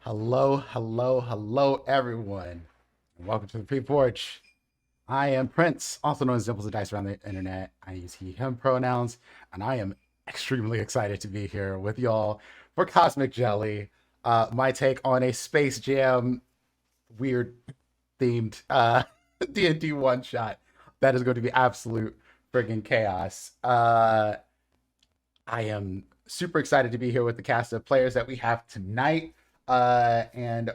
Hello, everyone. And welcome to the FreeForge. I am Prince, also known as Dimples of Dice around the internet. I use he, him pronouns, and I am extremely excited to be here with y'all for Cosmic Jelly, my take on a Space Jam weird themed D&D one shot that is going to be absolute friggin' chaos. I am super excited to be here with the cast of players that we have tonight. And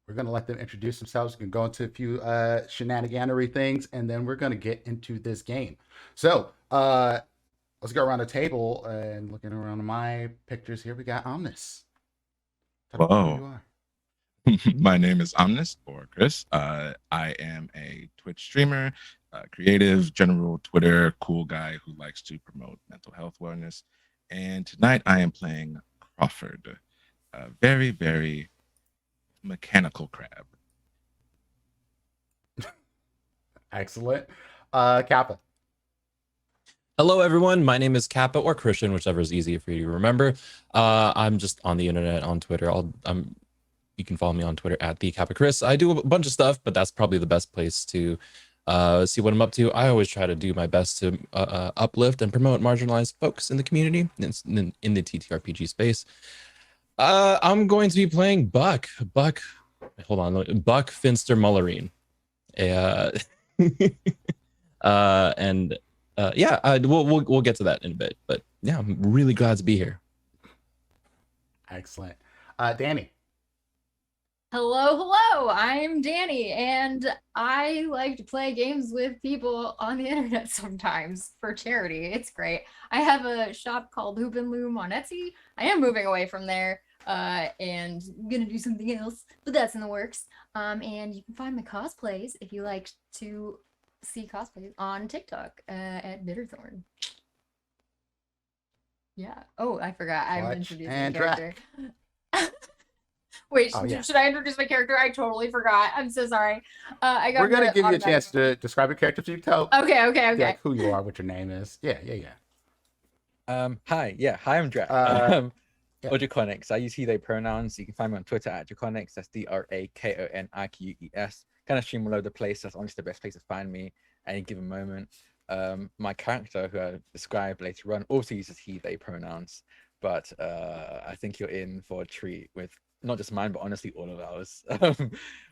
we're going to let them introduce themselves. We can go into a few shenaniganery things, and then we're going to get into this game. So let's go around the table and looking around my pictures here. We got Omnis. Tell people who you Whoa. are. My name is Omnis or Chris. I am a Twitch streamer, creative, general Twitter cool guy who likes to promote mental health wellness. And tonight I am playing Crawford, a very, very mechanical crab. Excellent. Kappa. Hello, everyone. My name is Kappa or Christian, whichever is easier for you to remember. I'm just on the internet on Twitter. You can follow me on Twitter at the Kappa Chris. I do a bunch of stuff, but that's probably the best place to see what I'm up to. I always try to do my best to uplift and promote marginalized folks in the community in the TTRPG space. I'm going to be playing Buck. Hold on, Buck Finster Mullerine. We'll get to that in a bit, but yeah, I'm really glad to be here. Excellent. Danny. Hello, I'm Danny, and I like to play games with people on the internet sometimes for charity. It's great. I have a shop called Hoop and Loom on Etsy. I am moving away from there, and I'm gonna do something else, but that's in the works. And you can find my cosplays if you like to see cosplays on TikTok at Bitterthorn. Yeah. Oh, I forgot. I'm introducing the character. Wait, should I introduce my character? I totally forgot. I'm so sorry. We're gonna give you a chance to describe your character, so you tell. Okay. Like who you are, what your name is. Yeah. Hi, I'm Drac. Draconics. I use he, they pronouns. You can find me on Twitter at Draconics. That's DRAKONIQUES. Kind of stream all over the place. That's honestly the best place to find me at any given moment. My character, who I describe later on, also uses he, they pronouns. But I think you're in for a treat with not just mine, but honestly all of ours.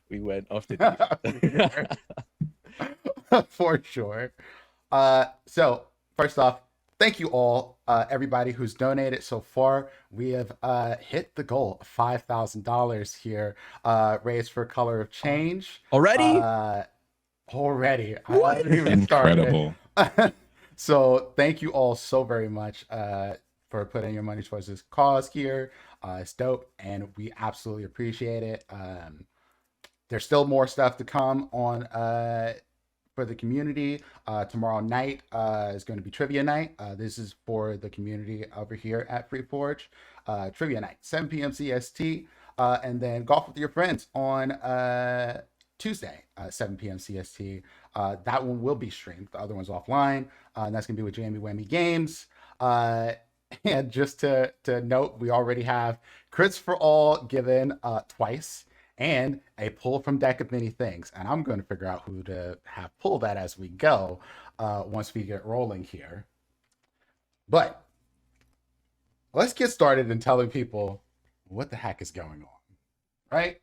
We went off the for sure. So first off, thank you all, everybody who's donated so far. We have hit the goal of $5,000 here, raised for Color of Change. Already? Already. What? I haven't even Incredible. started. So thank you all so very much for putting your money towards this cause here. It's dope, and we absolutely appreciate it. There's still more stuff to come on for the community. Tomorrow night is going to be trivia night. This is for the community over here at FreeForge. Trivia night, 7 p.m. CST, and then golf with your friends on Tuesday, 7 p.m. CST. That one will be streamed. The other one's offline, and that's going to be with Jamie Whammy Games. And just to note, we already have crits for all given twice, and a pull from deck of many things. And I'm going to figure out who to have pull that as we go once we get rolling here. But let's get started in telling people what the heck is going on, right?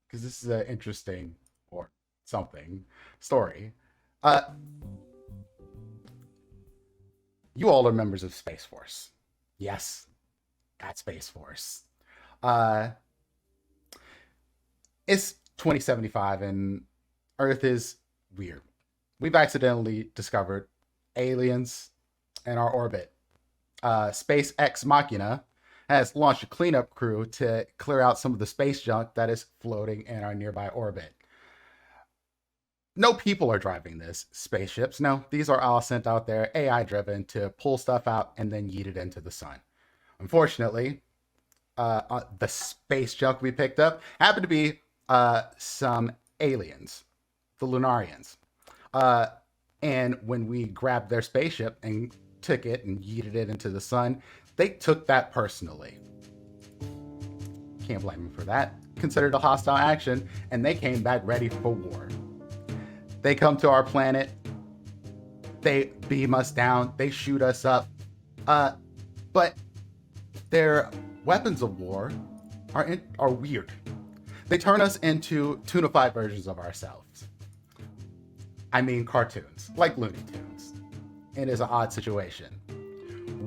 Because this is an interesting or something story. You all are members of Space Force. Yes, at Space Force. It's 2075 and Earth is weird. We've accidentally discovered aliens in our orbit. Space Ex Machina has launched a cleanup crew to clear out some of the space junk that is floating in our nearby orbit. No people are driving this spaceships. No, these are all sent out there, AI driven, to pull stuff out and then yeet it into the sun. Unfortunately, the space junk we picked up happened to be some aliens, the Lunarians. And when we grabbed their spaceship and took it and yeeted it into the sun, they took that personally. can't blame them for that. Considered a hostile action, and they came back ready for war. They come to our planet, they beam us down, they shoot us up, but their weapons of war are weird. They turn us into toonified versions of ourselves. I mean cartoons, like Looney Tunes. It is an odd situation.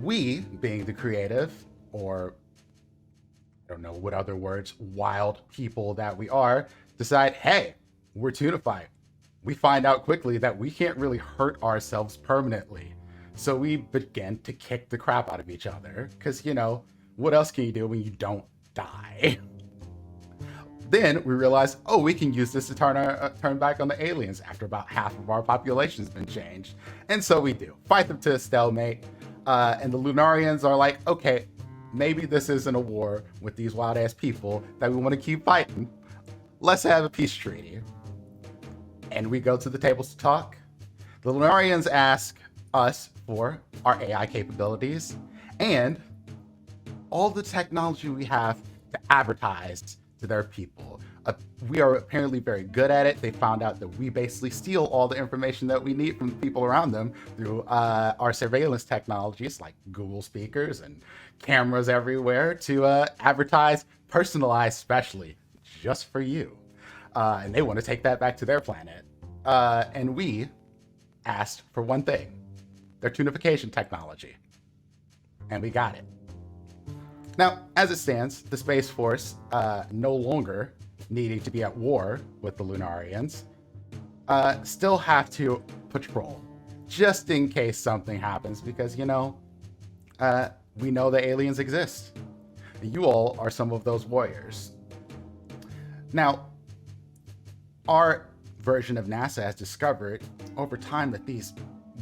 We, being the creative, or I don't know what other words, wild people that we are, decide, hey, we're toonified. We find out quickly that we can't really hurt ourselves permanently. So we begin to kick the crap out of each other. Because, you know, what else can you do when you don't die? Then we realize, oh, we can use this to turn back on the aliens after about half of our population's been changed. And so we do. Fight them to a stalemate. And the Lunarians are like, okay, maybe this isn't a war with these wild-ass people that we want to keep fighting. Let's have a peace treaty. And we go to the tables to talk. The Lunarians ask us for our AI capabilities and all the technology we have to advertise to their people. We are apparently very good at it. They found out that we basically steal all the information that we need from the people around them through our surveillance technologies like Google speakers and cameras everywhere to advertise, personalized specially just for you. And they want to take that back to their planet. And we asked for one thing, their tunification technology. And we got it. Now, as it stands, the Space Force, no longer needing to be at war with the Lunarians, still have to patrol, just in case something happens, because, you know, we know the aliens exist. You all are some of those warriors. Now, our version of NASA has discovered over time that these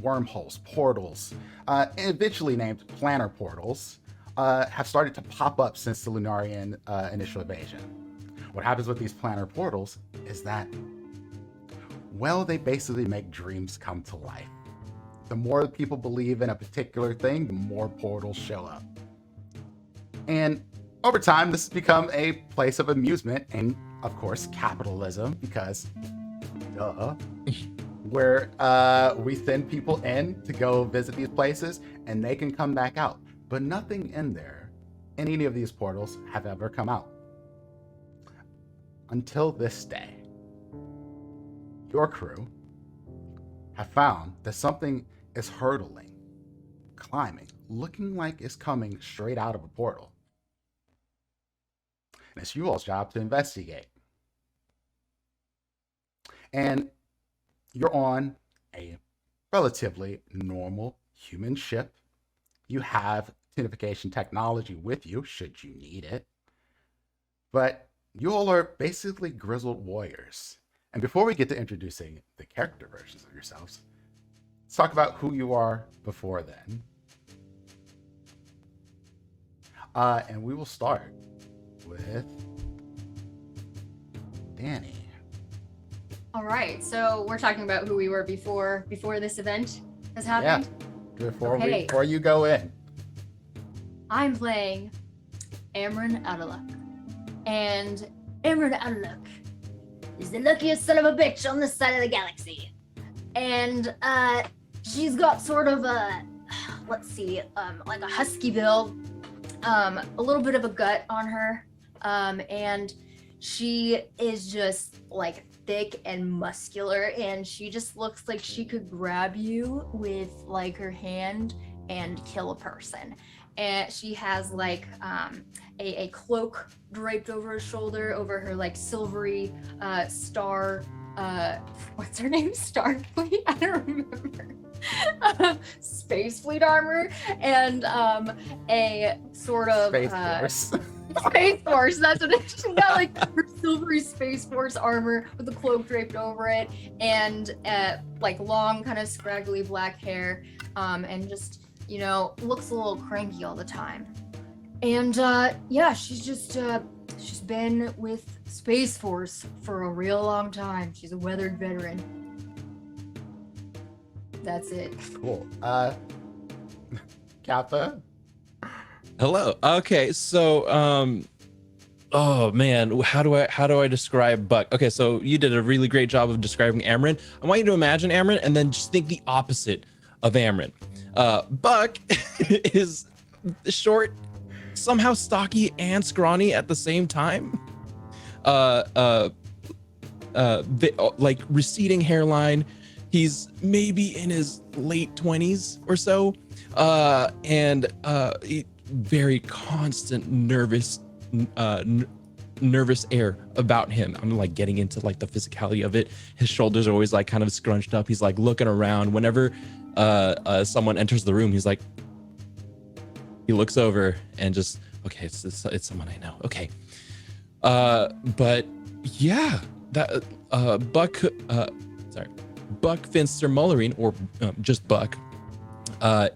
wormholes, portals, eventually named planner portals, have started to pop up since the Lunarian initial invasion. What happens with these planner portals is that, well, they basically make dreams come to life. The more people believe in a particular thing, the more portals show up. And over time, this has become a place of amusement and, of course, capitalism, because, duh, where we send people in to go visit these places and they can come back out. But nothing in any of these portals have ever come out. Until this day. Your crew have found that something is hurtling, climbing, looking like it's coming straight out of a portal. And it's you all's job to investigate. And you're on a relatively normal human ship. You have tunification technology with you, should you need it. But you all are basically grizzled warriors. And before we get to introducing the character versions of yourselves, let's talk about who you are before then. And we will start with Danny. All right, so we're talking about who we were before this event has happened. Yeah. Okay. Before you go in. I'm playing Amron Adaluk. And Amron Adaluk is the luckiest son of a bitch on this side of the galaxy. And she's got sort of a, let's see, like a husky build, a little bit of a gut on her, and she is just like thick and muscular, and she just looks like she could grab you with like her hand and kill a person. And she has like a cloak draped over her shoulder, over her like silvery star, what's her name? Starfleet? I don't remember. Space Fleet armor, and a sort of Space Force. Space Force, that's what it is. She got like her silvery Space Force armor with a cloak draped over it, and like long, kind of scraggly black hair, and just, you know, looks a little cranky all the time. And yeah, she's just she's been with Space Force for a real long time. She's a weathered veteran. That's it. Cool. Kappa? Hello. Okay, so Oh man, how do I describe Buck? Okay, so you did a really great job of describing Amarin. I want you to imagine Amarin and then just think the opposite of Amarin. Buck is short, somehow stocky and scrawny at the same time. Uh, uh, like receding hairline. He's maybe in his late 20s or so, and very constant nervous air about him. I'm like getting into like the physicality of it. His shoulders are always like kind of scrunched up. He's like looking around. Whenever someone enters the room, he's like, he looks over and just, okay, it's someone I know. Okay. But yeah, that Buck Finster Mullerine, or just Buck,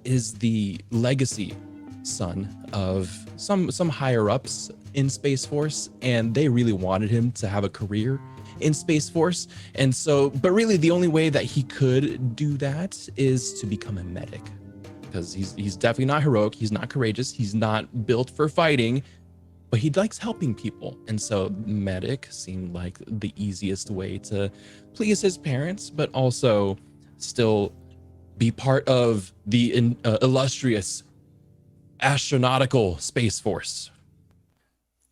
is the legacy son of some higher ups in Space Force, and they really wanted him to have a career in Space Force. And so, but really the only way that he could do that is to become a medic, because he's definitely not heroic, he's not courageous, he's not built for fighting, but he likes helping people. And so medic seemed like the easiest way to please his parents, but also still be part of the illustrious astronautical Space Force.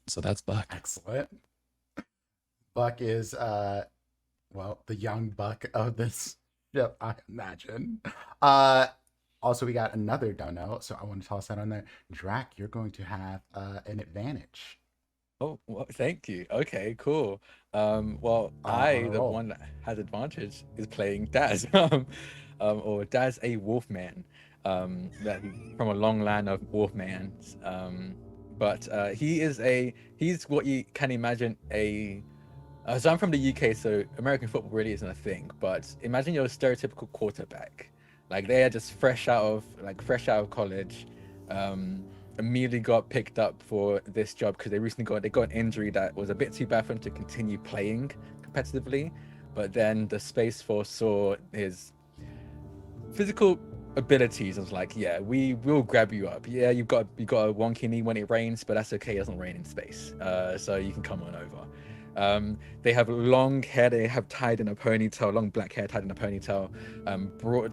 So that's Buck. Excellent. Buck is well, the young Buck of this ship, I imagine. Also, we got another dono, so I want to toss that on there. Drac, you're going to have an advantage. Oh, well, thank you. Okay, cool. Well, On a the roll. one that has advantage, is playing Daz, or Daz a Wolfman, that from a long line of Wolfmans. But he's what you can imagine so I'm from the UK, so American football really isn't a thing. But imagine you're a stereotypical quarterback, like they are just fresh out of college. Immediately got picked up for this job because they got an injury that was a bit too bad for him to continue playing competitively. But then the Space Force saw his physical abilities and was like, yeah, we will grab you up. Yeah, you got a wonky knee when it rains, but that's okay, it doesn't rain in space. So you can come on over. They have long hair, they have tied in a ponytail, long black hair tied in a ponytail,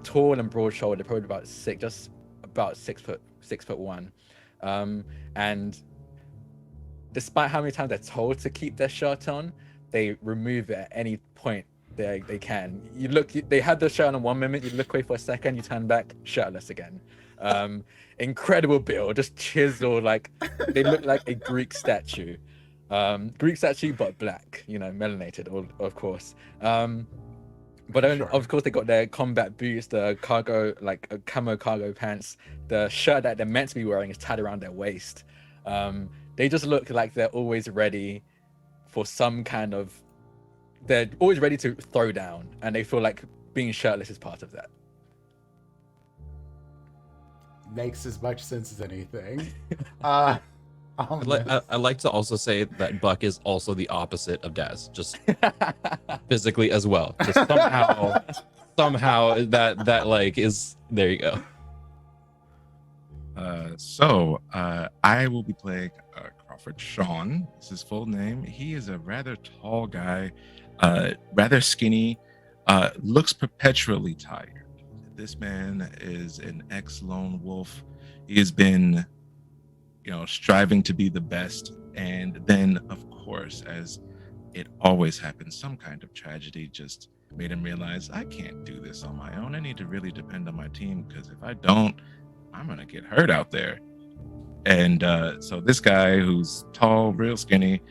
tall and broad shouldered, probably about 6'1". And despite how many times they're told to keep their shirt on, they remove it at any point they can. They have the shirt on 1 minute, you look away for a second, you turn back, shirtless again. Incredible build, just chiseled, like they look like a Greek statue. But black, melanated, of course. But then, Sure. of course, they got their combat boots, the cargo, like camo cargo pants. The shirt that they're meant to be wearing is tied around their waist. They just look like they're always ready for some kind of. They're always ready to throw down, and they feel like being shirtless is part of that. Makes as much sense as anything. I'd like to also say that Buck is also the opposite of Daz, just physically as well. Just somehow that like is there. You go. So I will be playing Crawford Sean. Is his full name. He is a rather tall guy, rather skinny, looks perpetually tired. This man is an ex-lone wolf. He has been, striving to be the best. And then, of course, as it always happens, some kind of tragedy just made him realize, I can't do this on my own. I need to really depend on my team, because if I don't, I'm going to get hurt out there. And so this guy who's tall, real skinny,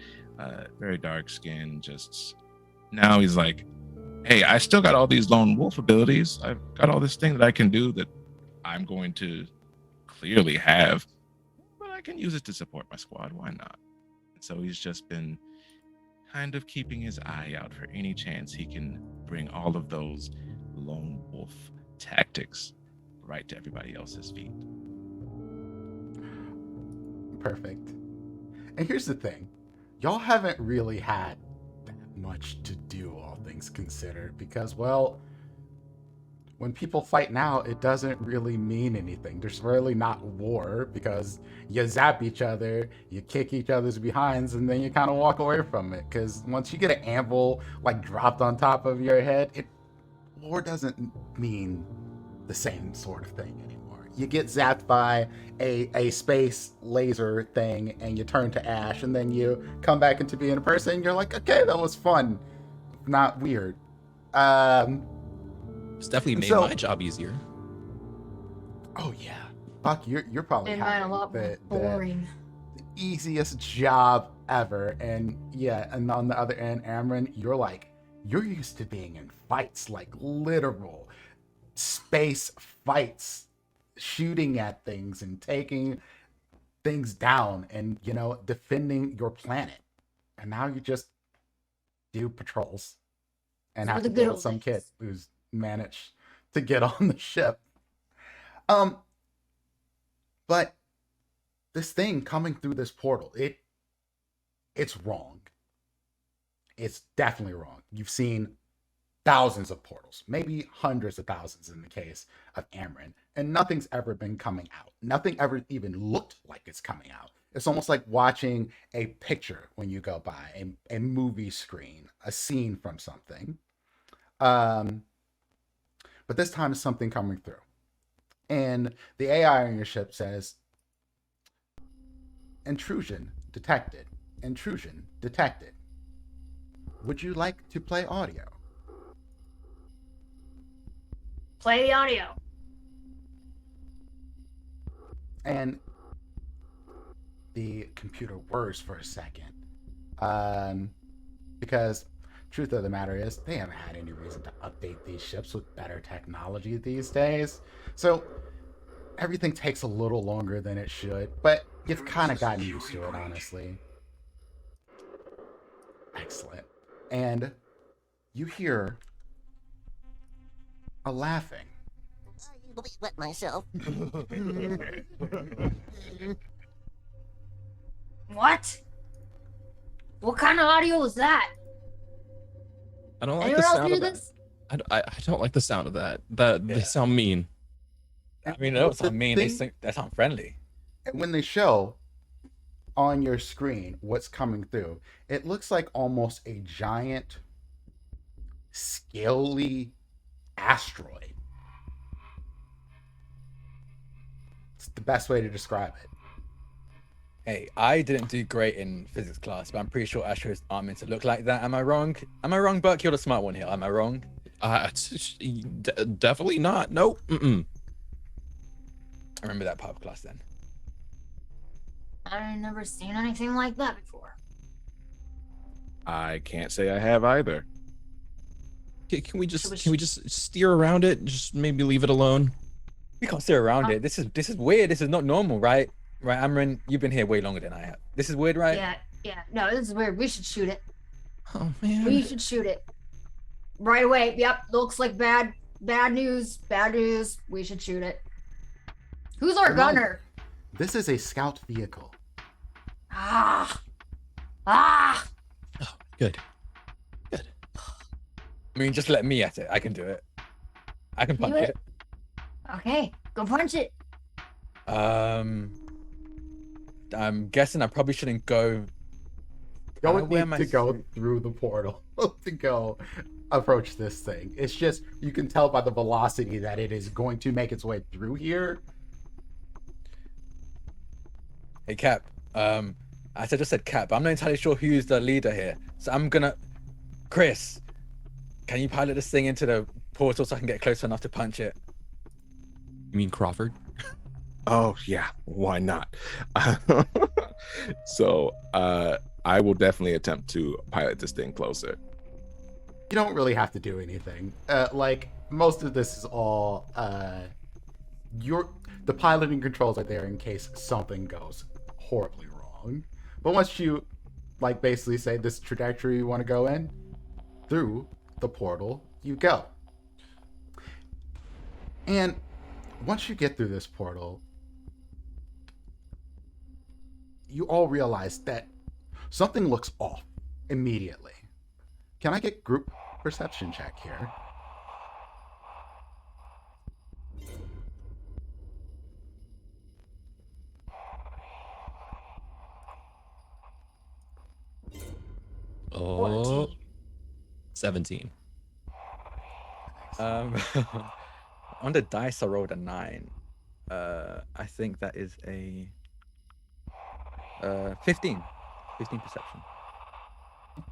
very dark skin, just now he's like, hey, I still got all these lone wolf abilities. I've got all this thing that I can do that I'm going to clearly have, but I can use it to support my squad. Why not? And so he's just been kind of keeping his eye out for any chance he can bring all of those lone wolf tactics right to everybody else's feet. Perfect. And here's the thing. Y'all haven't really had that much to do, all things considered, because, well, when people fight now, it doesn't really mean anything. There's really not war because you zap each other, you kick each other's behinds, and then you kind of walk away from it. Because once you get an anvil like dropped on top of your head, war doesn't mean the same sort of thing anymore. You get zapped by a space laser thing, and you turn to ash, and then you come back into being a person. And you're like, okay, that was fun, not weird. It's definitely made So- my job easier. Oh yeah, Buck, you're probably And mine a having lot more the boring. easiest job ever. And yeah, and on the other end, Amron, you're used to being in fights, like literal space fights, shooting at things and taking things down and, defending your planet. And now you just do patrols and For have the to good deal with old some kid days. who's managed to get on the ship. But this thing coming through this portal, it's wrong. It's definitely wrong. You've seen thousands of portals, maybe hundreds of thousands in the case of Amron, and nothing's ever been coming out. Nothing ever even looked like it's coming out. It's almost like watching a picture when you go by a movie screen, a scene from something. But this time it's something coming through. And the AI on your ship says, intrusion detected. Intrusion detected. Would you like to play audio? Play the audio. And the computer whirs for a second. Because truth of the matter is, they haven't had any reason to update these ships with better technology these days. So everything takes a little longer than it should, but you've kind of gotten used to it, honestly. Excellent. And you hear a laughing. I wet myself. What? What kind of audio was that? I don't like Anyone the else sound hear of that. this? I don't like the sound of that. They sound mean. I mean, they don't sound mean. thing- They sound friendly. And when they show on your screen what's coming through, it looks like almost a giant, scaly asteroid. It's the best way to describe it. Hey, I didn't do great in physics class, but I'm pretty sure asteroids aren't meant to look like that. Am I wrong? Am I wrong, Buck? You're the smart one here. Am I wrong? Definitely not. Nope. Mm-mm. I remember that part of class then. I've never seen anything like that before. I can't say I have either. Can we just steer around it? Just maybe leave it alone. We can't sit around it. This is weird. This is not normal, right? Right, Amron, you've been here way longer than I have. This is weird, right? Yeah. No, this is weird. We should shoot it. Oh man. We should shoot it. Right away. Yep. Looks like bad news. Bad news. We should shoot it. Who's our Remind- gunner? This is a scout vehicle. Ah. Oh, good. I mean, just let me at it. I can do it. I can punch Do it. it. Okay. Go punch it. I'm guessing I probably shouldn't go. You don't where need am to I go shoot- through the portal to go approach this thing. It's just, you can tell by the velocity that it is going to make its way through here. Hey, Cap. Just said Cap. But I'm not entirely sure who's the leader here. So I'm gonna. Chris, can you pilot this thing into the portal so I can get close enough to punch it? You mean Crawford? Oh yeah, why not? So I will definitely attempt to pilot this thing closer. You don't really have to do anything. Like, most of this is all the piloting controls are there in case something goes horribly wrong. But once you basically say this trajectory you want to go in, through the portal you go. And once you get through this portal, you all realize that something looks off immediately. Can I get group perception check here? Oh, 17. On the dice, I rolled a 9. I think that is a 15. 15 perception.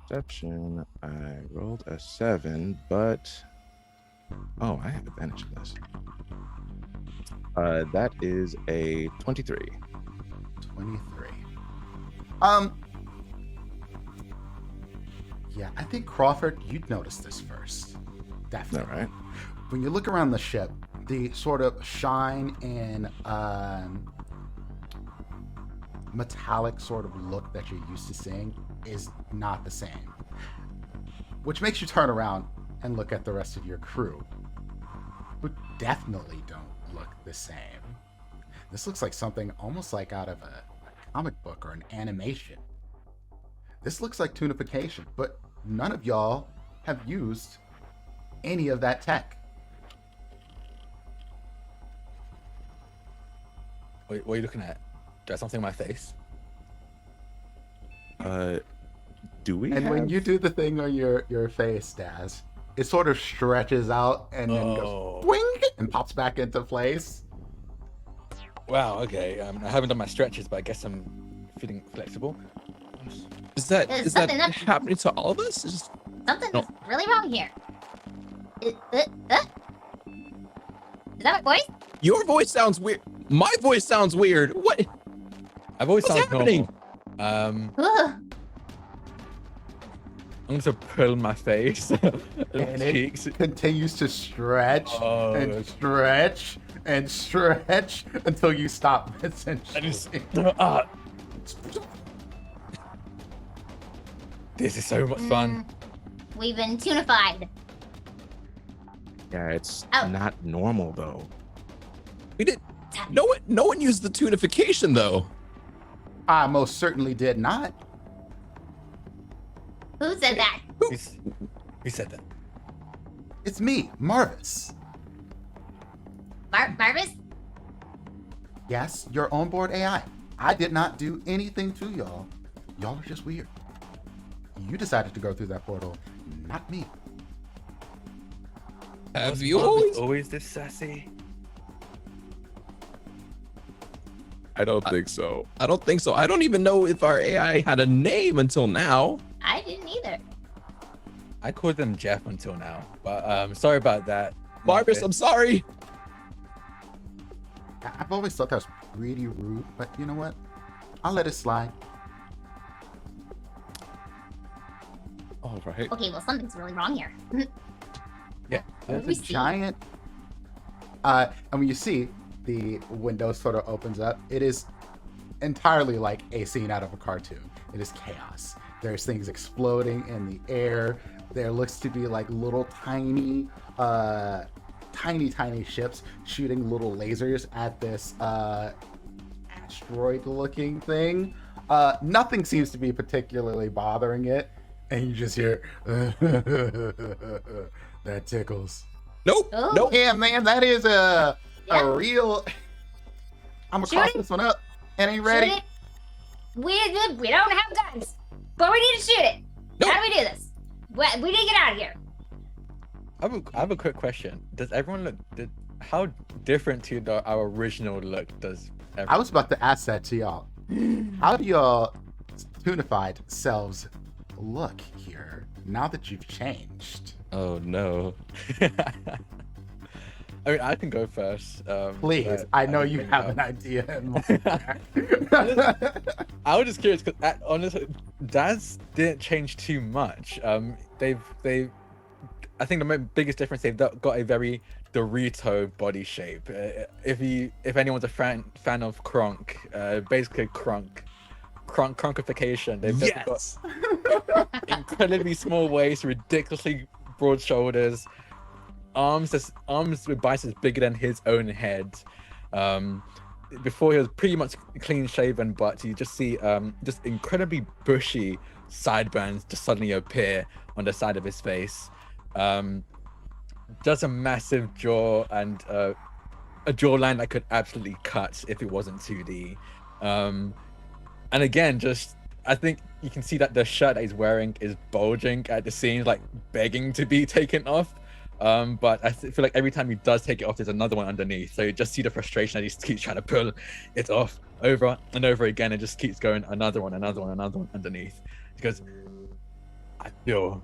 Perception. I rolled a 7, but oh, I have advantage of this. That is a 23. 23. Yeah, I think Crawford, you'd notice this first. Definitely. All right. When you look around the ship, the sort of shine and metallic sort of look that you're used to seeing is not the same. Which makes you turn around and look at the rest of your crew, who definitely don't look the same. This looks like something almost like out of a comic book or an animation. This looks like tunification, but none of y'all have used any of that tech. What are you looking at? Do I have something in my face? Do we? And when you do the thing on your face, Daz, it sort of stretches out and then goes boing and pops back into place. Wow. Okay. I haven't done my stretches, but I guess I'm feeling flexible. Is that There's something up- happening to all of us? Something's No. really wrong here. Is that my voice? Your voice sounds weird. My voice sounds weird. What? I've always What's sounded happening? normal. Ugh. I'm going to pull my face and And cheeks. it continues to stretch Oh, and okay. stretch and stretch until you stop, essentially. This is so much fun. We've been tunified. Yeah, it's Oh. not normal though. We did. No one used the tunification though. I most certainly did not. Who said that? Who said that? It's me, Marvis. Marvis? Yes, your onboard AI. I did not do anything to y'all. Y'all are just weird. You decided to go through that portal, not me. Have Was you Marvis always? this sassy? I don't think so. I don't think so. I don't even know if our AI had a name until now. I didn't either. I called them Jeff until now, but sorry about that. Marvis, I'm sorry. I've always thought that was pretty rude, but you know what? I'll let it slide. All right. Okay, well, something's really wrong here. Yeah. There's we a see? giant. And when you see the window sort of opens up, it is entirely like a scene out of a cartoon. It is chaos. There's things exploding in the air. There looks to be like little tiny ships shooting little lasers at this asteroid-looking thing. Nothing seems to be particularly bothering it, and you just hear that tickles. Nope. Oh. Nope. Yeah, man, that is a Yeah. real. I'm gonna Shoot cross it. this one up. It ain't ready. Shoot it. We don't have guns, but we need to shoot it. Nope. How do we do this? We need to get out of here. I have a quick question. Does everyone look? How different to our original look does? I was about to ask that to y'all. How do your tunified selves look here now that you've changed? Oh no. I mean, I can go first. Please, but I know can you bring it have up. an idea in mind. I was just curious because honestly, Daz didn't change too much. I think the biggest difference, they've got a very Dorito body shape. If anyone's a fan of Kronk, basically Kronkification. They've got Yes. incredibly small waist, ridiculously broad shoulders, arms with biceps bigger than his own head. Before he was pretty much clean shaven, but you just see just incredibly bushy sideburns just suddenly appear on the side of his face. Just a massive jaw and a jawline that could absolutely cut if it wasn't 2D. And again, just I think you can see that the shirt that he's wearing is bulging at the seams, like begging to be taken off. But I feel like every time he does take it off, there's another one underneath. So you just see the frustration that he keeps trying to pull it off over and over again, and just keeps going another one underneath. Because I feel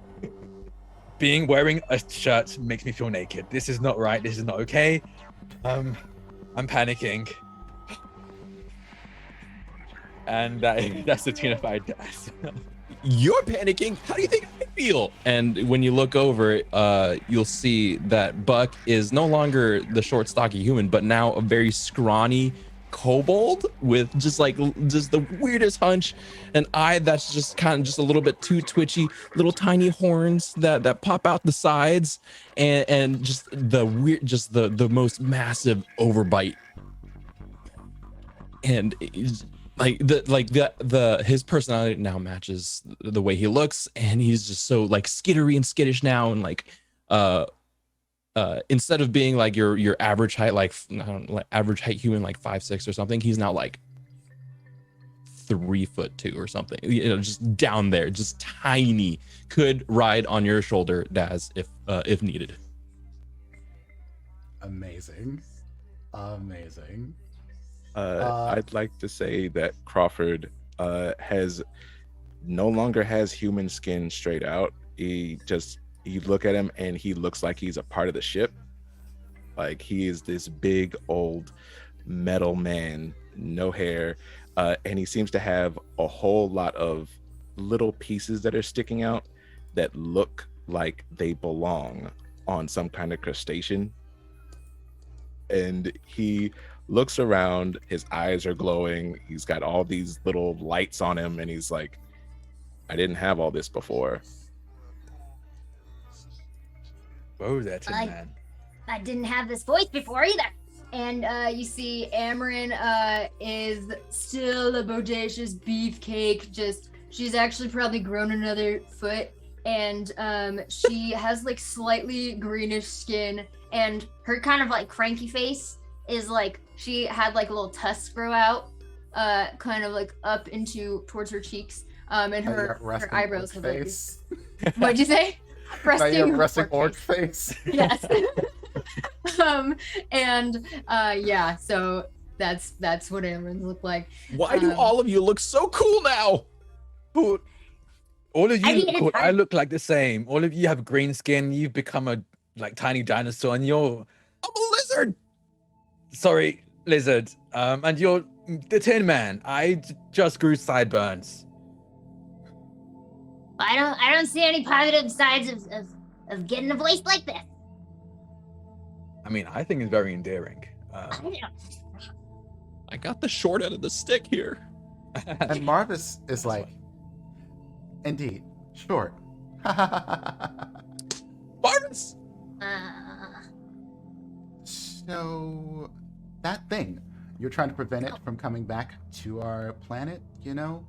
wearing a shirt makes me feel naked. This is not right. This is not okay. I'm panicking. And that's the Tunified death. You're panicking. How do you think I feel? And when you look over, you'll see that Buck is no longer the short, stocky human, but now a very scrawny kobold with just the weirdest hunch, an eye that's just kind of just a little bit too twitchy, little tiny horns that pop out the sides, and just the weird, just the most massive overbite. And his personality now matches the way he looks, and he's just so like skittery and skittish now, and instead of being like your average height, like average height human, like 5'6" or something, he's now like 3'2" or something, just down there, just tiny. Could ride on your shoulder, Daz, if needed. Amazing. I'd like to say that Crawford no longer has human skin straight out. You look at him and he looks like he's a part of the ship. Like he is this big old metal man, no hair, and he seems to have a whole lot of little pieces that are sticking out that look like they belong on some kind of crustacean. And he looks around, his eyes are glowing, he's got all these little lights on him, and he's like, I didn't have all this before. Whoa, that's a man. I didn't have this voice before either. And you see Amarin is still a bodacious beefcake. She's actually probably grown another foot, and she has like slightly greenish skin, and her kind of like cranky face is like she had like a little tusk grow out, kind of like up towards her cheeks, and her eyebrows have like this. What'd you say? Resting orc face. Yes. Yeah, so that's what Amarin's look like. Why do all of you look so cool now? All of you look cool. I look like the same. All of you have green skin. You've become a like tiny dinosaur, and I'm a lizard. Sorry, lizard. And you're the Tin Man. I just grew sideburns. I don't see any positive sides of getting a voice like this. I mean, I think it's very endearing. I got the short end of the stick here. And Marvis is like, indeed, short. Marvis! So, that thing, you're trying to prevent it from coming back to our planet, you know?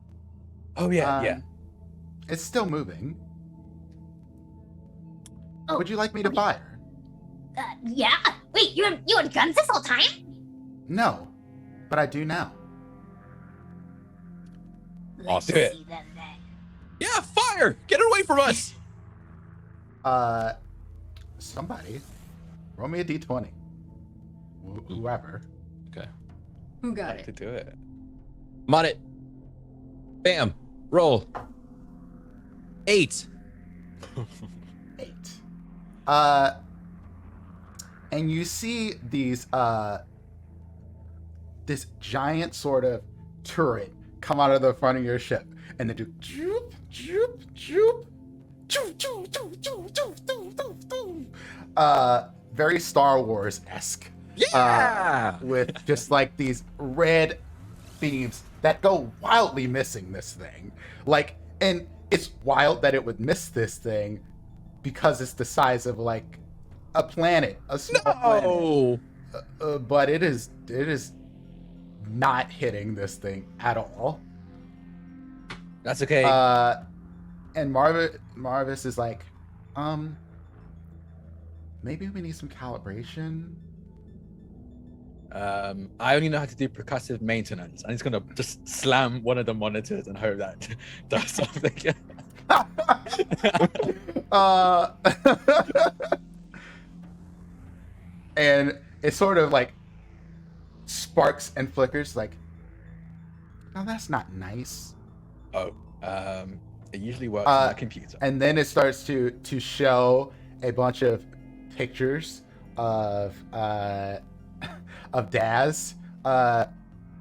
Oh, yeah. It's still moving. Oh, would you like me to fire? Yeah. Wait, you had guns this whole time? No, but I do now. Awesome. Do it. Yeah, fire! Get it away from us! Somebody, roll me a d20. Whoever. Okay. Who got To it? do it. I'm on it. Bam. Roll. 8. 8. And you see these this giant sort of turret come out of the front of your ship, and they do joop, joop, joop, joop, joop, joop, joop, joop, joop, joop, joop. Very Star Wars-esque. Yeah! With just like these red beams that go wildly missing this thing. Like, and it's wild that it would miss this thing because it's the size of like a planet, a small planet. But it is not hitting this thing at all. That's okay. And Marvis is like, maybe we need some calibration. I only know how to do percussive maintenance. I'm just gonna just slam one of the monitors and hope that does something. uh, and it sort of like sparks and flickers like, no, that's not nice. Oh, it usually works on my computer. And then it starts to show a bunch of pictures of Daz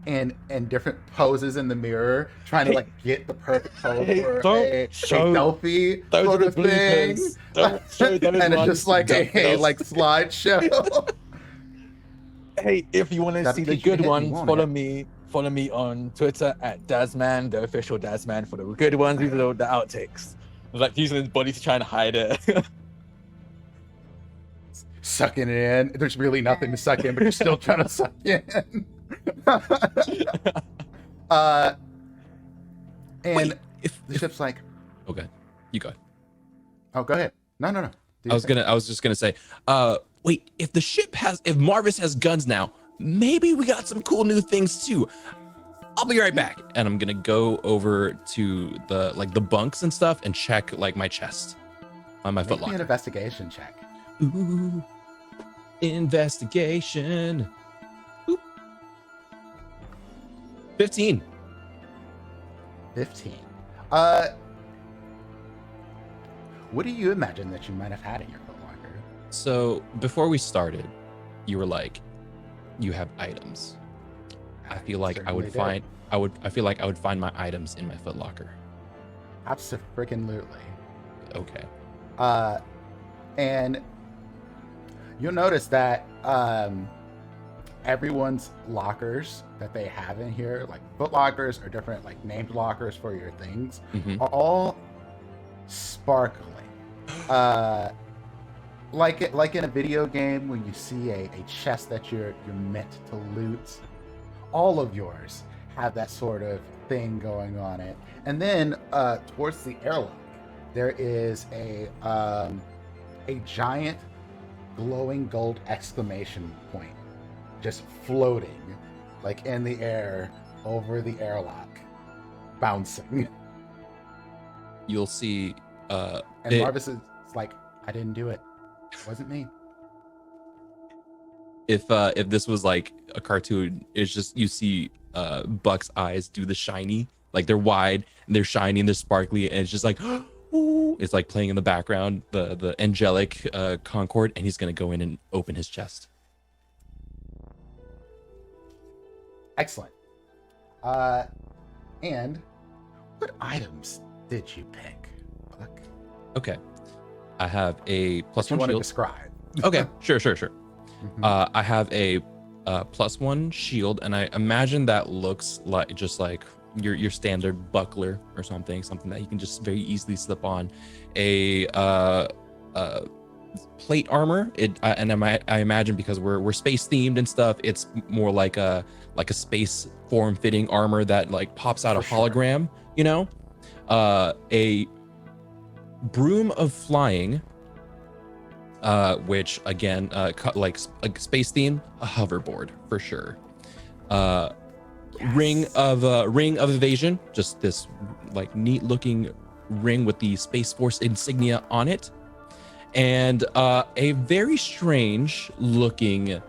in different poses in the mirror, trying to like get the perfect pose for a selfie sort of thing. Don't show those And it's ones. just like a like slideshow. Hey, if you want to That's see the because you good hit me, ones, won't follow it? me. Follow me on Twitter at Dazman, the official Dazman for the good ones. These are the outtakes. Like using his body to try and hide it. Sucking it in. There's really nothing to suck in, but you're still trying to suck in. And Wait, if the ship's like, okay, you go. oh, go ahead. No. Do I was just gonna say, wait, if Marvis has guns now, maybe we got some cool new things too. I'll be right back, and I'm gonna go over to the bunks and stuff and check like my chest on my Make me an footlocker. investigation check. Ooh, investigation. Oop. 15. 15. What do you imagine that you might have had in your footlocker? So before we started, you were like, you have items. I feel like I would Certainly find I feel like I would find my items in my footlocker. Absolutely. Okay. And you'll notice that everyone's lockers that they have in here, like foot lockers or different like named lockers for your things, Mhm. are all sparkling. Like in a video game when you see a chest that you're meant to loot, all of yours have that sort of thing going on it. And then towards the airlock, there is a giant glowing gold exclamation point just floating like in the air over the airlock, bouncing. You'll see And it- Marvis is like, I didn't do it. It wasn't me. if this was like a cartoon, it's just you see Buck's eyes do the shiny, like they're wide and they're shiny and they're sparkly, and it's just like ooh, it's like playing in the background, the angelic Concord, and he's gonna go in and open his chest. Excellent. And what items did you pick, Buck? Okay. I have a plus You one want to shield. describe? Okay, sure. Mhm. I have a +1 shield, and I imagine that looks like just like your standard buckler or something that you can just very easily slip on. A plate armor. I imagine because we're space themed and stuff, it's more like a space form fitting armor that like pops out a For sure. hologram. You know, a broom of flying. Which again, like a space theme, a hoverboard for sure. Ring of evasion, just this like neat looking ring with the Space Force insignia on it, and a very strange looking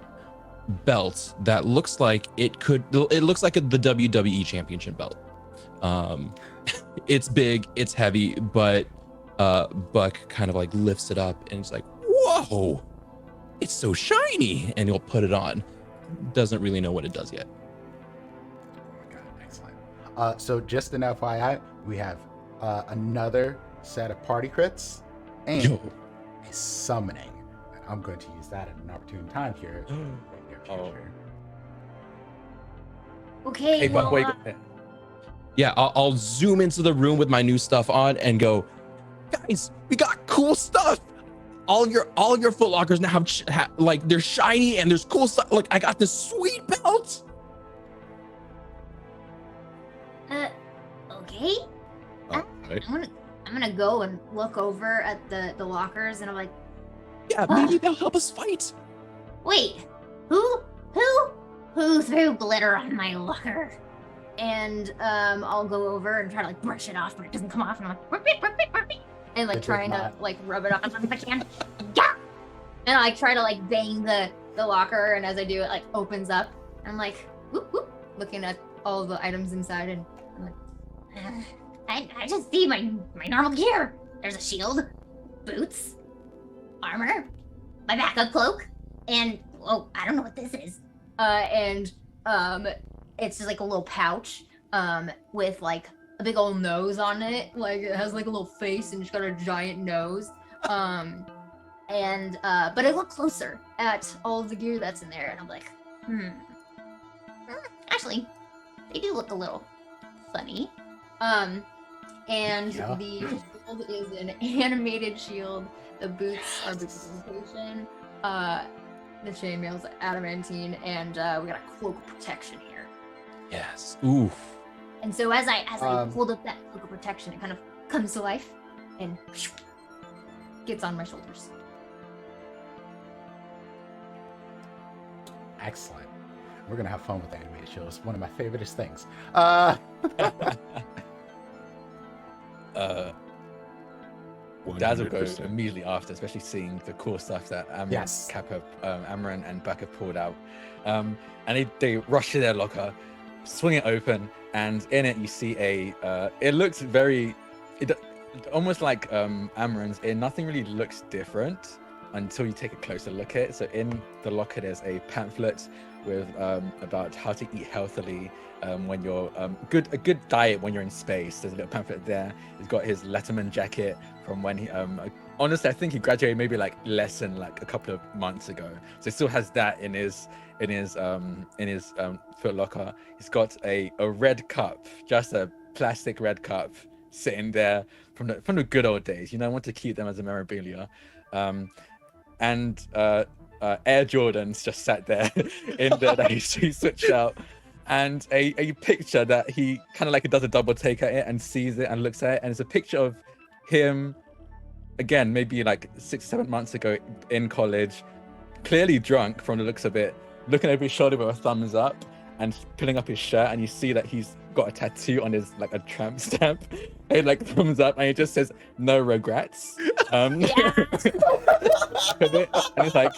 belt that looks like it looks like the WWE Championship belt. It's big, it's heavy, but Buck kind of like lifts it up and it's like, whoa, it's so shiny, and he'll put it on. Doesn't really know what it does yet. Oh my god, excellent. So just an FYI, we have another set of party crits and Yo. a summoning. And I'm going to use that at an opportune time here in the near Oh. future. Okay, Hey, Buck, well, wait. Hey, Yeah, I'll zoom into the room with my new stuff on and go, guys, we got cool stuff. All of your foot lockers now have like they're shiny and there's cool stuff. Like I got this sweet belt. okay. Alright. I'm gonna go and look over at the lockers, and I'm like, Yeah, maybe they'll help us fight. wait, who Who threw glitter on my locker? And I'll go over and try to like brush it off, but it doesn't come off. And I'm like, "Whip it, whip it, whip it," and like It does trying to not. like rub it off as much as I can. Yeah. And I like try to like bang the locker, and as I do, it like opens up. I'm like, whoop whoop, looking at all the items inside, and I'm like, I just see my normal gear. There's a shield, boots, armor, my backup cloak, and I don't know what this is. and it's just like a little pouch with like a big old nose on it. Like it has like a little face and it's got a giant nose. But I look closer at all of the gear that's in there, and I'm like, Actually, they do look a little funny. and Yeah. the shield is an animated shield. The boots are boots of imitation. The chainmail's adamantine, and we got a cloak of protection here. Yes. Oof. And so as I Um, hold up that cloak of protection, It kind of comes to life and gets on my shoulders. Excellent. We're gonna have fun with animated shows. One of my favorite things. Daz will go 100%. immediately after, especially seeing the cool stuff that Yes. Kappa, Amaran, and Buck have pulled out. And they rush to their locker, swing it open, and in it you see it looks very, almost like Amaran's. Nothing really looks different until you take a closer look at it. So in the locker there's a pamphlet with about how to eat healthily when you're a good diet when you're in space. There's a little pamphlet there. He's got his Letterman jacket from when he honestly I think he graduated maybe like less than like a couple of months ago. So he still has that in his foot locker. He's got a red cup, just a plastic red cup sitting there from the good old days. I want to keep them as a memorabilia. And Air Jordans just sat there in there that he switched out, and a picture that he kind of like does a double take at it and sees it and looks at it, and it's a picture of him again, maybe like 6-7 months ago in college, clearly drunk from the looks of it, looking over his shoulder with a thumbs up and pulling up his shirt, and you see that he's got a tattoo on his like a tramp stamp, and like thumbs up, and it just says no regrets. And it's like,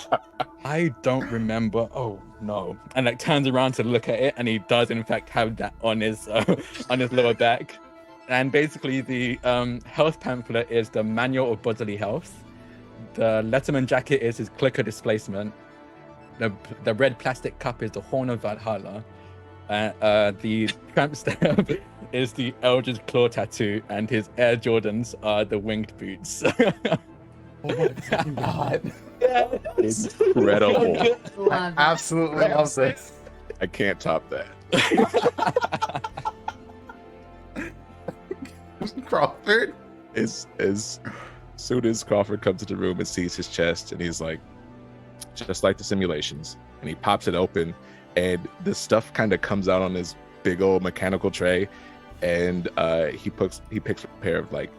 I don't remember. Oh no! And like turns around to look at it, and he does in fact have that on his lower back. And basically, the health pamphlet is the Manual of Bodily Health. The Letterman jacket is his clicker displacement. The red plastic cup is the Horn of Valhalla. The tramp stamp is the Eldritch Claw tattoo, and his Air Jordans are the winged boots. Oh my fucking god. Incredible. I Love it. absolutely love this. I can't top that. Crawford. As soon as Crawford comes into the room and sees his chest, and he's like, just like the simulations, and he pops it open, and the stuff kind of comes out on this big old mechanical tray, and he picks a pair of like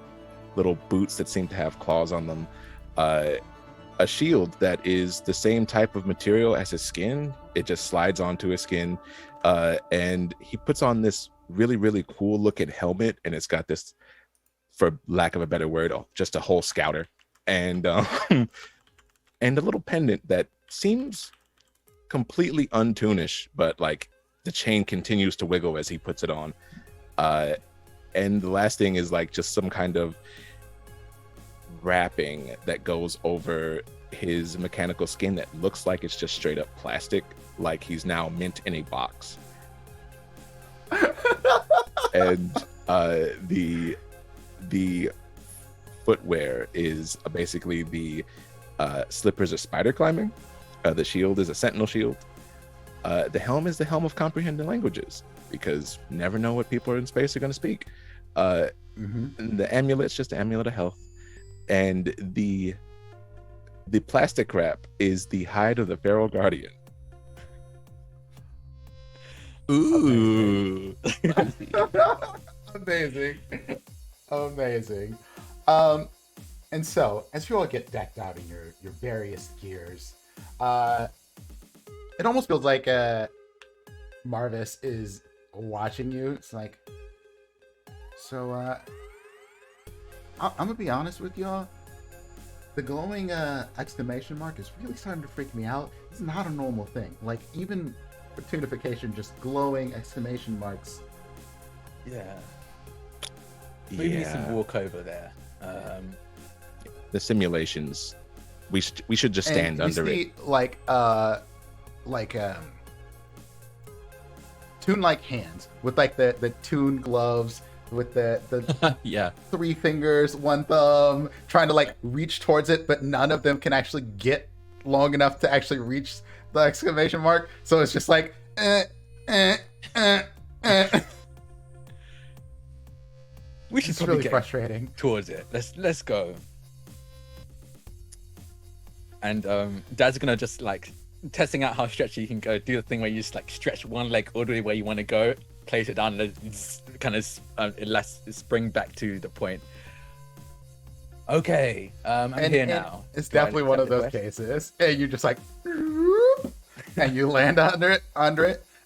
little boots that seem to have claws on them, a shield that is the same type of material as his skin. It just slides onto his skin, and he puts on this really, really cool looking helmet, and it's got this, for lack of a better word, just a whole scouter, and and a little pendant that seems completely untoonish, but like the chain continues to wiggle as he puts it on. And the last thing is like just some kind of wrapping that goes over his mechanical skin that looks like it's just straight up plastic, like he's now mint in a box. And the footwear is basically the slippers of spider climbing. The shield is a sentinel shield. The helm is the helm of comprehending languages, because you never know what people in space are going to speak. Mm-hmm. The amulet's just an amulet of health, and the plastic wrap is the hide of the feral guardian. Ooh. Amazing. Amazing. And so, as you all get decked out in your various gears, it almost feels like Marvis is watching you. It's like, so I'm gonna be honest with y'all. The glowing exclamation mark is really starting to freak me out. It's not a normal thing. Like, even for tunification, just glowing exclamation marks. Yeah. Maybe need some walk over there. The simulations, we should just stand And under we it. see, Toon-like hands with like the Toon gloves with the Yeah. 3 fingers, 1 thumb, trying to like reach towards it, but none of them can actually get long enough to actually reach the exclamation mark. So it's just like, We should It's probably really get frustrating. towards it. Let's go. And Dad's gonna just like testing out how stretchy you can go. Do the thing where you just like stretch one leg all the way where you want to go, place it down, and then kind of spring back to the point. Okay, I'm here now. It's Do I definitely one of accept the those quest? cases, and you just like, and you land under it,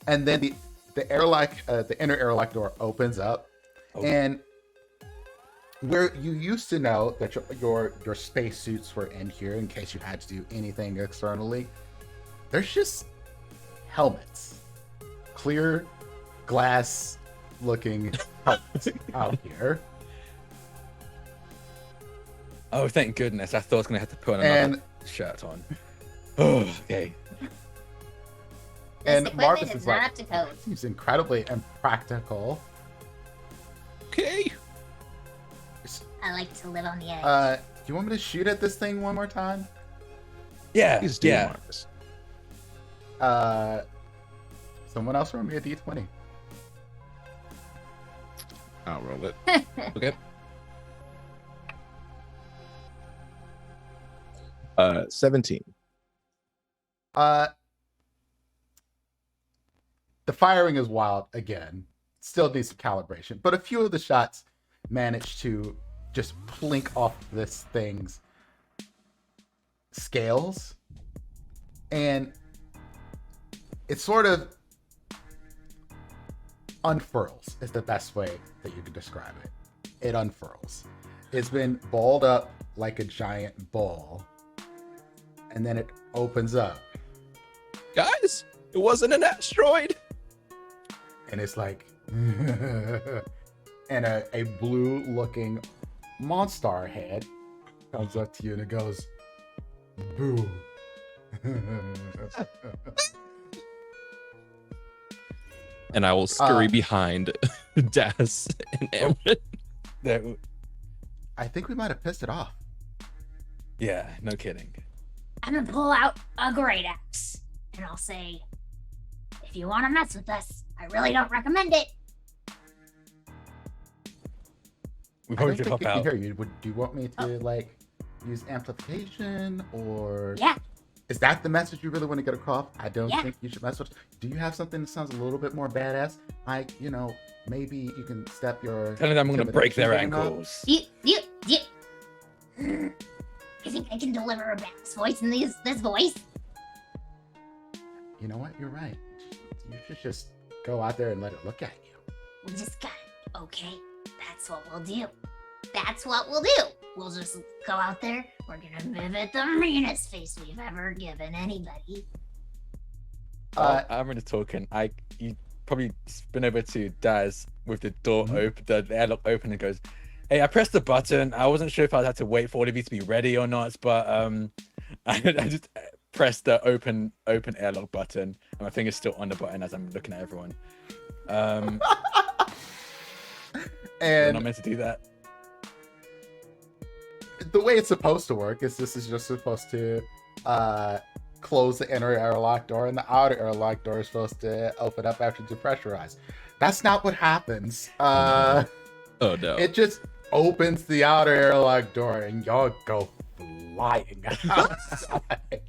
and then the airlock, the inner airlock door opens up, Oh. and where you used to know that your space suits were in here in case you had to do anything externally, there's just helmets, clear glass looking helmets out here. Oh, thank goodness! I thought I was gonna have to put another And shirt on. Oh, okay. This And equipment Marvis is is not like, up to code. seems incredibly impractical. Okay. I like to live on the edge. Do you want me to shoot at this thing one more time? Yeah, Please do, yeah. Marcus. Someone else roll me a d20. I'll roll it. Okay. 17. The firing is wild again. Still needs some calibration, but a few of the shots managed to just plink off this thing's scales, and it sort of unfurls is the best way that you could describe it. It unfurls. It's been balled up like a giant ball, and then it opens up, Guys, it wasn't an asteroid. and it's like and a blue looking monster head comes up to you and it goes, boo. And I will scurry behind Das and Amrit. There, I think we might have pissed it off. yeah, no kidding. I'm gonna pull out a great axe and I'll say, if you want to mess with us, I really don't recommend it. We I probably don't should think hop you can out. hear you. Do you want me to like use amplification, or Yeah. is that the message you really want to get across? I don't Yeah. think you should mess with. Do you have something that sounds a little bit more badass? Maybe you can step your. Tell them I'm gonna break their intimidation game up? ankles. You. You think I can deliver a badass voice in this voice? You know what? You're right. You should just go out there and let it look at you. We just got it. Okay, that's what we'll do. That's what we'll do. We'll just go out there. We're gonna mimic the meanest face we've ever given anybody. I'm in the token. You probably spin over to Daz with the door open, the airlock open, and goes, "Hey, I pressed the button. I wasn't sure if I had to wait for all of you to be ready or not, but I just pressed the open airlock button, and my finger's still on the button as I'm looking at everyone. I'm And not meant to do that. the way it's supposed to work is this is just supposed to close the inner airlock door, and the outer airlock door is supposed to open up after depressurize. That's not what happens. Oh no. It just opens the outer airlock door, and y'all go flying outside.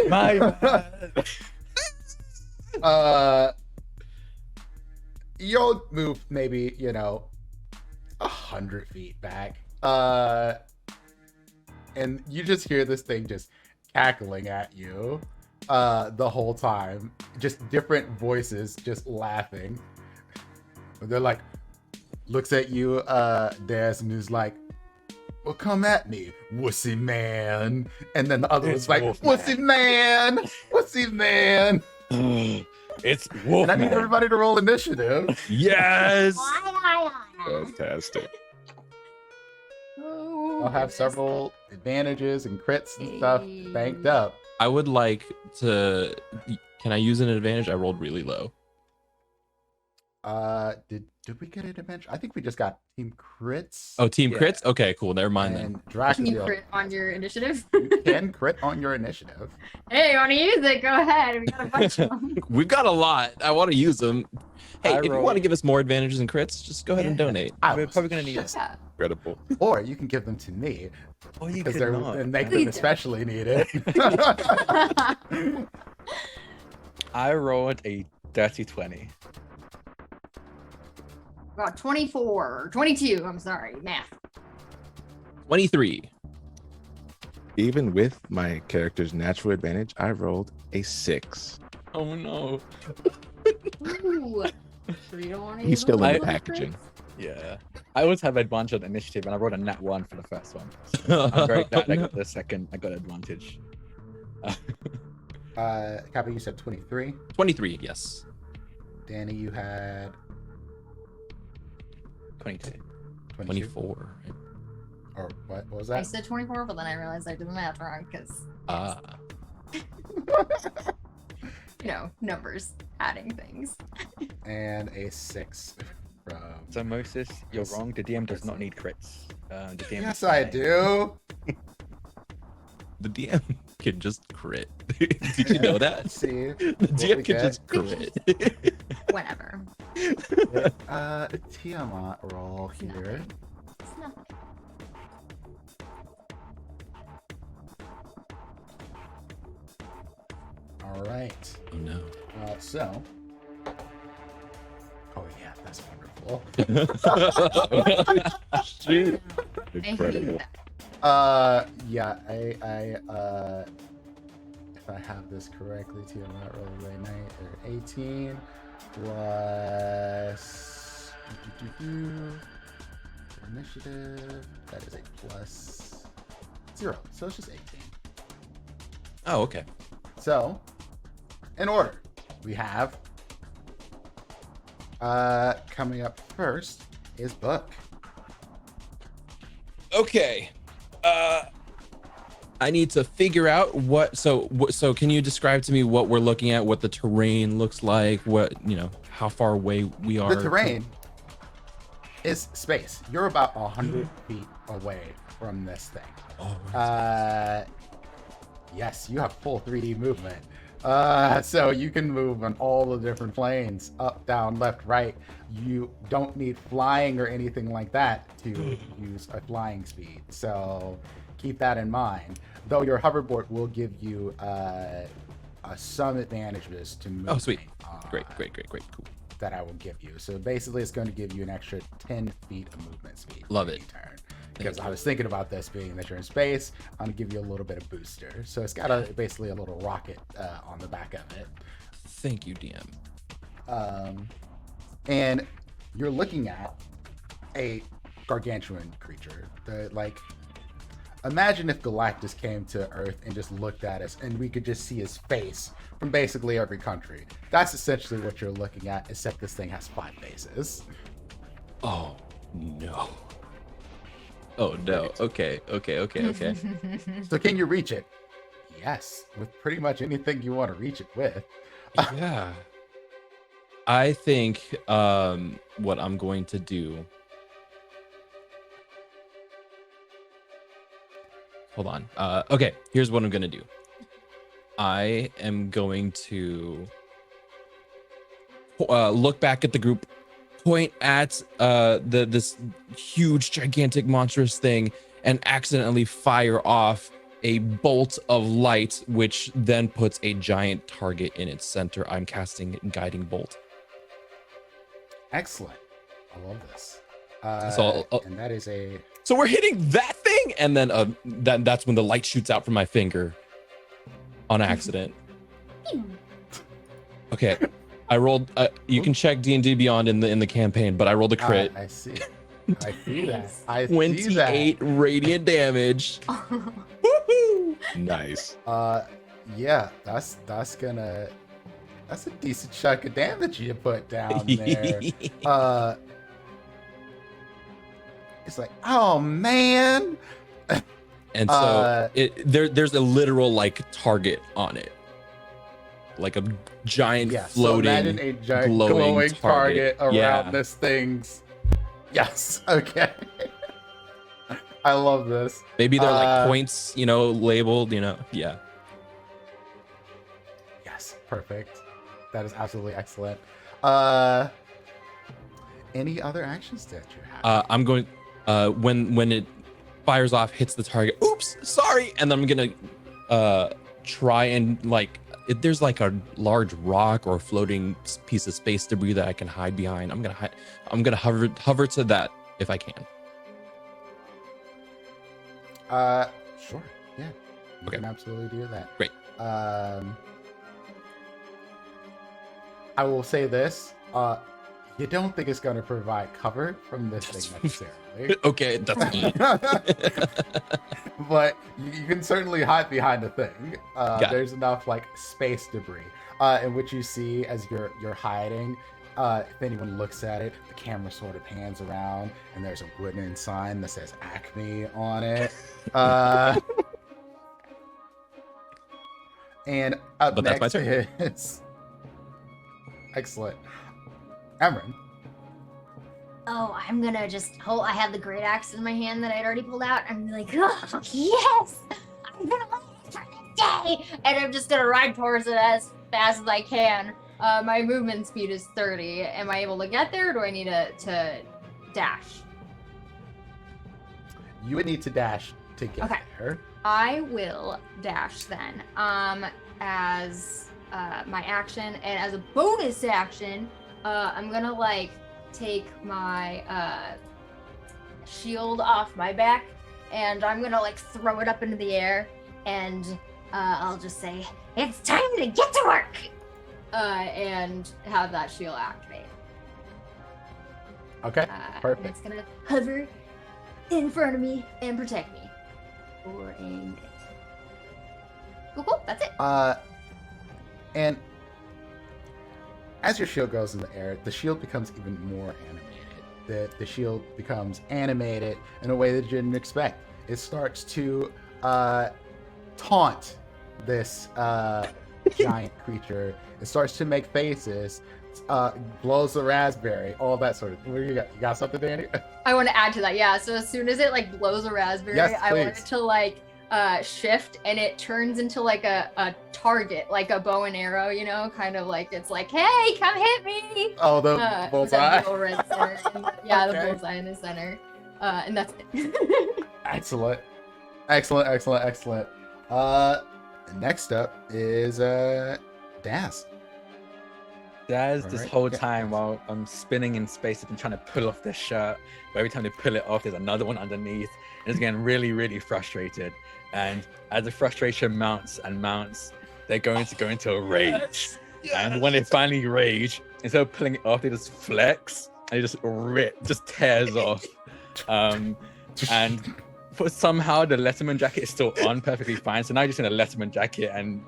My bad. You'll move maybe 100 feet back, and you just hear this thing just cackling at you, the whole time. Just different voices just laughing. They're like, looks at you, Des, and is like, well, come at me, wussy man. And then the other It's was like, Wolfman. wussy man, wussy man. It's And I Wolfman. need everybody to roll initiative. Yes. Fantastic. Oh, I'll have goodness. several advantages and crits and stuff banked up. I would like to. Can I use an advantage? I rolled really low. Did we get an advantage? I think we just got team crits. Oh, team Yeah. crits. Okay, cool. Never mind then. And Drax Can is you the crit on your initiative? you can crit on your initiative. Hey, you want to use it? Go ahead. We got a bunch of them. We've got a lot. I want to use them. Hey, I if you rolled- want to give us more advantages and crits, just go ahead and Yeah. donate. I We're was probably gonna need just- Yeah. Incredible. Or you can give them to me Or you because could they're not. and make Please them don't. especially needed. I rolled a dirty 20. Got 24, 22. I'm sorry, math. 23. Even with my character's natural advantage, I rolled a 6. Oh no. Ooh. So you don't want to He's still in I- the packaging. Yeah. I always have advantage on initiative, and I rolled a nat 1 for the first one. So I'm very glad I got the second. I got advantage. Kappa, you said 23. 23. Yes. Danny, you had 22. 22. 24. Or what was I that? said 24, but then I realized I did the math wrong because, Ah. you know, numbers, adding things. And a 6 from. So Moses, you're wrong. The DM does not need crits. The DM Yes, I do. The DM can just crit. Did you know that? Let's see. The we DM can get. just crit. Whenever. Tiamat roll here. It's nothing. All right. Oh no. So. Oh yeah, that's wonderful. Shoot. I hate Incredible. that. Yeah, if I have this correctly, Tiamat roll away night or 18 plus initiative. That is a plus 0, so it's just 18. Oh, okay. So, in order, we have coming up first is Book. Okay. I need to figure out what. So can you describe to me what we're looking at? What the terrain looks like? What how far away we are? The terrain is space. You're about 100 feet away from this thing. Oh, Yes, you have full 3D movement. So you can move on all the different planes, up, down, left, right. You don't need flying or anything like that to use a flying speed. So keep that in mind. Though your hoverboard will give you some advantages to move. Oh, sweet. Great. Cool. That I will give you. So basically, it's going to give you an extra 10 feet of movement speed. Love every it. Turn. Because I was thinking about this being that you're in space, I'm gonna give you a little bit of booster. So it's got basically a little rocket on the back of it. Thank you, DM. And you're looking at a gargantuan creature. Imagine if Galactus came to Earth and just looked at us and we could just see his face from basically every country. That's essentially what you're looking at, except this thing has 5 faces. Oh no. Oh no. Okay. So can you reach it? Yes, with pretty much anything you want to reach it with. Yeah. I think what I'm going to do. Hold on. Okay, here's what I'm gonna do. I am going to look back at the group, point at this huge, gigantic, monstrous thing, and accidentally fire off a bolt of light, which then puts a giant target in its center. I'm casting Guiding Bolt. Excellent. I love this. And that is a So we're hitting that thing, and then that's when the light shoots out from my finger on accident. Okay, I rolled. You can check D&D Beyond in the campaign, but I rolled a crit. I see. I see that. Nice. I see 28 radiant damage. Woohoo! Nice. that. Yeah, that's a decent chunk of damage you put down there. It's like, oh man. And so there's a literal like target on it, like a giant Yeah, so floating, imagine a giant glowing glowing target around Yeah. this thing's. Yes. Okay. I love this. Maybe they're like points, labeled. Yeah. Yes. Perfect. That is absolutely excellent. Any other actions that you have? I'm going. When it fires off, hits the target. Oops, sorry. And then I'm gonna try and like. If there's like a large rock or floating piece of space debris that I can hide behind, I'm gonna hover to that if I can. Sure. Yeah. You Okay. can absolutely do that. Great. I will say this. You don't think it's going to provide cover from this thing necessarily. Okay, that's me. But you can certainly hide behind the thing. Got it. There's enough like space debris in which you see as you're hiding. If anyone looks at it, the camera sort of pans around, and there's a wooden sign that says Acme on it. And up But that's my next turn. is excellent, Emran. Oh, I'm gonna just hold. I have the great axe in my hand that I'd already pulled out. I'm like, oh, yes, I'm gonna live for the day, And I'm just gonna ride towards it as fast as I can. My movement speed is 30. Am I able to get there, or do I need to dash? You would need to dash to get Okay. there. I will dash then. As my action, and as a bonus action, I'm gonna like take my shield off my back, and I'm gonna like throw it up into the air, and I'll just say, It's time to get to work. and have that shield activate. Okay. And Perfect. it's gonna hover in front of me and protect me for a minute. Cool. That's it. And as your shield goes in the air, the shield becomes even more animated. The shield becomes animated in a way that you didn't expect. It starts to taunt this giant creature. It starts to make faces, blows the raspberry, all that sort of. What do you got? You got something, Danny? I want to add to that. Yeah. So as soon as it like blows a raspberry, Yes, I want it please. to like shift, and it turns into like a target, like a bow and arrow, kind of like it's like, hey, come hit me. Oh, the With that bullseye. little red center. Yeah, Okay. the bullseye in the center. And that's it. Excellent. Excellent. Next up is Daz. Daz, this Alright, whole yeah. time while I'm spinning in space, I've been trying to pull off this shirt, but every time they pull it off, there's another one underneath. And it's getting really, really frustrated. And as the frustration mounts and mounts, they're going to go into a rage. And when they finally rage, instead of pulling it off, they just flex and it just tears off. And for somehow the Letterman jacket is still on perfectly fine. So now you're just in a Letterman jacket and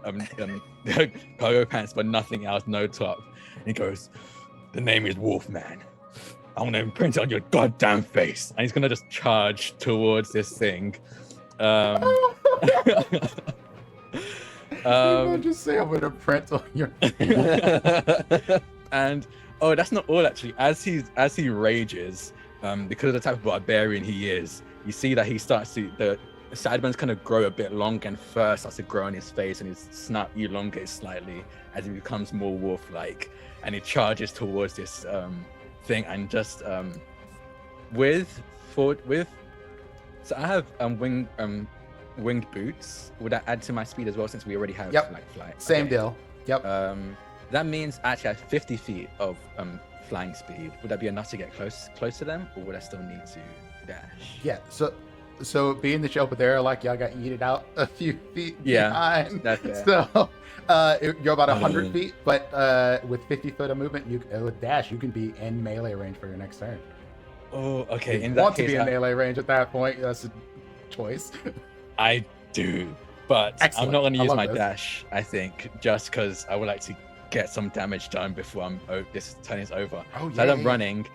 cargo pants, but nothing else, no top. And he goes, "The name is Wolfman. I want to imprint it on your goddamn face." And he's gonna just charge towards this thing. Just say I'm gonna print on your. And that's not all actually. As he rages, because of the type of barbarian he is, you see that he starts to the sideburns kind of grow a bit long, and fur starts to grow on his face, and his snout elongates slightly as he becomes more wolf-like, and he charges towards this thing, and just so I have winged boots. Would that add to my speed as well, since we already have Yep. like flight? Same Okay. deal. Yep. That means actually I have 50 feet of flying speed. Would that be enough to get close to them, or would I still need to dash? Yeah. So So being that you opened there, like y'all got yeeted out a few feet Yeah, behind. that's fair. So you're about 100 feet, but with 50 foot of movement, with dash, you can be in melee range for your next turn. Oh, okay. If In you that want to case, be in melee range at that point, that's a choice. I do, but Excellent. I'm not going to I use love my this. dash. I think just because I would like to get some damage done before this turn is over. Oh So as I'm running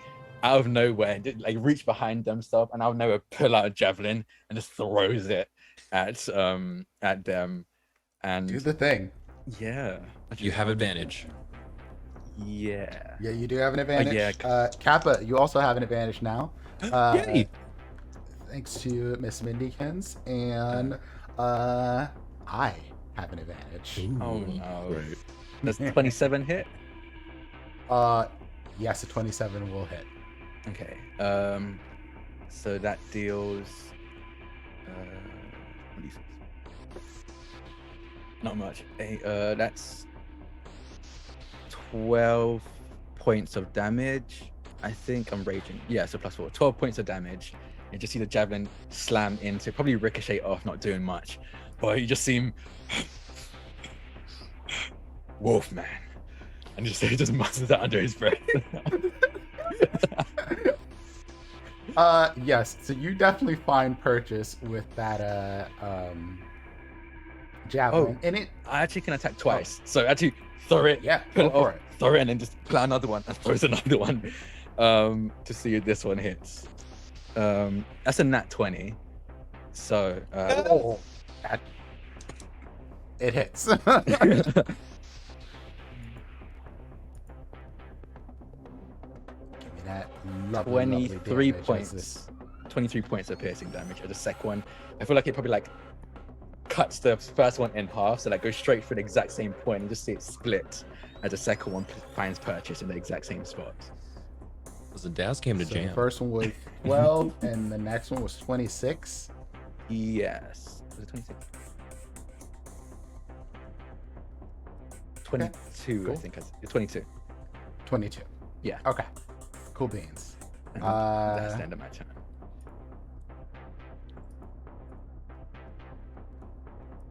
out of nowhere, like reach behind them, stuff, and out of nowhere pull out a javelin and just throws it at them. And Do the thing. yeah, You have advantage. yeah. Yeah, you do have an advantage. yeah. Kappa, you also have an advantage now. Yay! Thanks to Miss Mindykins, and I have an advantage. Oh no. Right. Does 27 hit? Yes, a 27 will hit. Okay. So that deals. What do you say? Not much. That's 12 points of damage. I think I'm raging. Yeah, so plus 4. 12 points of damage. You just see the javelin slam into, probably ricochet off, not doing much. But you just see him. Wolfman. And he just mutters that under his breath. Yes, so you definitely find purchase with that javelin. And it I actually can attack twice. So actually throw it, yeah, pull go it for off, it. throw it, and then just pull another one and throws another one. To see if this one hits. That's a nat 20. So It hits. Give me that lovely, 23 damage. points. 23 points of piercing damage. At the second one, I feel like it probably like cuts the first one in half, so like goes straight for the exact same point and just see it split as the second one finds purchase in the exact same spot. Because the Daz came to So jam. the first one was 12, and the next one was 26. Yes. Was it 26? 22, cool. I think. 22. 22. Yeah. Okay. Cool beans. And that's Uh, the end of my turn.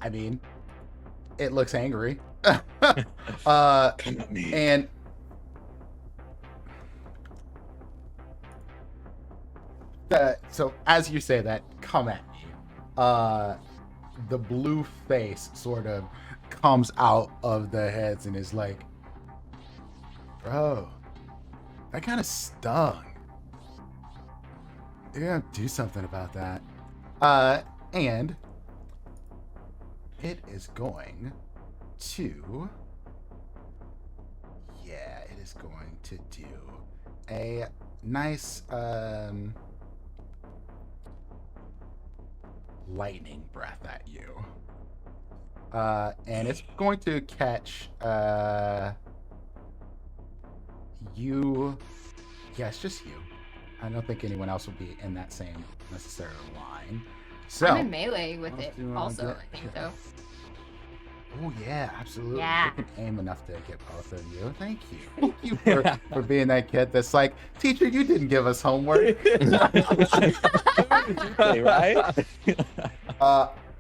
I mean, it looks angry. Come at me. And so as you say that, come at me. The blue face sort of comes out of the heads and is like, bro, that kind of stung. You're gonna do something about that. And it is going to, yeah, it is going to do a nice lightning breath at you. And it's going to catch you. Yeah, it's just you. I don't think anyone else will be in that same necessary line. So I'm in melee with what it do you wanna also, get I think, here? though. Oh yeah, absolutely. Yeah. You can aim enough to get both of you. Thank you. Thank you for being that kid that's like, teacher, you didn't give us homework. Right?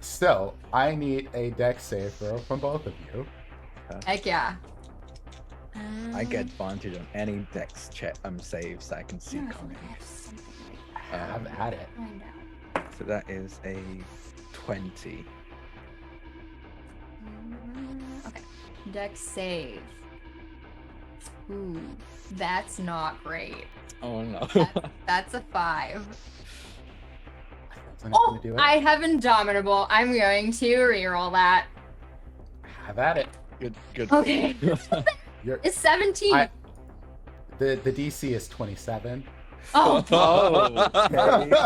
So I need a dex save throw from both of you. Heck yeah. I get advantage on any dex check saves that I can see coming. Have at it. So that is a 20. Okay. Dex save. Ooh, that's not great. Oh no. That's a 5. That's not Oh, gonna do it. I have Indomitable. I'm going to reroll that. Have at it. Good. Okay. You're, It's 17. the DC is 27. Oh, Oh,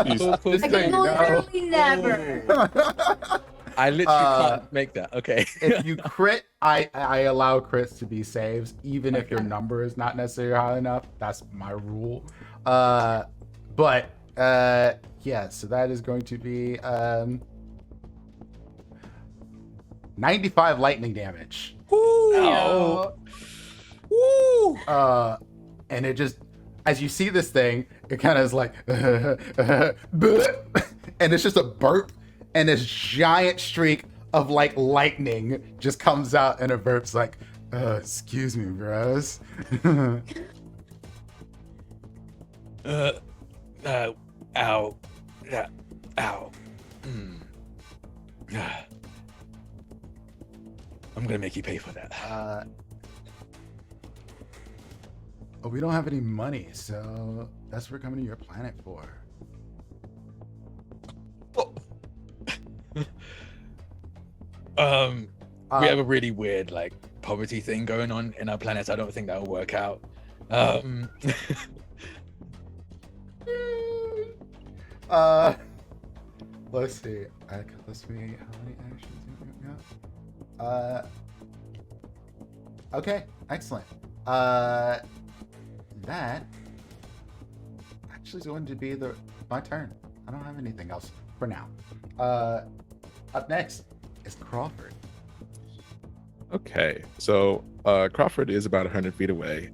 Just I so can you know. literally never. I literally can't make that. Okay. If you crit, I allow crits to be saves, even if your number is not necessarily high enough. That's my rule. Yeah, so that is going to be 95 lightning damage. No. Woo! And it just as you see this thing, it kind of is like, and it's just a burp, and this giant streak of like lightning just comes out, and it burps like, excuse me, bros. Ow. Yeah. Ow. I'm gonna make you pay for that. Oh, we don't have any money, so that's what we're coming to your planet for. We have a really weird like poverty thing going on in our planet. So I don't think that'll work out. Let's see. Let's see how many actions we got. Okay, excellent. That actually is going to be my turn. I don't have anything else for now. Up next is Crawford. Okay, so Crawford is about 100 feet away,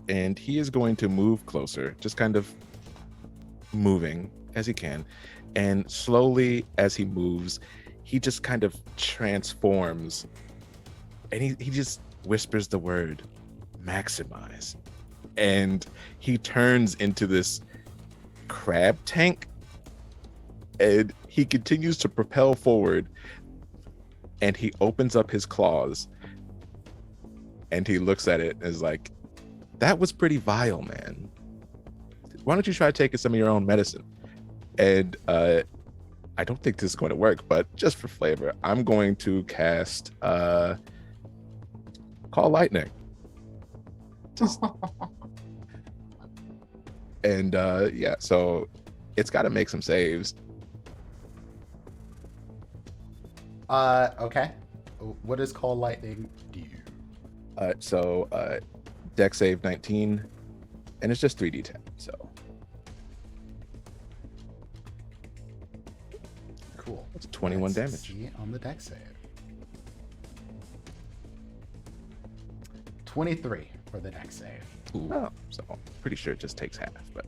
and he is going to move closer, just kind of moving as he can. And slowly as he moves, he just kind of transforms, and he just whispers the word maximize. And he turns into this crab tank, and he continues to propel forward, and he opens up his claws, and he looks at it and is like, that was pretty vile, man. Why don't you try taking some of your own medicine? And I don't think this is going to work, but just for flavor, I'm going to cast Call Lightning. And yeah, so it's got to make some saves. Okay. What does Call Lightning do? So Dex save 19, and it's just 3d10. So Cool. it's 21 Let's damage. see on the deck save. 23 for the deck save. Ooh. Oh, so I'm pretty sure it just takes half, but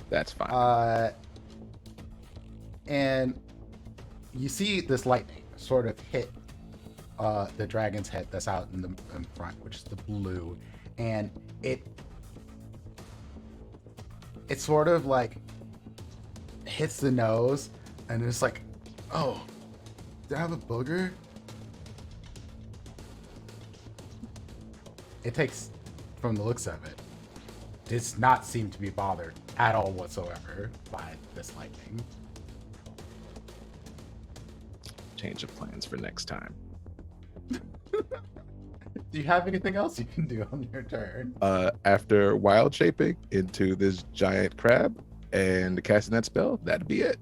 that's fine. And you see this lightning sort of hit the dragon's head that's out in front, which is the blue, and it sort of like hits the nose, and it's like, oh, did I have a booger? It takes, from the looks of it, does not seem to be bothered at all whatsoever by this lightning. Change of plans for next time. Do you have anything else you can do on your turn? After wild shaping into this giant crab and casting that spell, that'd be it.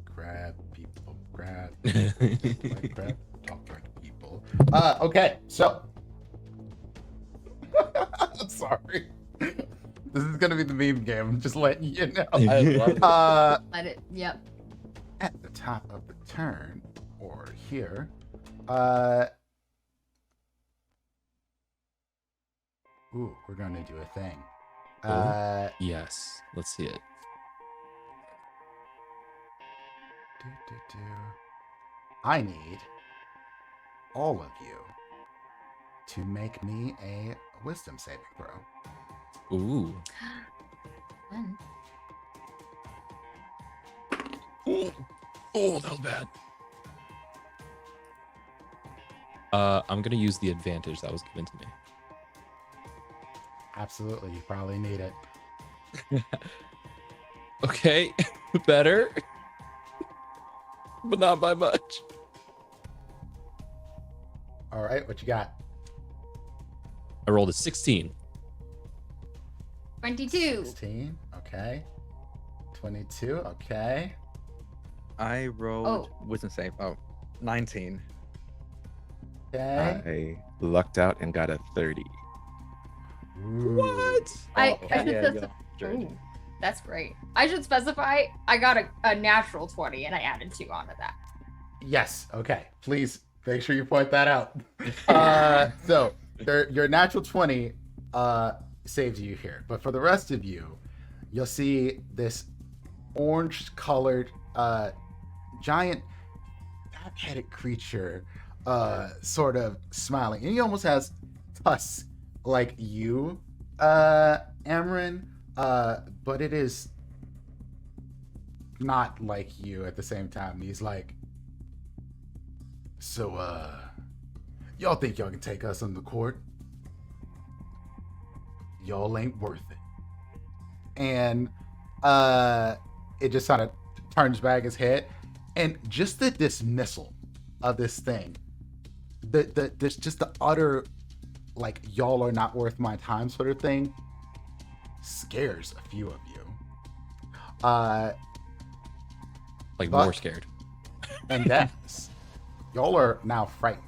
Grab people, grab like crab, talk like people. Okay, so I'm sorry. This is gonna be the meme game. I'm just letting you know. I love it. Let it. Yep. At the top of the turn, or here, ooh, we're gonna do a thing. Yes, let's see it. I need all of you to make me a wisdom saving throw. Ooh. Fun. Oh, that was bad. I'm gonna use the advantage that was given to me. Absolutely, you probably need it. Okay, better, but not by much. All right, what you got? I rolled a 16. 22. 16. Okay. 22. Okay. I rolled wisdom save. 19. Okay. I lucked out and got a 30. Ooh. I Oh, should yeah, specify. you're Ooh, that's great. I should specify. I got a natural 20, and I added 2 onto that. Yes. Okay. Please make sure you point that out. So your natural 20 saves you here. But for the rest of you, you'll see this orange-colored, giant, fat-headed creature, sort of smiling, and he almost has tusks like you, Amarin, but it is not like you at the same time. He's like, so, y'all think y'all can take us on the court? Y'all ain't worth it. And it just kind of turns back his head, and just the dismissal of this thing, there's just the utter, like, y'all are not worth my time sort of thing, scares a few of you. Like, But- more scared. And that's, y'all are now frightened.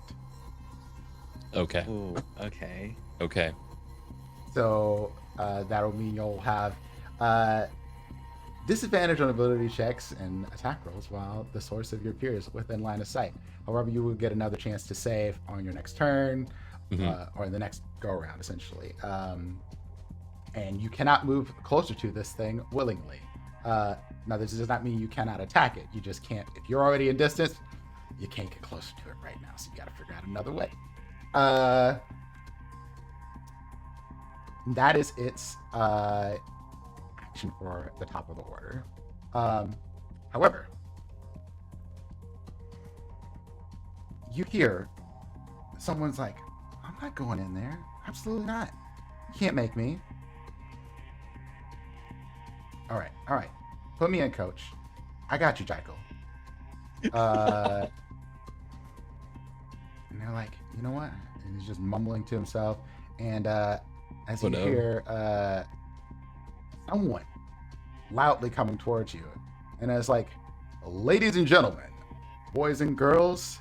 Okay. Ooh, okay. Okay. So that'll mean you'll have disadvantage on ability checks and attack rolls while the source of your peer is within line of sight. However, you will get another chance to save on your next turn, or the next go around, essentially. And you cannot move closer to this thing willingly. Now, this does not mean you cannot attack it. You just can't. If you're already in distance, you can't get closer to it right now. So you got to figure out another way. That is its action for the top of the order. However, you hear someone's like, I'm not going in there. Absolutely not. You can't make me. All right. Put me in, coach. I got you, Jackal. And they're like, you know what? And he's just mumbling to himself. And as you hear someone loudly coming towards you, and it's like, ladies and gentlemen, boys and girls,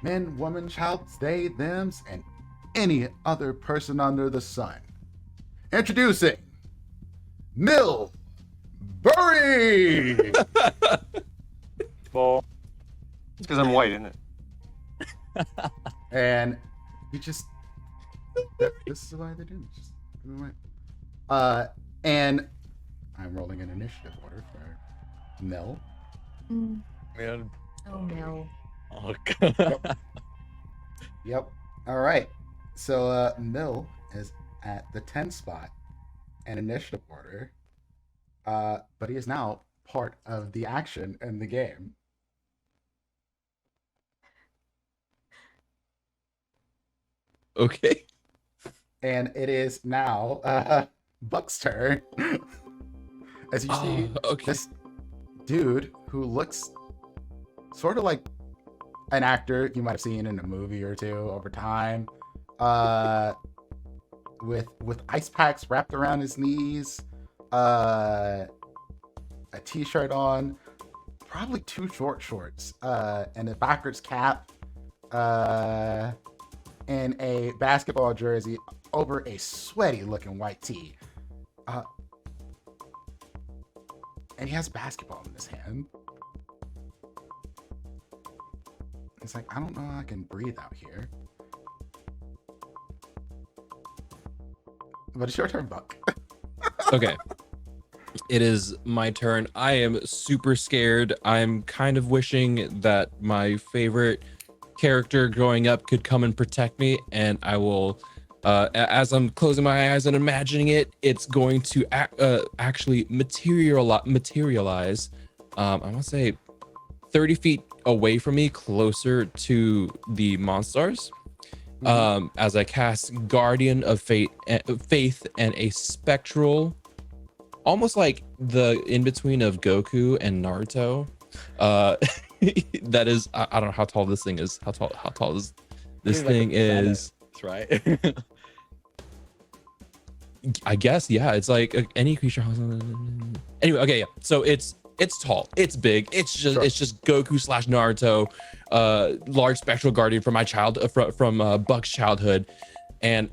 men, women, child, they, thems, and any other person under the sun. Introducing Mill Burry! Well, it's because I'm white, isn't it? And you just, this is why they do it. Just give me away. And I'm rolling an initiative order for Mill. Mm. Man. Oh no. Oh, God. Yep. All right. So Mill is at the 10 spot in initiative order, but he is now part of the action in the game. Okay. And it is now Buck's turn. As you see, Okay. this dude who looks sort of like an actor you might have seen in a movie or two over time, with ice packs wrapped around his knees, a t-shirt on, probably 2 short shorts, and a backwards cap, and a basketball jersey over a sweaty looking white tee. And he has a basketball in his hand. It's like, I don't know how I can breathe out here. But it's your turn, Buck. Okay. It is my turn. I am super scared. I'm kind of wishing that my favorite character growing up could come and protect me, and I will, as I'm closing my eyes and imagining it, it's going to actually materialize. I want to say 30 feet away from me, closer to the monsters. As I cast Guardian of Faith and a spectral, almost like the in between of Goku and Naruto. That is, I don't know how tall this thing is. How tall is this thing? Is That's right. I guess, yeah, it's like any creature. Anyway, okay, yeah. So it's tall, it's big, it's just Goku / Naruto, large spectral guardian from my from Buck's childhood. And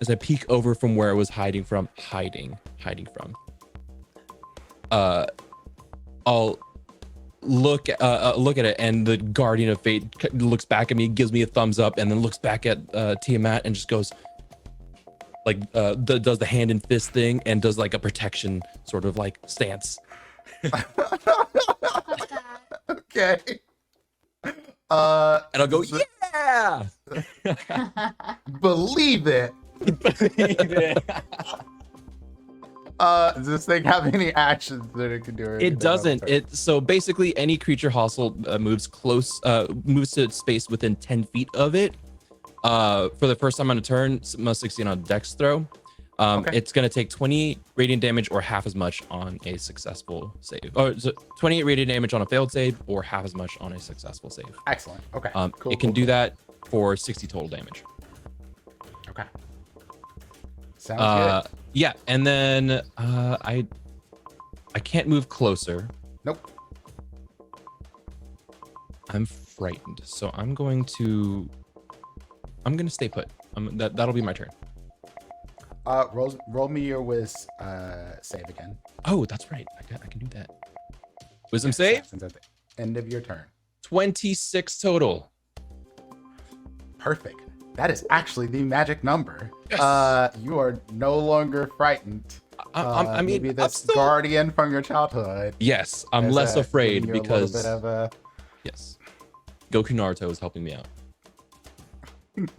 as I peek over from where I was hiding from, I'll look at it, and the Guardian of Fate looks back at me, gives me a thumbs up, and then looks back at Tiamat and just goes, does the hand and fist thing and does like a protection sort of like stance. Okay. And I'll go, so- yeah. Believe it. Does this thing have any actions that it can do? or anything It on doesn't. the turn? So basically, any creature hostile moves to space within 10 feet of it. For the first time on a turn, must succeed on a Dex throw. Okay. It's going to take 20 radiant damage or half as much on a successful save. Or 28 radiant damage on a failed save or half as much on a successful save. Excellent. Okay. Cool, It can cool, do cool. that for 60 total damage. Okay. Sounds good. Yeah, and then I can't move closer. Nope. I'm frightened, so I'm going to stay put. That'll be my turn. Roll me your whiz save again. Oh, that's right. I can do that. Wisdom save. Since at the end of your turn. 26 total. Perfect. That is actually the magic number. Yes. You are no longer frightened. I mean, maybe I'm this still- guardian from your childhood. Yes, I'm is, less afraid giving you because a little bit of yes, Goku Naruto is helping me out.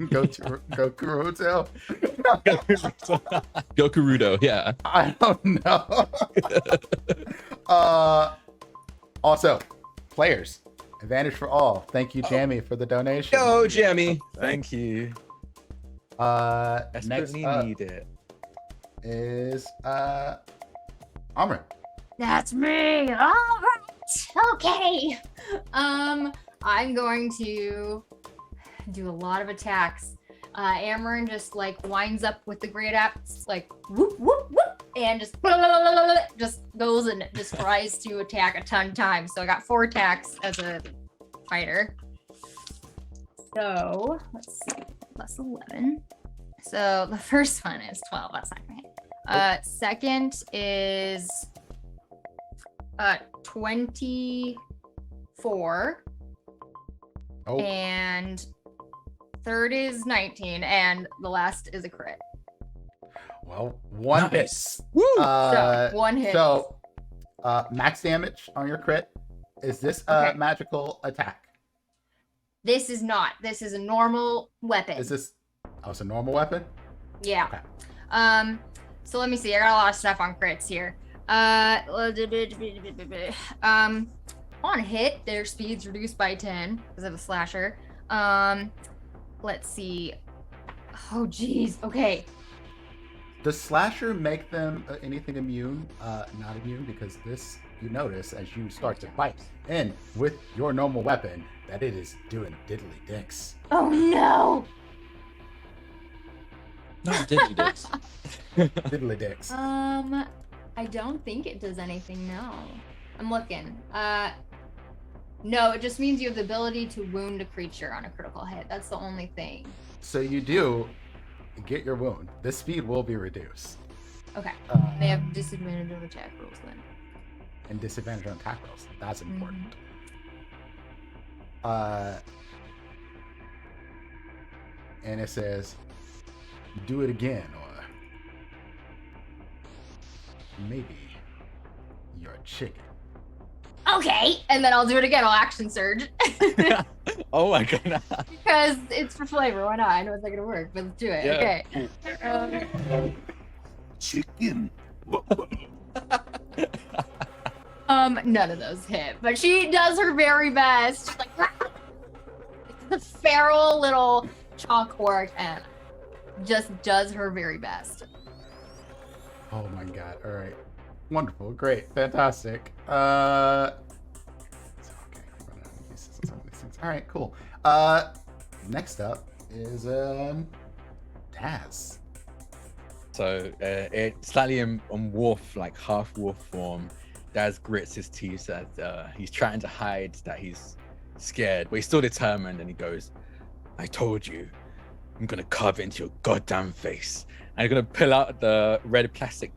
go Kuruto. Goku Rudo, yeah. I don't know. Also, players, advantage for all. Thank you, Jamie, for the donation. Go, Jamie. Thank you. Next Desperately up need it. is Amrit. That's me. All right. Okay. I'm going to do a lot of attacks. Amarin just like winds up with the great axe, like whoop whoop whoop, and just goes and just tries to attack a ton of times. So I got 4 attacks as a fighter. So let's see, plus 11. So the first one is 12. That's not gonna hit. Second is 24. Oh, And third is 19, and the last is a crit. well, one hit. Nice. Woo! So 1 hit. So, max damage on your crit. Is this a Okay. magical attack? This is not. This is a normal weapon. Is this? Oh, it's a normal weapon. Yeah. Okay. So let me see. I got a lot of stuff on crits here. On hit, their speed's reduced by 10 because of a slasher. Let's see. Oh, geez. Okay. Does slasher make them anything immune? Not immune, because this you notice as you start to bite in with your normal weapon that it is doing diddly dicks. Oh no. Not Digidix. Diddly dicks. I don't think it does anything. No. I'm looking. No, it just means you have the ability to wound a creature on a critical hit. That's the only thing. So you do get your wound. The speed will be reduced. Okay. Uh, They have disadvantage on attack rolls then. and disadvantage on attack rolls. That's Mm-hmm. important. And it says, do it again, or maybe you're a chicken. Okay, and then I'll do it again. I'll action surge Oh my god. because it's for flavor. Why not? I know it's not gonna work, but let's do it. Yeah. Okay. Chicken. None of those hit, but she does her very best. She's like the feral little chalkwork and just does her very best. Oh my god. All right. Wonderful. Great. Fantastic. Okay. Running out of uses and some of these things. All right. Cool. Next up is Taz. So it's slightly on wolf, like half wolf form. Daz grits his teeth as he's trying to hide that he's scared, but he's still determined. And he goes, "I told you, I'm gonna carve into your goddamn face." And he's gonna pull out the red plastic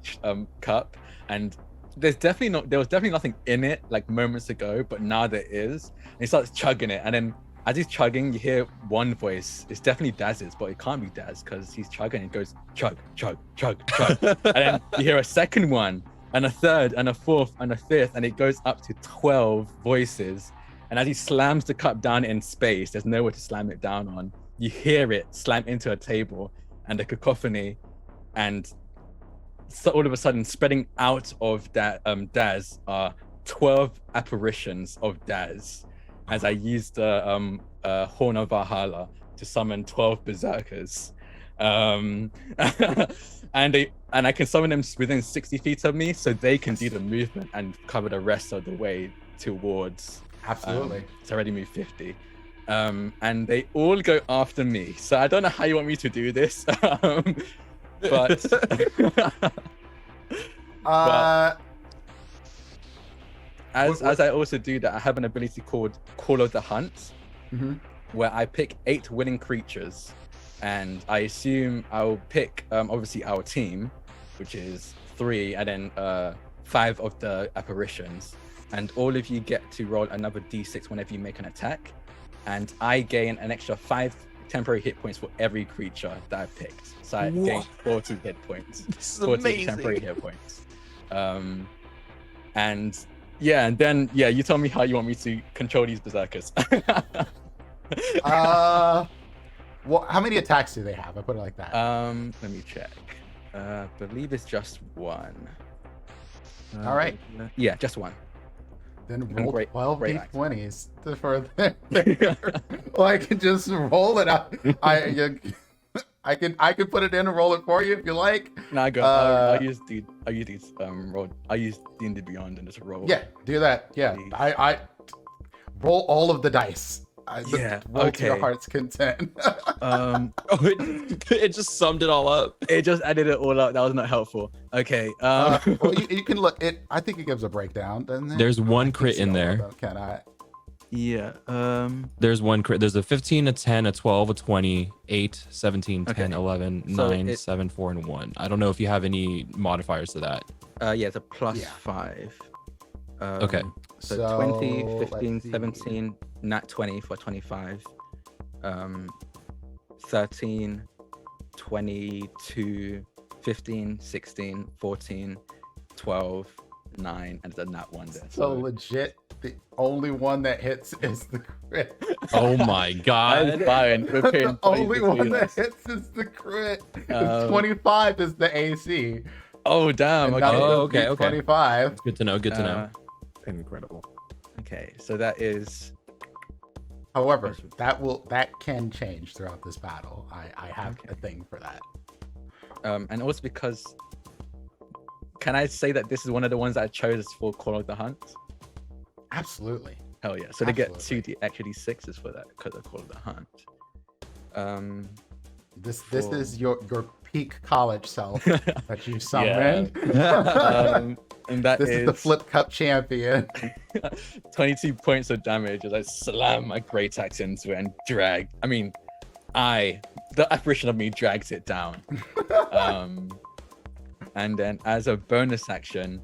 cup. And there was definitely nothing in it like moments ago, but now there is. And he starts chugging it, and then as he's chugging, you hear one voice. It's definitely Daz's, but it can't be Daz because he's chugging. It goes chug, chug, chug, chug, and then you hear a second one, and a third, and a fourth, and a fifth, and it goes up to 12 voices. And as he slams the cup down in space, there's nowhere to slam it down on. You hear it slam into a table, and the cacophony, and so all of a sudden, spreading out of that Daz are 12 apparitions of Daz. As I used the Horn of Valhalla to summon 12 berserkers, and I can summon them within 60 feet of me, so they can do the movement and cover the rest of the way towards. Absolutely. It's already moved 50, and they all go after me. So I don't know how you want me to do this, but. As I also do that, I have an ability called Call of the Hunt, where I pick 8 winning creatures, and I assume I'll pick obviously our team, which is 3, and then 5 of the apparitions, and all of you get to roll another d6 whenever you make an attack, and I gain an extra 5 temporary hit points for every creature that I picked. So I gain 40 hit points. This is 40 amazing. temporary hit points. And yeah, and then you tell me how you want me to control these berserkers. Well, how many attacks do they have? I put it like that. Let me check. Believe it's just 1. All right. Yeah, just 1. Then roll great- 12 great act. d20s for well, I can just roll it out. I can put it in and roll it for you if you like. No, I go. I'll use these. Roll. I use D&D Beyond and just roll. Yeah, do that. Yeah, Please. I roll all of the dice. Roll to your okay. heart's content. Oh, it just summed it all up. It just added it all up. That was not helpful. Okay. Well, you can look. I think it gives a breakdown, doesn't it? There's I one can crit see in all of there. them, Can I? Yeah. There's one crit. There's a 15, a 10, a 12, a 20, 8, 17, 10, Okay. 11, So 9, it- 7, 4, and 1. I don't know if you have any modifiers to that. Yeah, it's a plus Yeah. 5. Okay. So, So, 20, 15, let's see. 17, nat 20 for 25. 13, 22, 15, 16, 14, 12, 9, and there's a nat 1 there. So legit, the only one that hits is the crit. Oh my god. That is fine. We're paying The only 20 one that us. hits is the crit. Um, 25 is the AC. Oh, damn. And Okay. that Oh, would be okay, okay. 25. Good to know. Good to know. Uh, Incredible. Okay, so that is However, that can change throughout this battle. I have a thing for that. and also because can I say that this is one of the ones that I chose for Call of the Hunt? Absolutely. Hell yeah! So they get Absolutely. 2 actually 6s for that because of Call of the Hunt. This Cool. is your peak college self that you summoned. And that This is the flip cup champion. 22 points of damage as I slam my great axe into it and drag. I mean, the apparition of me drags it down. And then as a bonus action,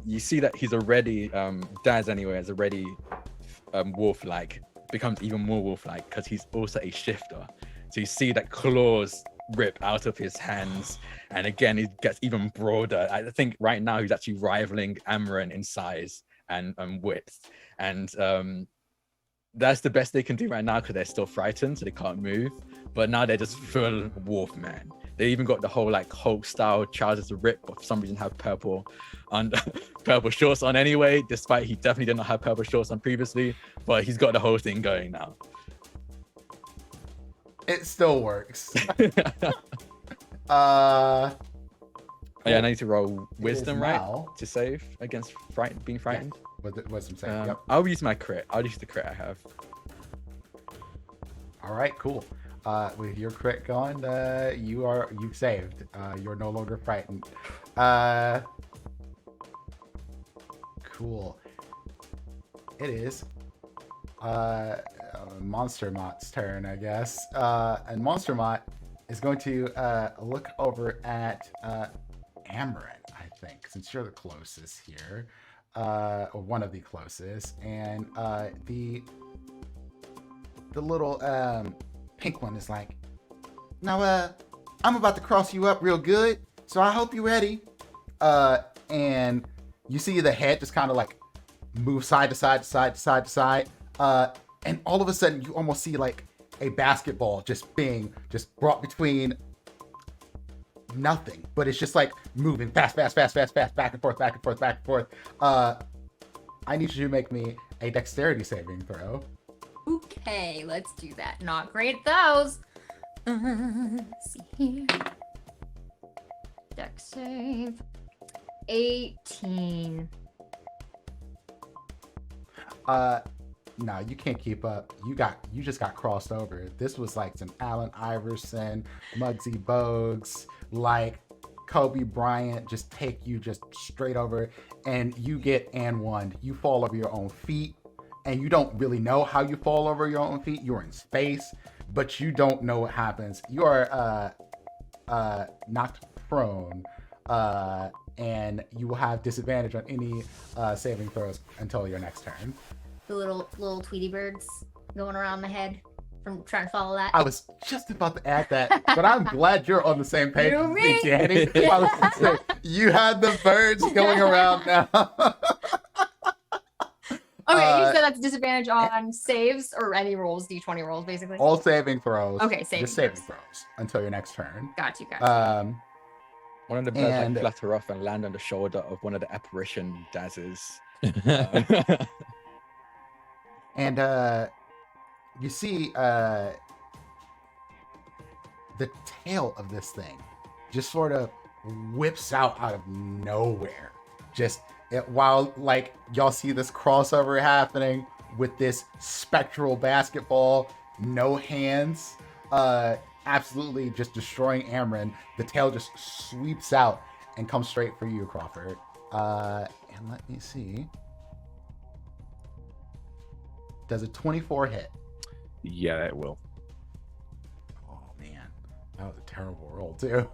you see that he's already Daz anyway is already wolf-like, becomes even more wolf-like because he's also a shifter. So you see that claws rip out of his hands, and again he gets even broader. I think right now he's actually rivaling Amaran in size and width, and that's the best they can do right now because they're still frightened, so they can't move. But now they're just full wolf man. They even got the whole like Hulk style trousers to rip, but for some reason have purple purple shorts on anyway, despite he definitely did not have purple shorts on previously, but he's got the whole thing going now. It still works. Oh, yeah, I need to roll wisdom, is right? now. To save against being frightened. What's I'm saying? Yep. I'll use my crit. I'll use the crit I have. All right, cool. With your crit gone, you saved. You're no longer frightened. Cool. It is Monster Mot's turn, I guess. And Monster Mot is going to look over at Amaran, I think, since you're the closest here, or one of the closest, and the little pink one is like, now I'm about to cross you up real good, so I hope you're ready. And you see the head just kind of like move side to side to side to side to side. And all of a sudden you almost see like a basketball just brought between nothing, but it's just like moving fast, back and forth. I need you to make me a dexterity saving throw. Okay, let's do that. Not great at those. Let's see here. Dex save. 18. No, you can't keep up. You just got crossed over. This was like some Allen Iverson, Muggsy Bogues, like Kobe Bryant just take you just straight over, and you get and one. You fall over your own feet, and you don't really know how you fall over your own feet. You're in space, but you don't know what happens. You are knocked prone, and you will have disadvantage on any saving throws until your next turn. The little Tweety birds going around the head from trying to follow that. I was just about to add that, but I'm glad you're on the same page You as me, me? Danny. I was gonna say, you had the birds going around now. Okay, you said that's disadvantage on saves or any rolls, d20 rolls, basically. All saving throws. Okay, saving just saving throws. throws until your next turn. Got you. One of the birds And- like flutter off and land on the shoulder of one of the apparition dazzers. And you see the tail of this thing just sort of whips out of nowhere. While like y'all see this crossover happening with this spectral basketball, no hands, absolutely just destroying Amron. The tail just sweeps out and comes straight for you, Crawford. And let me see. Does a 24 hit? Yeah, that will. Oh man, that was a terrible roll too.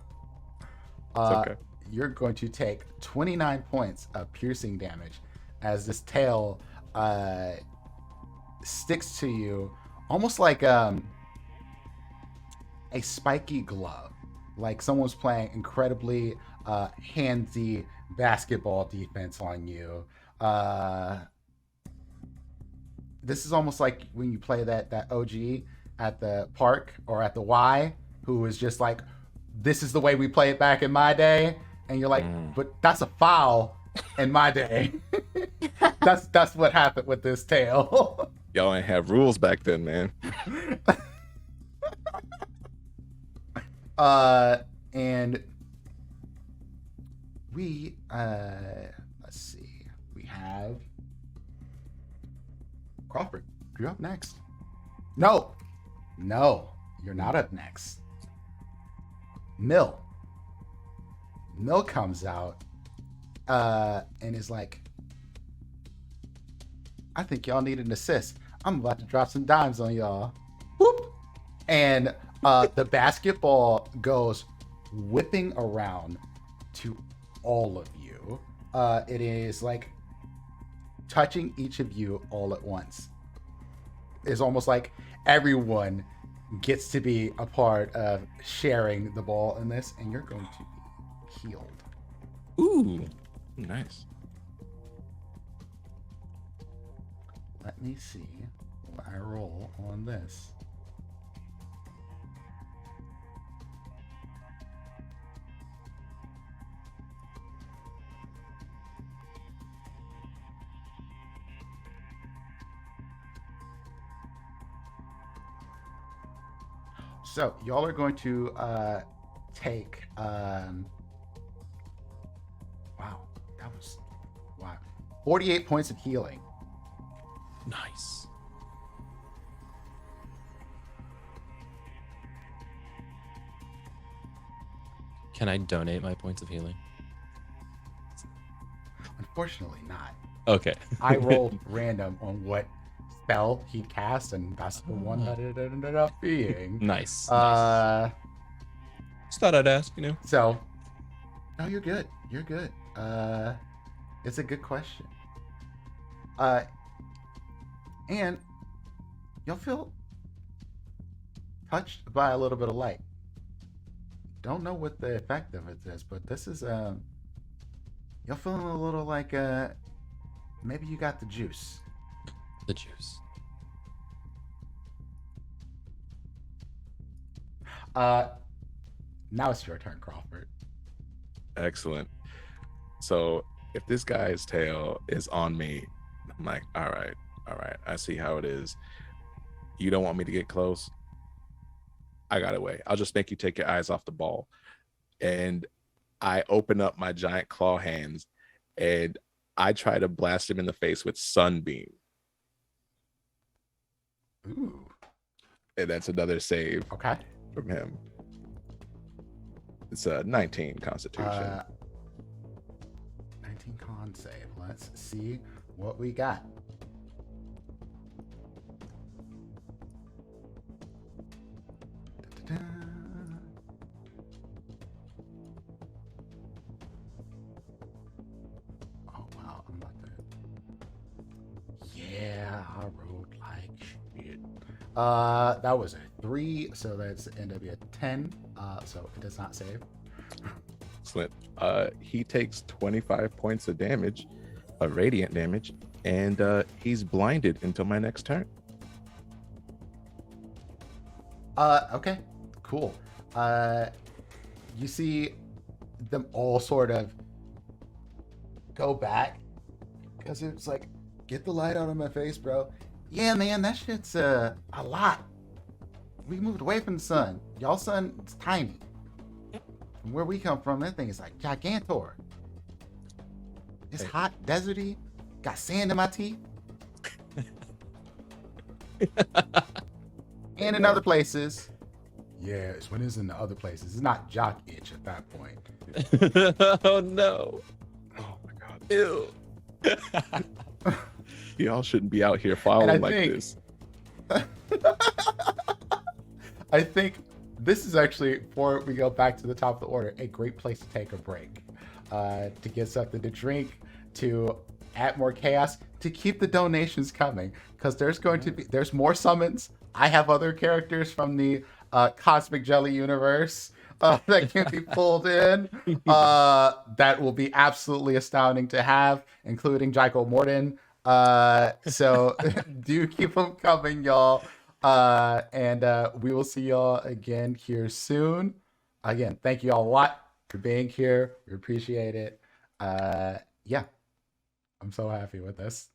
It's okay. You're going to take 29 points of piercing damage as this tail sticks to you, almost like a spiky glove, like someone's playing incredibly handsy basketball defense on you. This is almost like when you play that OG at the park or at the Y, who is just like, this is the way we play it back in my day. And you're like, but that's a foul in my day. That's what happened with this tail. Y'all ain't have rules back then, man. And we, let's see, we have Crawford, you're up next. No, you're not up next. Mill comes out and is like, I think y'all need an assist. I'm about to drop some dimes on y'all. Whoop. And the basketball goes whipping around to all of you. It is like touching each of you all at once. It's almost like everyone gets to be a part of sharing the ball in this, and you're going to be healed. Ooh, nice. Let me see what I roll on this. So y'all are going to take wow, 48 points of healing. Nice. Can I donate my points of healing? Unfortunately not. Okay. I rolled random on what spell he cast, and that's the one that it ended up being. Nice. Just thought I'd ask, you know. So, no, you're good. You're good. It's a good question. And you'll feel touched by a little bit of light. Don't know what the effect of it is, but this is you're feeling a little like maybe you got the juice. The juice. Now it's your turn, Crawford. Excellent. So if this guy's tail is on me, I'm like, all right, I see how it is. You don't want me to get close? I got away. I'll just make you take your eyes off the ball. And I open up my giant claw hands and I try to blast him in the face with Sunbeam. Ooh. And that's another save Okay. from him. It's a 19 Constitution. 19 con save. Let's see what we got. Da-da-da. Oh wow, I'm about to. Yeah, I rolled like shit. That was a 3, so that's end up being a 10. So it does not save. Excellent. He takes 25 points of damage, radiant damage, and he's blinded until my next turn. Okay, cool. You see them all sort of go back because it's like, get the light out of my face, bro. Yeah, man, that shit's a lot. We moved away from the sun. Y'all sun is tiny. From where we come from, that thing is like gigantor. It's hot, deserty, got sand in my teeth. And in other places. Yeah, it's when it's in the other places. It's not jock itch at that point. Oh no. Oh my god. Ew. Y'all shouldn't be out here following like this. I think this is actually, before we go back to the top of the order, a great place to take a break. To get something to drink, to add more chaos, to keep the donations coming. Because there's more summons. I have other characters from the Cosmic Jelly universe that can be pulled in. That will be absolutely astounding to have, including Jaiko Morden. So do keep them coming, y'all. And we will see y'all again here soon. Again, thank you all a lot for being here. We appreciate it. Yeah, I'm so happy with this.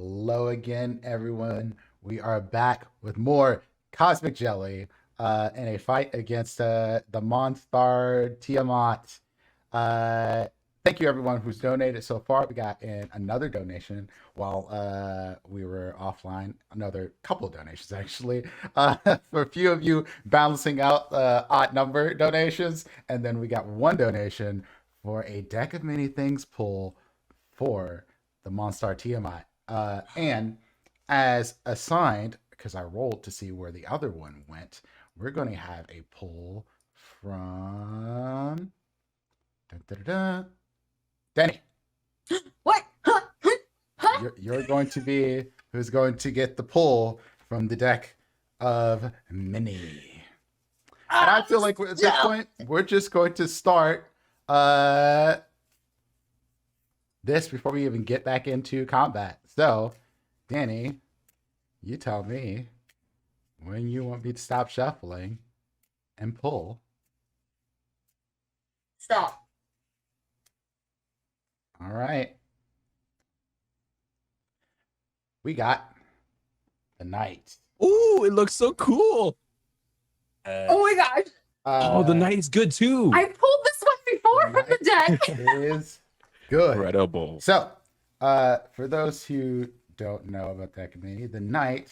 Hello again, everyone. We are back with more Cosmic Jelly in a fight against the Monstar Tiamat. Thank you, everyone who's donated so far. We got in another donation while we were offline. Another couple of donations, actually. For a few of you balancing out odd number donations. And then we got one donation for a Deck of Many Things pull for the Monstar Tiamat. And as assigned, because I rolled to see where the other one went, we're going to have a pull from Danny. What? Huh? You're going to be who's going to get the pull from the deck of Mini. And I feel like at this point, we're just going to start this before we even get back into combat. So, Danny, you tell me when you want me to stop shuffling and pull. Stop. All right. We got the knight. Ooh, it looks so cool. Oh my gosh. Oh, the knight is good too. I pulled this one before from the deck. Is good. Incredible. So, for those who don't know about that committee, the knight,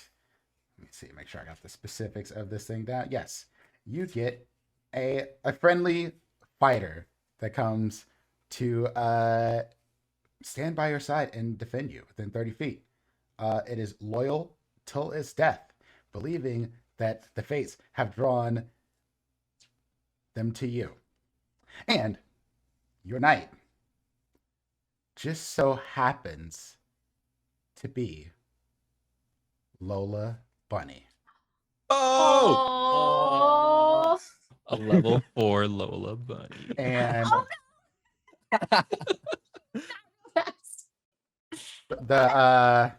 let me see, make sure I got the specifics of this thing down. Yes, you get a friendly fighter that comes to stand by your side and defend you within 30 feet. It is loyal till its death, believing that the fates have drawn them to you. And your knight just so happens to be Lola Bunny. Oh, Oh. a level 4 Lola Bunny. And Oh, the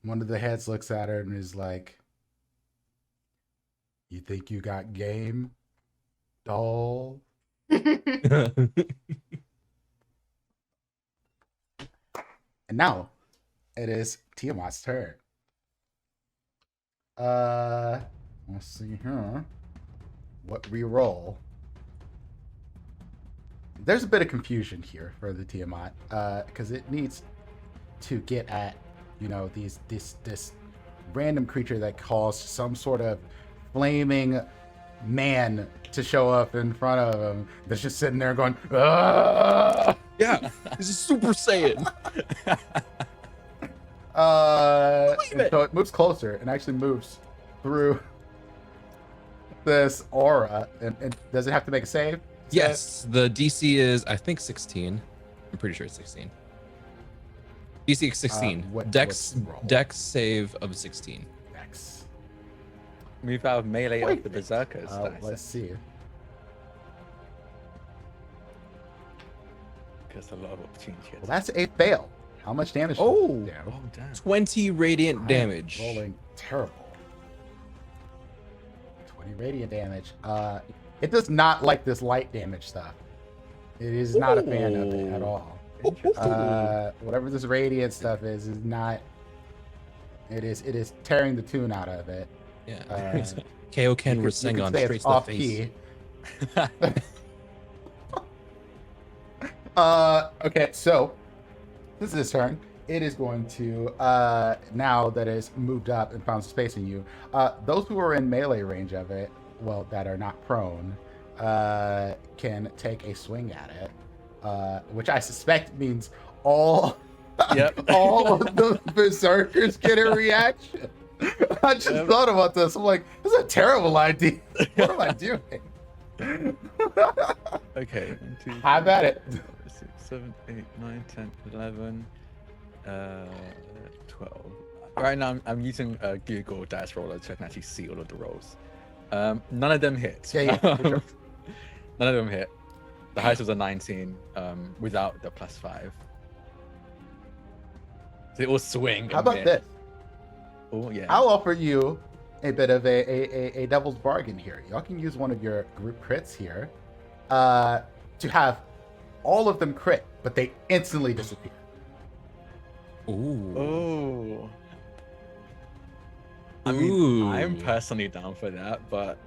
one of the heads looks at her and is like, "You think you got game, doll?" And now it is Tiamat's turn. Let's see here. What reroll? There's a bit of confusion here for the Tiamat, because it needs to get at, this random creature that caused some sort of flaming man to show up in front of him. That's just sitting there going, "Ah!" Yeah, this is Super Saiyan. And so it moves closer and actually moves through this aura. And does it have to make a save? Yes, the DC is, I think, 16. I'm pretty sure it's 16. DC is 16. What's the roll? Dex save of 16. X. Move out of melee of the berserkers. Let's see. Because a lot of opportunity. Well, that's a fail. How much damage? Oh. does it do? Oh damn. 20 radiant I'm damage. Rolling terrible. 20 radiant damage. It does not like this light damage stuff. It is not a fan of it at all. Whatever this radiant stuff is not. It is tearing the tune out of it. Yeah. You Kaioken could Rasengan say straight it's to the off face. key. Okay, so this is his turn. It is going to now that it's moved up and found space in you. Those who are in melee range of it, well, that are not prone, can take a swing at it, which I suspect means all all of the berserkers get a reaction. I just thought about this. I'm like, this is a terrible idea. What am I doing? Okay. 1, 2, Have at it. 4, 5, 6, 7, 8, 9, 10, 11, 12. Right now, I'm using Google Dice Roller so I can actually see all of the rolls. None of them hit. Yeah, for sure. None of them hit. The highest was a 19 without the +5. So it will swing. How about this? Oh yeah. I'll offer you a bit of a devil's bargain here. Y'all can use one of your group crits here to have all of them crit, but they instantly disappear. Ooh. Oh. I mean, I'm Ooh. personally down for that, but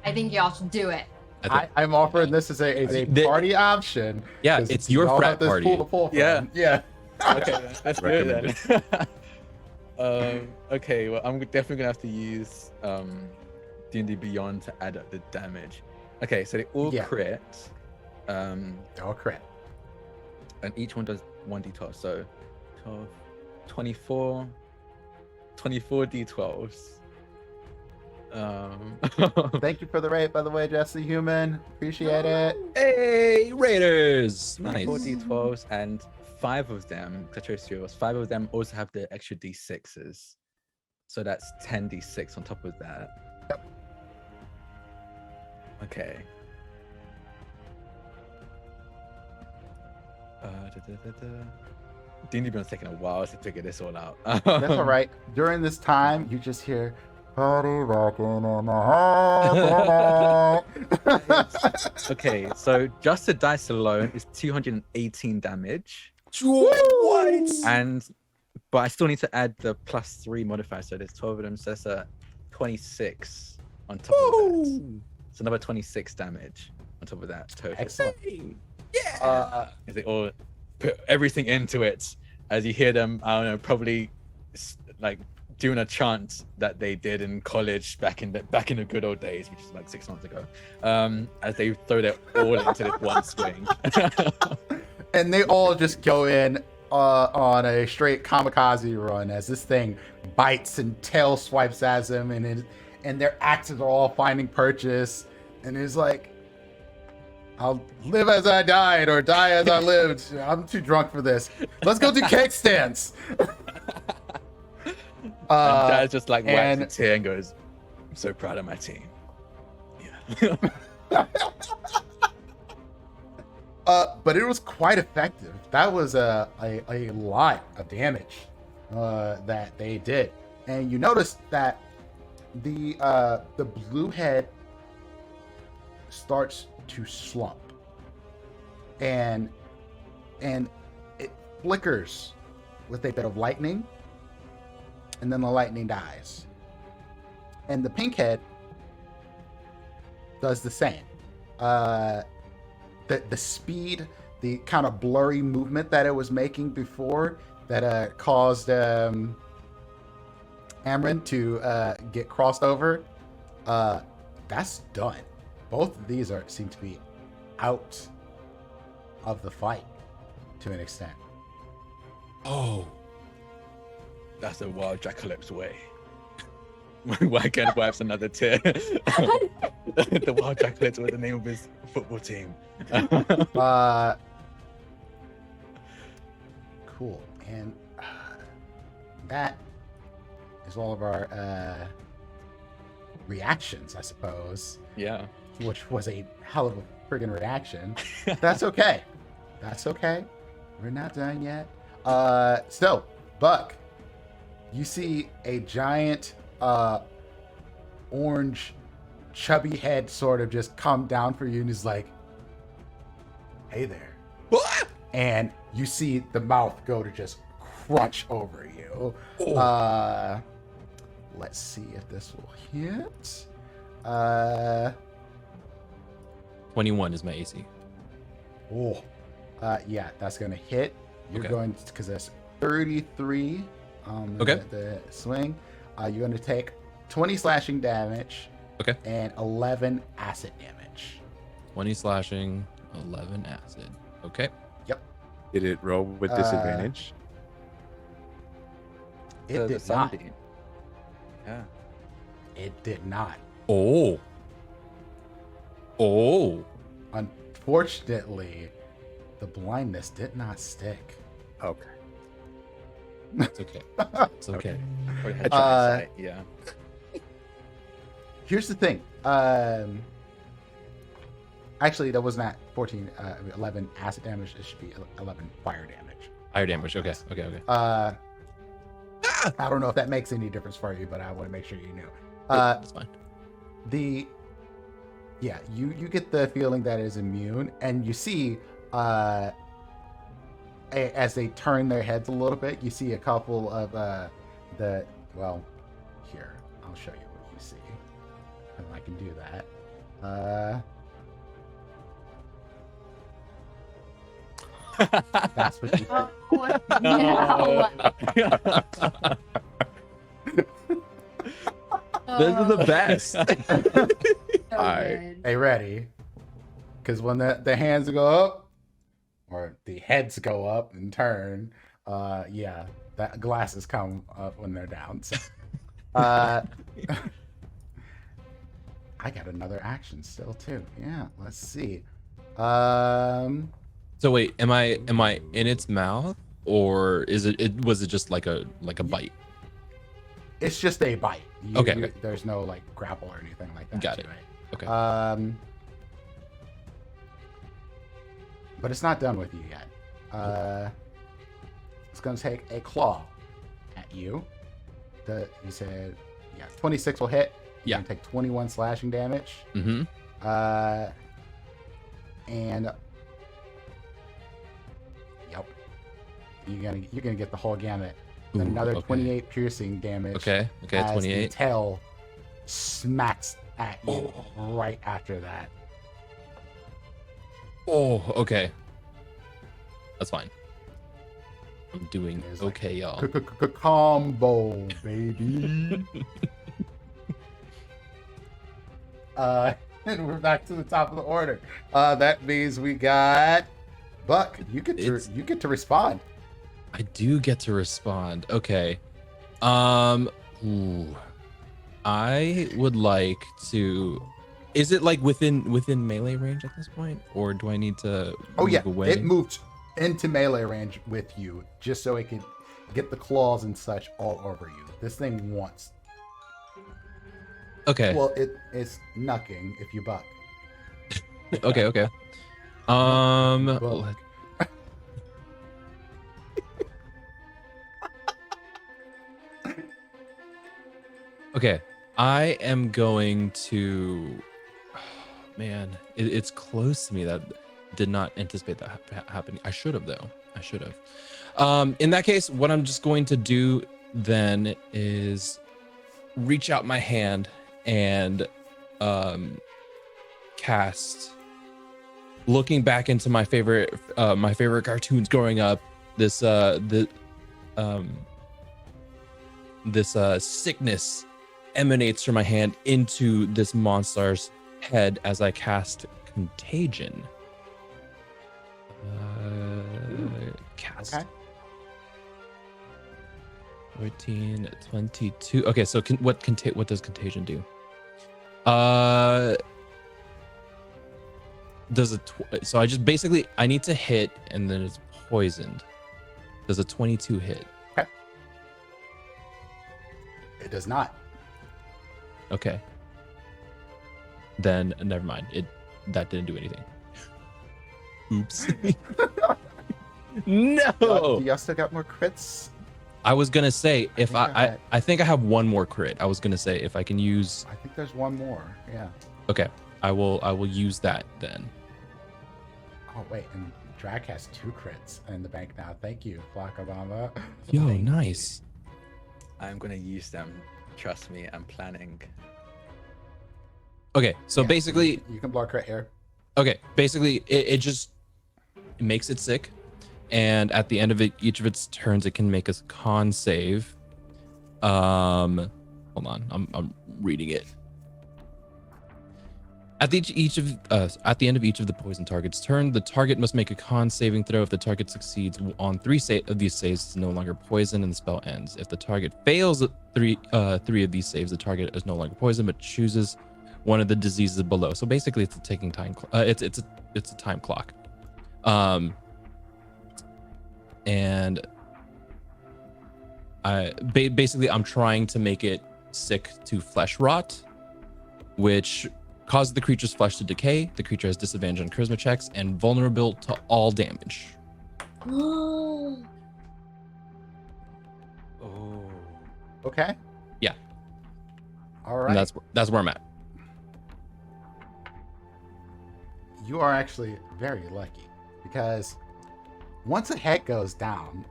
I think y'all should do it. I'm offering this as a The- party option. Yeah, 'cause it's your y'all frat have this party. pool to pull from. Yeah. Yeah. okay, let's do it then. Okay, well, I'm definitely gonna have to use D&D Beyond to add up the damage. Okay, so they all Yeah. crit, Oh, crap. and each one does 1d12. So 12, 24 d12s. Thank you for the rate, by the way, Jesse Human. Appreciate it. Hey, Raiders! Nice. 24 d12s, and 5 of them, because I chose 3 of us, 5 of them also have the extra d6s. So that's 10d6 on top of that. Yep. Okay. D&D Beyond's taking a while to figure this all out. That's all right. During this time, you just hear party rocking in the house. Okay, so just the dice alone is 218 damage. What? But I still need to add the +3 modifier, so there's 12 of them, so that's a 26 on top of that. So another 26 damage on top of that total. Excellent. As they all put everything into it, as you hear them, I don't know, probably like doing a chant that they did in college back in the good old days, which is like 6 months ago, as they throw their all into this one swing. And they all just go in on a straight kamikaze run as this thing bites and tail swipes at them, and their axes are all finding purchase, and it's like, I'll live as I died or die as I lived. I'm too drunk for this. Let's go do cake stands. And Dad's just like wipes and- a tear and goes, "I'm so proud of my team." Yeah. But it was quite effective. That was a lot of damage that they did, and you notice that the blue head starts to slump, and it flickers with a bit of lightning, and then the lightning dies, and the pink head does the same. The speed, the kind of blurry movement that it was making before that caused Amryn to get crossed over, that's done. Both of these seem to be out of the fight to an extent. Oh. That's a wild Jackalope's way. Wagon wipes another tear. The Wild Jackalopes were the name of his football team. Cool. And that is all of our reactions, I suppose. Yeah. Which was a hell of a friggin' reaction. That's okay. That's okay. We're not done yet. So, Buck, you see a giant orange chubby head sort of just come down for you and is like, "Hey there." And you see the mouth go to just crunch over you. Let's see if this will hit. 21 is my AC. Yeah, that's gonna hit. You're Okay. going, because that's 33 Okay. the swing. You're going to take 20 slashing damage. Okay. And 11 acid damage. 20 slashing, 11 acid. Okay. Did it roll with disadvantage? It The did not. Sunbeam. Yeah. It did not. Oh. Oh. Unfortunately, the blindness did not stick. Okay. It's okay. It's okay. Probably had eyesight, yeah. Here's the thing. Actually, that was not 14, 11 acid damage. It should be 11 fire damage. Higher damage. Okay. Okay. I don't know if that makes any difference for you, but I want to make sure you knew. That's fine. You get the feeling that it is immune, and you see as they turn their heads a little bit, you see a couple of here, I'll show you what you see. And I can do that. That's what you Oh, what No. now? Those are the best. So Alright. good. Hey, ready? Because when the hands go up, or the heads go up and turn, yeah, that glasses come up when they're down. So, I got another action still too. Yeah, let's see. So wait, am I in its mouth, or is was it just like a bite? It's just a bite. Okay. There's no like grapple or anything like that. Got to it. it. Okay. But it's not done with you yet. It's gonna take a claw at you. You said, yeah, 26 will hit. You're Yeah. gonna take 21 slashing damage. Mm-hmm. And yep, you're gonna get the whole gamut. Ooh, Another okay. 28 piercing damage. Okay. Okay. as the 28. tail smacks at you right after that. Oh, okay. That's fine. I'm doing It's like okay, y'all. Combo, baby. And we're back to the top of the order. That means we got Buck. You get to respond. I do get to respond. Okay. Ooh. I would like to. Is it like within melee range at this point, or do I need to Oh move yeah, away? it moved into melee range with you just so it could get the claws and such all over you. This thing wants. Okay. Well, it's knucking if you buck. Okay. Okay. Well, Okay. I am going to. Man, it's close to me. That did not anticipate that happening. I should have though. I should have. In that case, what I'm just going to do then is reach out my hand and cast. Looking back into my favorite cartoons growing up, this sickness emanates from my hand into this monster's head as I cast Contagion. Cast. okay. 14, 22. Okay, so what does Contagion do? So I just basically I need to hit and then it's poisoned. Does a 22 hit? Okay. It does not. Okay. Then never mind. That didn't do anything. Oops. No. Do y'all still got more crits? I was gonna say if think I had- I think I have one more crit. I was gonna say if I can use. I think there's one more. Yeah. Okay, I will use that then. Oh wait, and Drag has 2 crits in the bank now. Thank you, Flakabamba. Yo, Thank you. nice. I'm gonna use them. Trust me, I'm planning. Okay, so Yeah, basically, you can block crit here. okay, basically it just makes it sick, and at the end of each of its turns, it can make a con save. Hold on, I'm reading it. At the end of each of the poison target's turn, the target must make a con saving throw. If the target succeeds on 3 of these saves, it's no longer poisoned and the spell ends. If the target fails 3 of these saves, the target is no longer poisoned but chooses one of the diseases below. So basically, it's a ticking time. It's a time clock. And basically I'm trying to make it sick to flesh rot, which causes the creature's flesh to decay. The creature has disadvantage on charisma checks and vulnerable to all damage. Oh. Okay. Yeah. All right. And that's where I'm at. You are actually very lucky because once a hit goes down,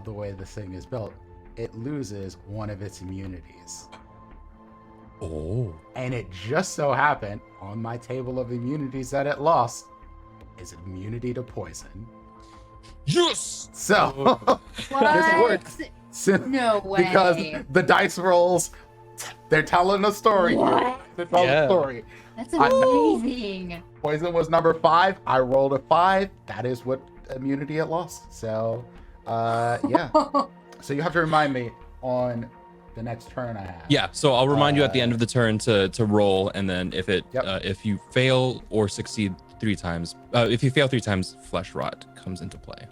the way this thing is built, it loses one of its immunities. Oh. And it just so happened on my table of immunities that it lost is immunity to poison. Yes. So this What? works. No way. Because the dice rolls, they're telling a story here. What? They're telling Yeah. a story. That's amazing. Poison was number 5. I rolled a 5. That is what immunity it lost. So, yeah. So you have to remind me on the next turn I have. Yeah, so I'll remind you at the end of the turn to roll, and then if it Yep. if you fail or succeed 3 times, if you fail 3 times, flesh rot comes into play.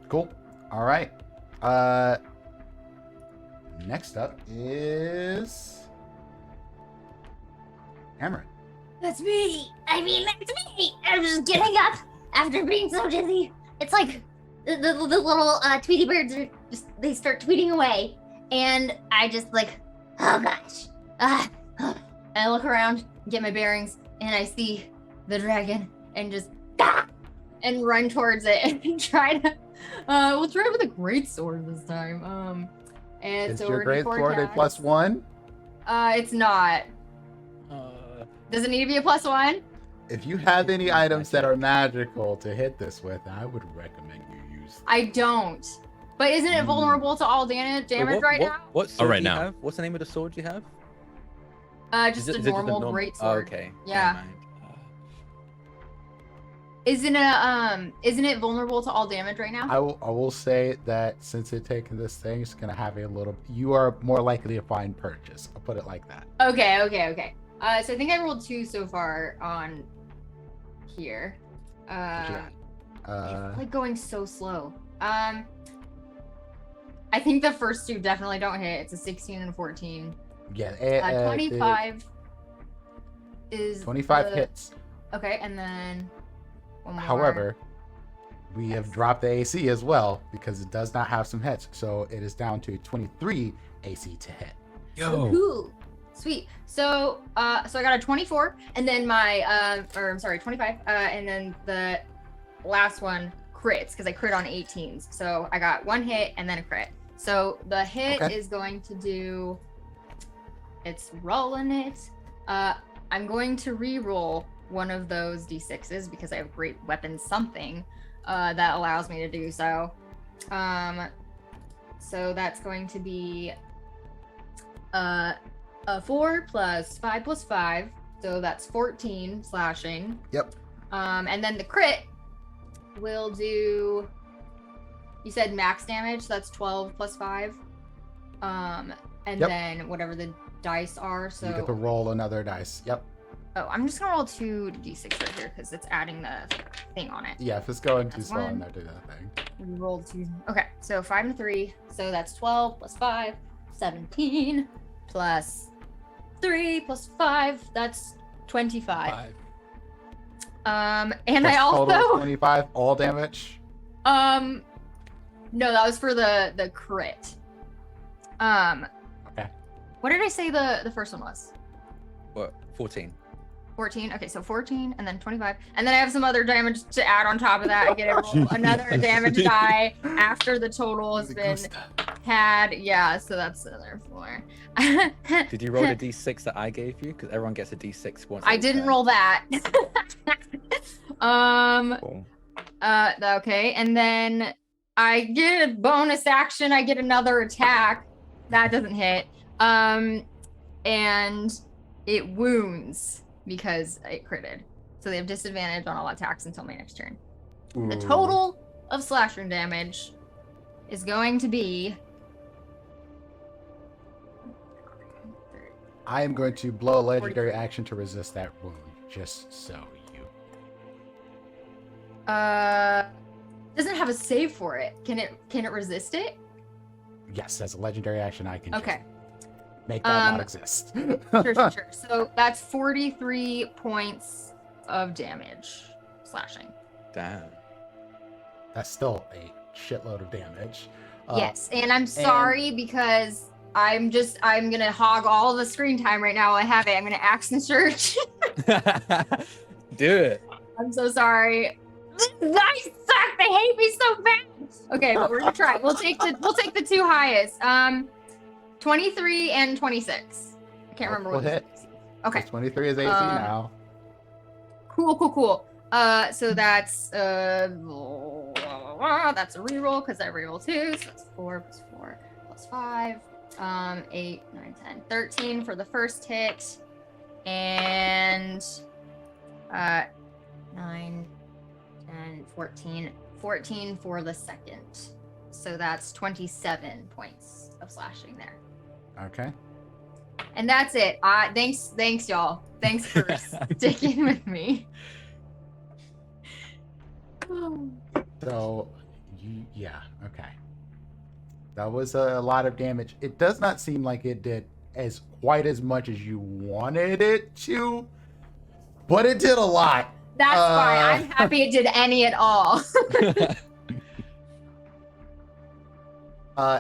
Cool. All right. Next up is Cameron. That's me. I mean, that's me. I'm just getting up after being so dizzy. It's like the little Tweety birds are just, they start tweeting away. And I just like, oh gosh. And I look around, get my bearings, and I see the dragon and just, and run towards it and try to, we'll try with a great sword this time. And Is so your we're great gonna sword a +1? It's not. Does it need to be a +1? If you have any items that are magical to hit this with, I would recommend you use. I don't. But isn't it vulnerable to all damage right now? What sword right do you now. have? What's the name of the sword you have? Just Is a it just normal great Oh, sword. okay. Yeah. Never mind. Isn't it vulnerable to all damage right now? I will say that since it's taking this thing, it's gonna have a little. You are more likely to find purchase. I'll put it like that. Okay. So I think I rolled 2 so far on here. Yeah. Like going so slow. I think the first 2 definitely don't hit. It's a 16 and a 14. Yeah. 25 is 25 the- hits. Okay, and then one more. However, we have dropped the AC as well because it does not have some hits, so it is down to 23 AC to hit. Yo. Cool. Sweet. So I got a 24, and then my 25, and then the last one crits because I crit on 18s. So I got 1 hit and then a crit. So the hit Okay. is going to do. It's rolling it. I'm going to re-roll one of those d6s because I have great weapon something that allows me to do so. So that's going to be a 4 plus 5 plus 5, so that's 14 slashing. Yep. And then the crit will do. You said max damage, so that's 12 plus 5. And Yep. then whatever the dice are. So You get to roll another dice. Yep. oh, I'm just gonna roll 2 d6 right here because it's adding the thing on it. Yeah, if it's going too That's slow one. in there, do that thing. We rolled 2. Okay, so 5 and 3. So that's 12 plus 5, 17 plus 3 plus 5. That's 25. And Plus I total also 25 all damage. no, that was for the crit. Okay. What did I say the first one was? What? 14. 14. Okay, so 14 and then 25. And then I have some other damage to add on top of that. I get to roll another damage die after the total has been had. Yeah, so that's another 4. Did you roll the d6 that I gave you? Because everyone gets a d6 once. I every didn't turn. roll that. Cool. Okay, and then I get a bonus action. I get another attack. That doesn't hit. And it wounds because it critted. So they have disadvantage on all attacks until my next turn. The Ooh. total of slashing damage is going to be. I am going to blow a legendary action to resist that wound, just so you. Doesn't have a save for it. Can it resist it? Yes, as a legendary action, I can Okay. just make that not exist. Sure. So that's 43 points of damage slashing. Damn. That's still a shitload of damage. Yes, and I'm sorry because I'm gonna hog all the screen time right now. I have it. I'm gonna axe the church. Do it. I'm so sorry. This dice They hate me so bad. Okay, but we're gonna try. We'll take the two highest. 23 and 26. I can't remember what hit. Okay. 23 is AC now. Cool. So that's a reroll because I reroll 2, so that's 4 plus 4 plus 5. 8, 9, 10, 13 for the first hit, and 9, 10, 14 for the second. So that's 27 points of slashing there. Okay. And that's it. Thanks y'all. Thanks for sticking with me. So, okay. That was a lot of damage. It does not seem like it did quite as much as you wanted it to, but it did a lot. That's fine. I'm happy it did any at all.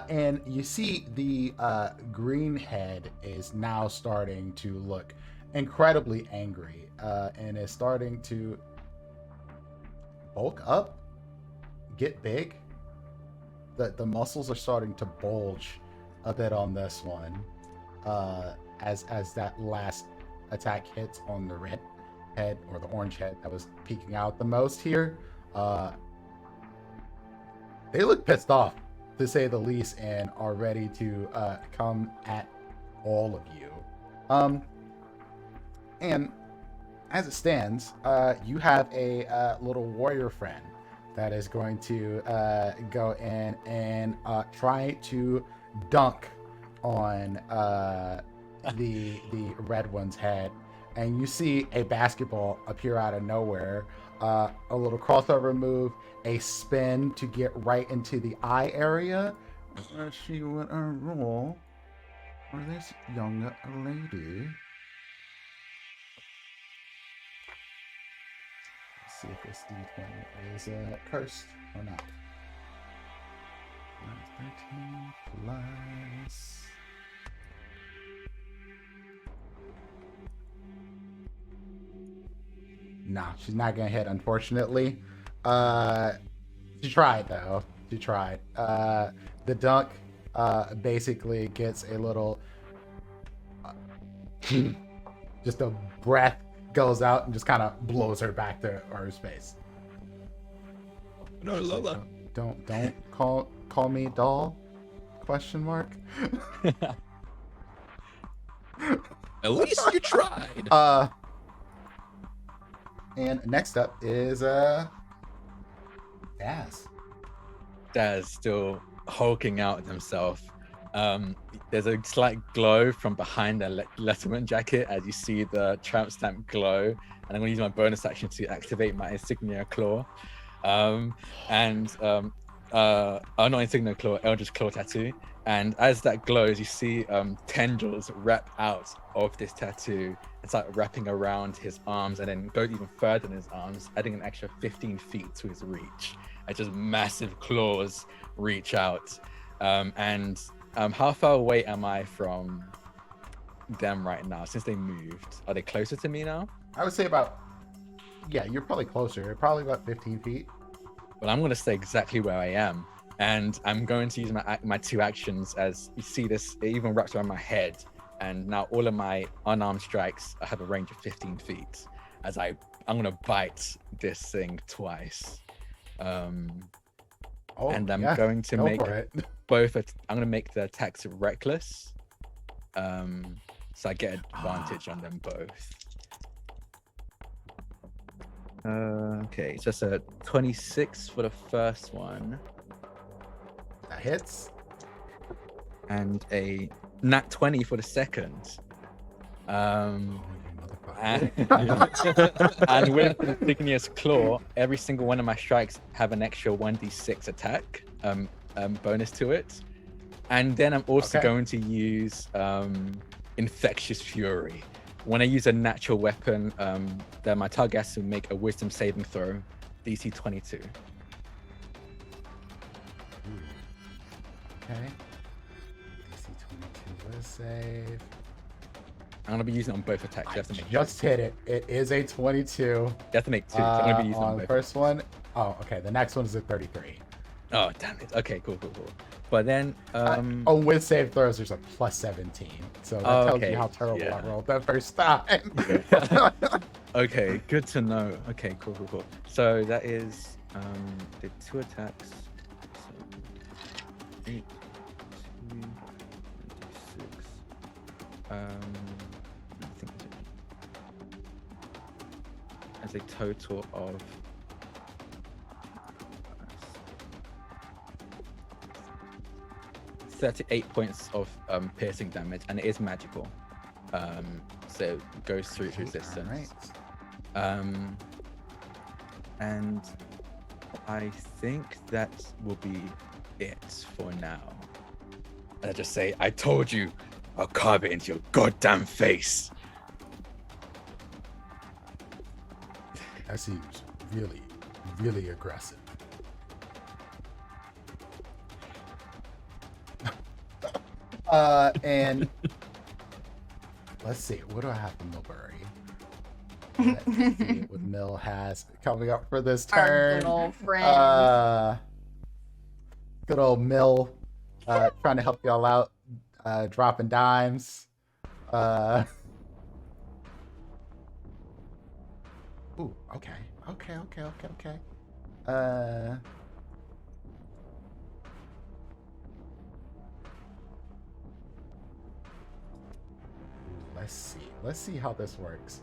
And you see the green head is now starting to look incredibly angry, and is starting to bulk up, get big. The muscles are starting to bulge a bit on this one, as that last attack hits on the red head, or the orange head that was peeking out the most here. They look pissed off, to say the least, and are ready to come at all of you. And as it stands, you have a little warrior friend that is going to go in and try to dunk on the red one's head. And you see a basketball appear out of nowhere, a little crossover move, a spin to get right into the eye area. Let's see what I roll for this young lady. Let's see if this D20 is cursed or not. 13 plus... Nah, she's not gonna hit, unfortunately. She tried though. She tried. The dunk basically gets a little just a breath goes out and just kind of blows her back to her space. No, Lola. Don't call me doll? Question mark. At least you tried. And next up is Daz. Daz still hulking out himself. There's a slight glow from behind the Letterman jacket as you see the tramp stamp glow, and I'm going to use my bonus action to activate my insignia claw. Not insignia claw, Eldritch Claw tattoo. And as that glows, you see tendrils wrap out of this tattoo and start wrapping around his arms, and then go even further in his arms, adding an extra 15 feet to his reach. And just massive claws reach out. How far away am I from them right now since they moved? Are they closer to me now? I would say you're probably closer. You're probably about 15 feet. Well, I'm going to stay exactly where I am. And I'm going to use my two actions. As you see this, it even wraps around my head. And now all of my unarmed strikes have a range of 15 feet. As I'm going to bite this thing twice. And I'm going to make both. I'm going to make the attacks reckless. So I get advantage on them both. Okay, so it's a 26 for the first one. That hits. And a nat 20 for the second. And with Insignia's Claw, every single one of my strikes have an extra 1d6 attack bonus to it. And then I'm also going to use Infectious Fury. When I use a natural weapon, then my target has to make a wisdom saving throw, DC 22. Okay. DC 22 will save. I'm gonna be using it on both attacks. You I have to make just hit it. It is a 22. You have to make 2. So I'm gonna be using it On on the both. first one. Oh, okay. The next one is a 33. Oh damn it. Okay, cool. But then With save throws, there's a plus 17. So that tells Okay, you how terrible yeah. I rolled that first time. okay, good to know. Okay, cool. So that is the 2 attacks. So 8, 2, 6. I think as a total of 38 points of piercing damage, and it is magical. So it goes through its resistance. Alright. And I think that will be it for now. And I just say, I told you, I'll carve it into your goddamn face. That seems really, really aggressive. And let's see, what do I have from Millbury? Let's see what Mill has coming up for this Our turn. good old friend. Good old Mill, trying to help y'all out, dropping dimes. Ooh, okay. Let's see how this works.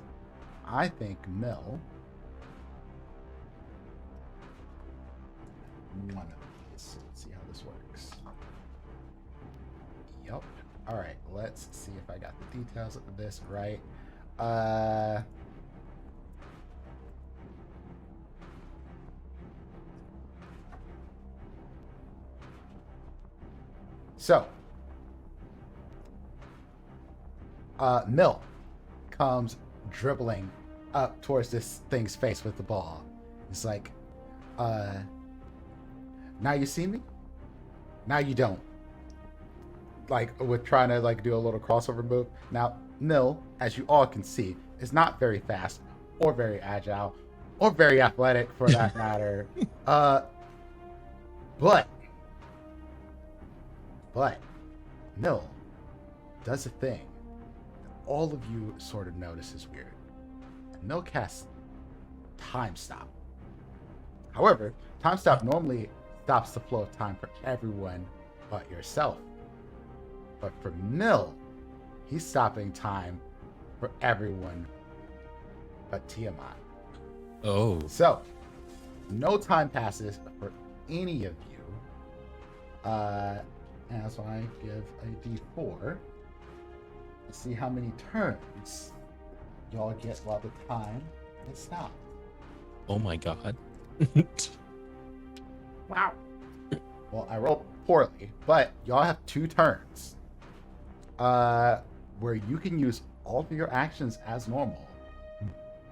I think Mill. One of these. Let's see how this works. Yep. All right. Let's see if I got the details of this right. So, Mill comes dribbling up towards this thing's face with the ball. It's like, now you see me? Now you don't. Like, with trying to like do a little crossover move. Now, Mill, as you all can see, is not very fast or very agile or very athletic for that matter. But Mill does a thing that all of you sort of notice is weird. Mill casts Time Stop. However, Time Stop normally stops the flow of time for everyone but yourself. But for Mill, he's stopping time for everyone but Tiamat. Oh. So, no time passes for any of you. And that's why I give a D4. Let's see how many turns y'all get while the time is stopped. Oh my god. Wow. Well, I rolled poorly, but y'all have 2 turns. Where you can use all of your actions as normal.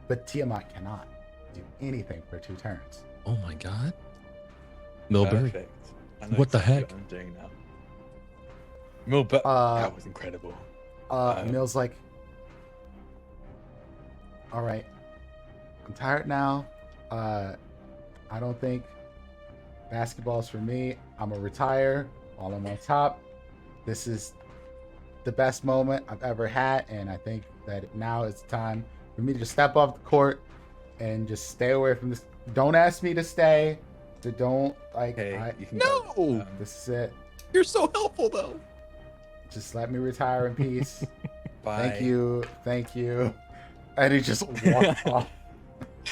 But Tiamat cannot do anything for 2 turns. Oh my god. Milbury. Perfect. I know What the exactly heck? what I'm doing now. Milbury. That was incredible. Mill's like, all right, I'm tired now. I don't think basketball's for me. I'm gonna retire while I'm on top. This is the best moment I've ever had, and I think that now it's time for me to just step off the court and just stay away from this. Don't ask me to stay. So don't like. Okay, you can No! go. This is it. You're so helpful though. Just let me retire in peace. Bye. Thank you. And he just walks off.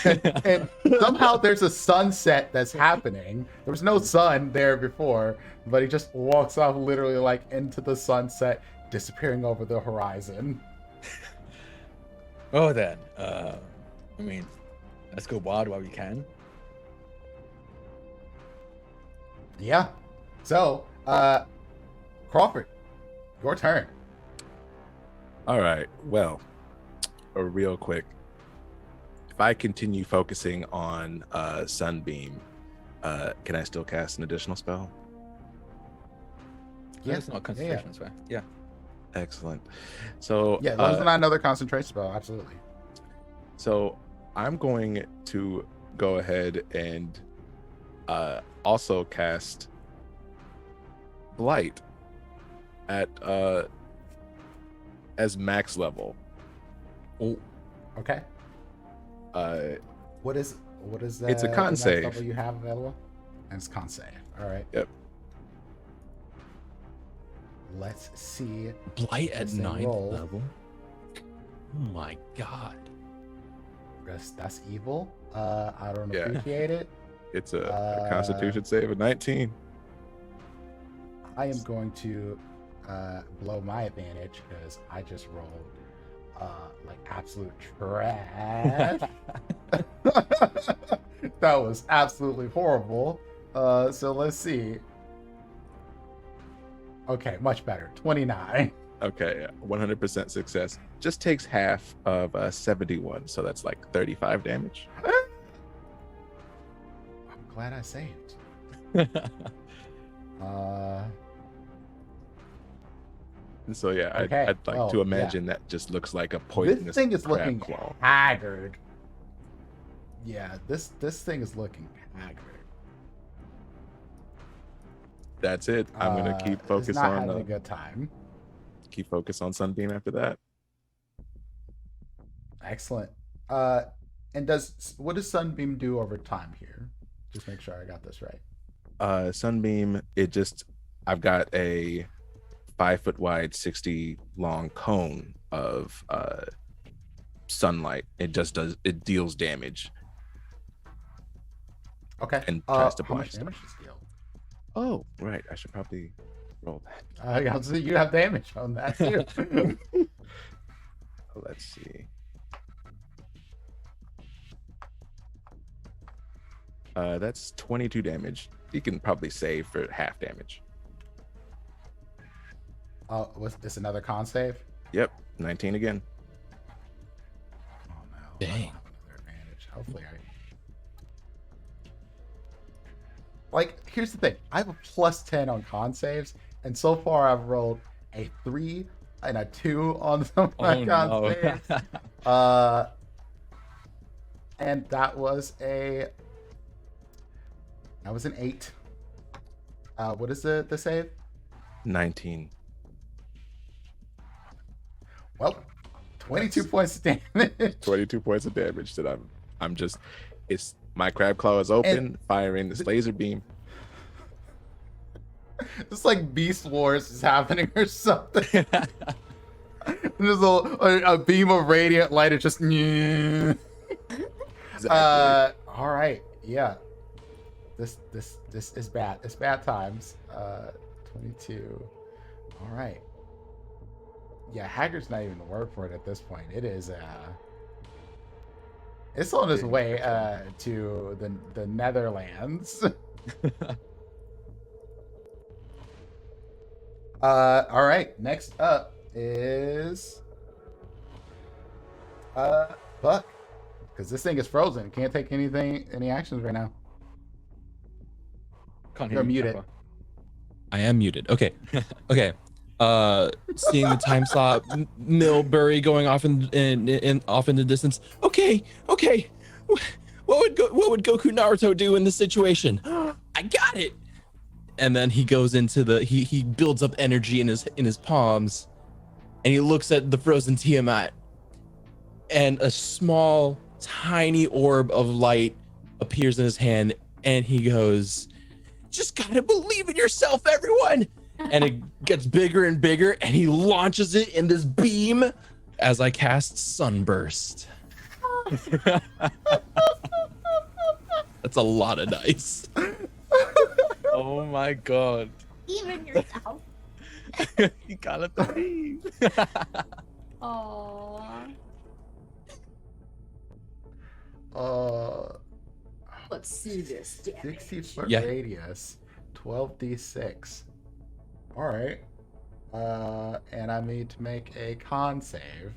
And somehow there's a sunset that's happening. There was no sun there before, but he just walks off literally like into the sunset, disappearing over the horizon. Oh, then. I mean, let's go wild while we can. Yeah. So, Crawford, your turn. All right. Well, real quick. If I continue focusing on Sunbeam, can I still cast an additional spell? Yeah, it's not a concentration spell. Yeah. Excellent. So Yeah, as long as it's not another concentration spell, absolutely. So I'm going to go ahead and also cast Blight at as max level. Oh, Okay. What is the It's a con next save. level you have available? And it's con save. All right. Yep. Let's see. Blight at Let's say 9th roll. level. Oh my god. That's evil. I don't Yeah. appreciate it. It's a Constitution save of 19. I am going to blow my advantage because I just rolled like absolute trash. That was absolutely horrible. So let's see. Okay, much better. 29. Okay, 100% success. Just takes half of 71, so that's like 35 damage. I'm glad I saved. So yeah, Okay, I'd like well, to yeah. imagine that just looks like a poisonous This thing is crab looking claw. haggard. Yeah, this thing is looking haggard. That's it. I'm gonna keep It's focus not on having a good time. keep focus on Sunbeam after that. Excellent. And what does Sunbeam do over time here? Just make sure I got this right. Sunbeam, I've got a 5 foot wide, 60 long cone of sunlight. It deals damage Okay. and tries to how blind much stuff. damage does it deal? Oh, right. I should probably roll that. Yeah, so you have damage on that too. Let's see. That's 22 damage. You can probably save for half damage. Was this another con save? Yep, 19 again. Oh no. Dang. I don't have another advantage. Hopefully Like, here's the thing. I have a +10 on con saves, and so far I've rolled a 3 and a 2 on some of my con saves. And that was an 8. What is the save? 19. Well, 22 points of damage. 22 points of damage that it's my crab claw is open, firing this laser beam. It's like Beast Wars is happening or something. There's a beam of radiant light. It's just. Exactly. All right. Yeah. This is bad. It's bad times. 22. All right. Yeah, Haggard's not even the word for it at this point. It is. It's on its way to the Netherlands. All right. Next up is Buck, because this thing is frozen. Can't take any actions right now. Can't You're hear you, muted. Kappa. I am muted. Okay. Okay. Seeing the time slot, Milbury going off off in the distance. Okay. What would Goku Naruto do in this situation? I got it. And then he goes into he builds up energy in his palms, and he looks at the frozen Tiamat, and a small, tiny orb of light appears in his hand, and he goes, "Just gotta believe in yourself, everyone!" And it gets bigger and bigger, and he launches it in this beam as I cast Sunburst. That's a lot of dice. Oh my god. Even yourself. You gotta believe. Aww. Let's see this. 60 foot Yeah. radius, 12d6. All right. And I need to make a con save.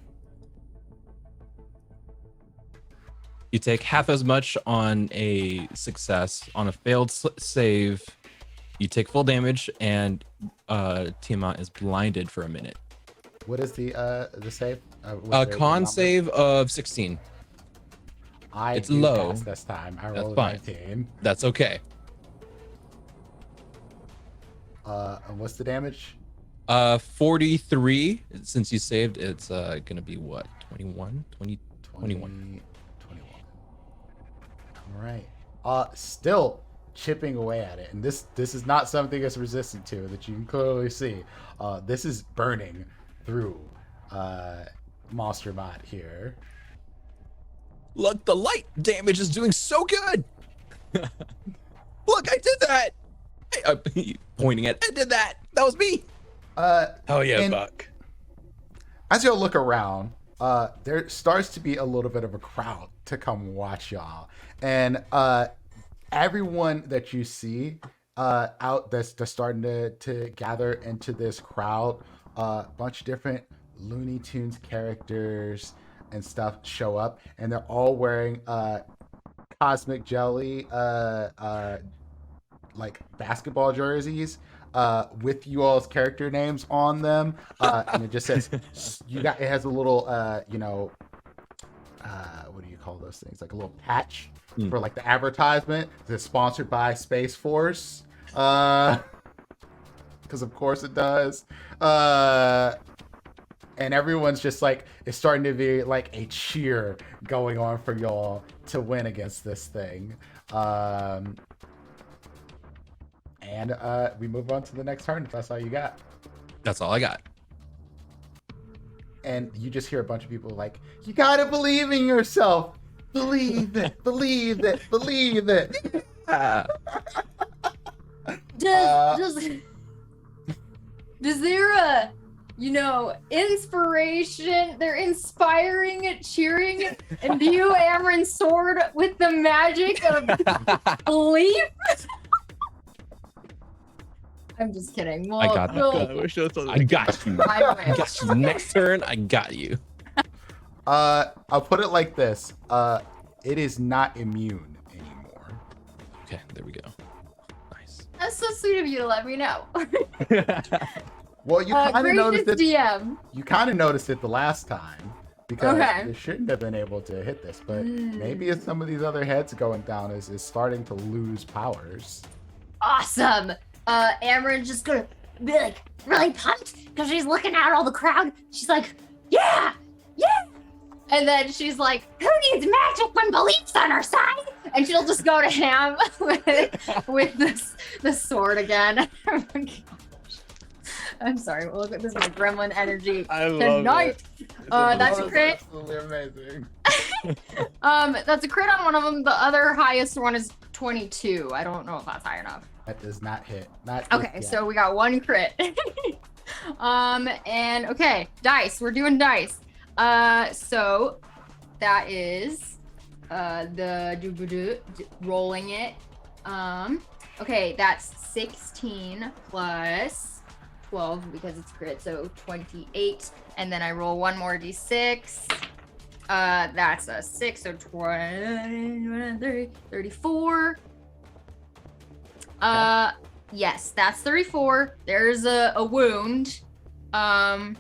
You take half as much on a success. On a failed save, you take full damage, and Tiamat is blinded for a minute. What is the save? Con save of 16. It's do low. pass this time. I That's rolled a fine. 19. That's okay. And what's the damage? 43. Since you saved, it's gonna be what? 21? 21. 21. All right. Still chipping away at it, and this is not something it's resistant to that you can clearly see. This is burning through Monster Mod here. Look, the light damage is doing so good. Look, I did that. Pointing at, I did that. That was me. Oh yeah, and Buck. as y'all look around, there starts to be a little bit of a crowd to come watch y'all, and everyone that you see out that's starting to gather into this crowd, a bunch of different Looney Tunes characters and stuff show up, and they're all wearing Cosmic Jelly like basketball jerseys with you all's character names on them, and it just says it has a little what do you call those things, like a little patch for like the advertisement that's sponsored by Space Force, because of course it does, and everyone's just like, it's starting to be like a cheer going on for y'all to win against this thing. And we move on to the next turn if that's all you got. That's all I got. And you just hear a bunch of people like, you gotta believe in yourself. Believe it, believe it, believe it. Does there inspiration? They're inspiring it, cheering it, and you, Amarin Sword, with the magic of belief? I'm just kidding. I got that. I got you. I got you. Next turn, I got you. I'll put it like this. It is not immune anymore. Okay, there we go. Nice. That's so sweet of you to let me know. Well, you kind of noticed it. DM. You kind of noticed it the last time because Okay. you shouldn't have been able to hit this, but maybe as some of these other heads going down is starting to lose powers. Awesome. Amarin's just gonna be like really pumped because she's looking at all the crowd. She's like, yeah, yeah. And then she's like, who needs magic when belief's on our side? And she'll just go to ham with the sword again. Oh my gosh. I'm sorry. Look at this, my gremlin energy I love tonight. it. That's a crit. Absolutely amazing. That's a crit on one of them. The other highest one is 22. I don't know if that's high enough. That does not hit. Not Okay, yet. so we got one crit. And okay, dice. We're doing dice. So that is the rolling it. Okay, that's 16 plus 12 because it's crit, so 28. And then I roll one more d6. That's a 6, so 20, 34. Yes, that's 34. There's a wound. And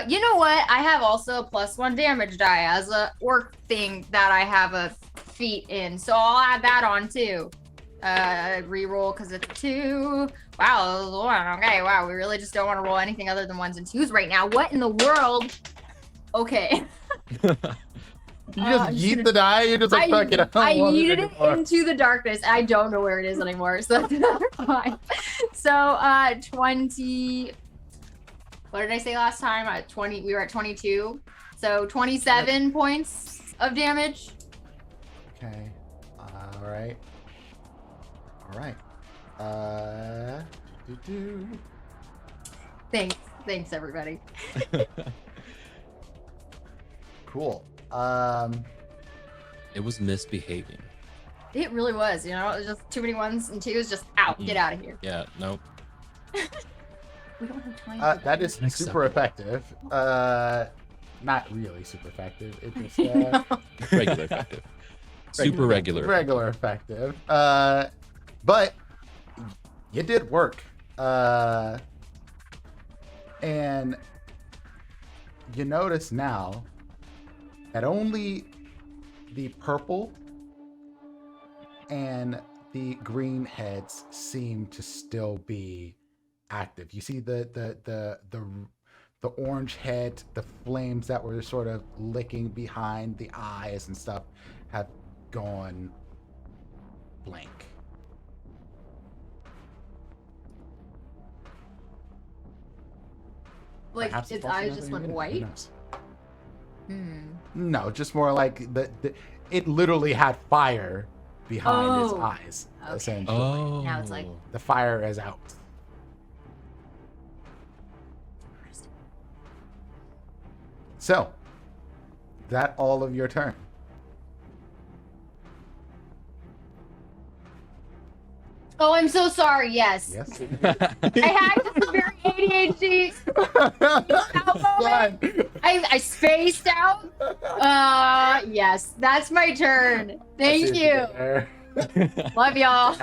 you know what? I have also a +1 damage die as a orc thing that I have a feat in, so I'll add that on too. Reroll because it's 2. Wow, it was a 1. Okay, wow, we really just don't want to roll anything other than 1s and 2s right now. What in the world? Okay. You just yeet the die. You're just like, fuck it. I yeeted it into the darkness. I don't know where it is anymore, so that's fine. So 20. What did I say last time? At 20, we were at 22. So 27 points of damage. Okay. All right. All right. Thanks everybody. Cool. It was misbehaving. It really was, it was just too many 1s and 2s, just out. Get out of here. Yeah, nope. We don't have time for That is super effective. Not really super effective. It just Regular effective. Super regular. regular effective. But you did work. And you notice now that only the purple and the green heads seem to still be active. You see the orange head, the flames that were sort of licking behind the eyes and stuff have gone blank. Like Perhaps its also eyes another just went unit, who white. knows? Hmm. No, just more like it literally had fire behind its Oh, eyes. okay. Essentially, Oh. Now it's like the fire is out. So, that all of your turn. oh, I'm so sorry. Yes. Yes. I had this very ADHD. Fun. I spaced out. Yes, that's my turn. Thank you. Love y'all.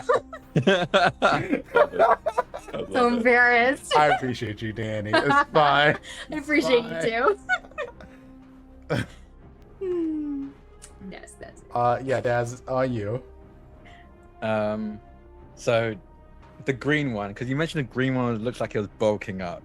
So embarrassed. I appreciate you, Danny. It's fine. I appreciate Bye. you too. Yes, that's it. Yeah, Daz, on you. So the green one, because you mentioned the green one looks like it was bulking up,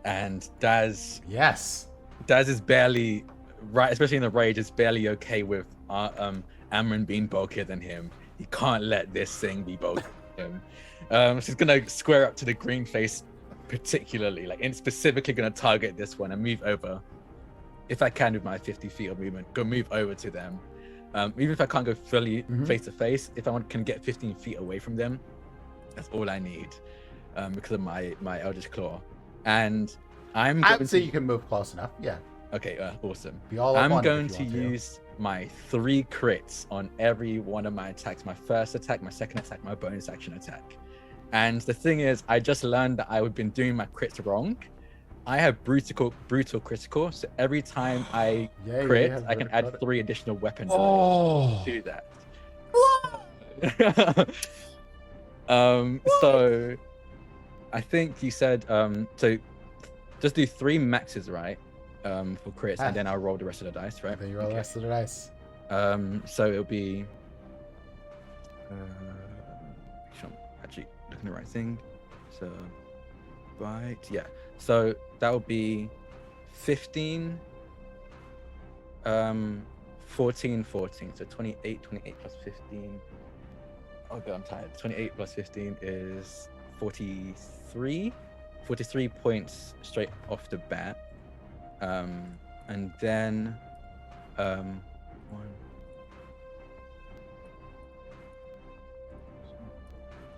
and Daz Yes. is barely right, especially in the rage, is barely okay with Amron being bulkier than him. He can't let this thing be bulkier than him. So he's gonna square up to the green face particularly, like, and specifically gonna target this one and move over. If I can, with my 50 feet of movement, go move over to them. Even if I can't go fully face to face, if I can get 15 feet away from them, that's all I need, because of my Eldritch Claw. And I'd say you can move close enough. Yeah. Okay, awesome. Be all up I'm on it going if to you want use my 3 crits on every one of my attacks. My first attack, my second attack, my bonus action attack. And the thing is, I just learned that I've been doing my crits wrong. I have brutal critical, so every time I Yeah, crit, yeah, I can add 3 additional weapons Oh. to that. So I think you said so just do 3 maxes, right? For crits, and then I'll roll the rest of the dice, right? Then you roll the rest of the dice. So it'll be sure I'm actually looking at the right thing. So right, yeah. So that will be 15 14 14, so 28 plus 15. Oh god, I'm tired. 28 plus 15 is 43 points straight off the bat. And then one,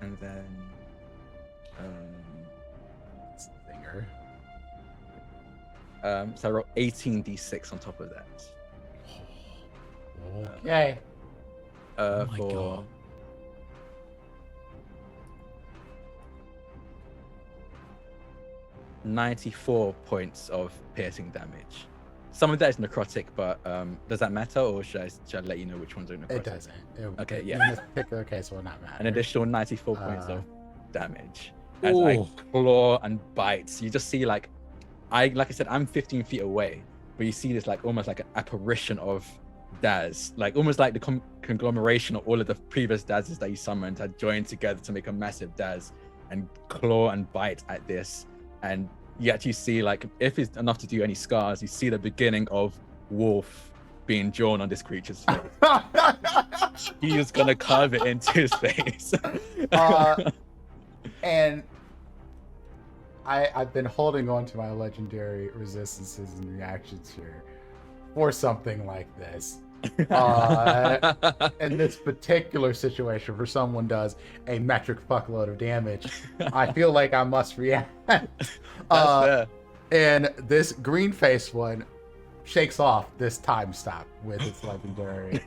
and then Finger. so I roll 18d6 on top of that. Okay. Oh my For God. 94 points of piercing damage. Some of that is necrotic, but does that matter, or should I let you know which ones are necrotic? It doesn't. Okay, In yeah. this particular case, will not matter. An additional 94 points of damage. As Ooh. I claw and bite, you just see like I said, I'm 15 feet away, but you see this like almost like an apparition of Daz, like almost like the conglomeration of all of the previous Dazes that you summoned had joined together to make a massive Daz, and claw and bite at this. And you actually see, like, if it's enough to do any scars, you see the beginning of wolf being drawn on this creature's face. He is gonna carve it into his face. And I've been holding on to my legendary resistances and reactions here for something like this. In this particular situation, for someone does a metric fuckload of damage, I feel like I must react. That's fair. And this green face one shakes off this time stop with its legendary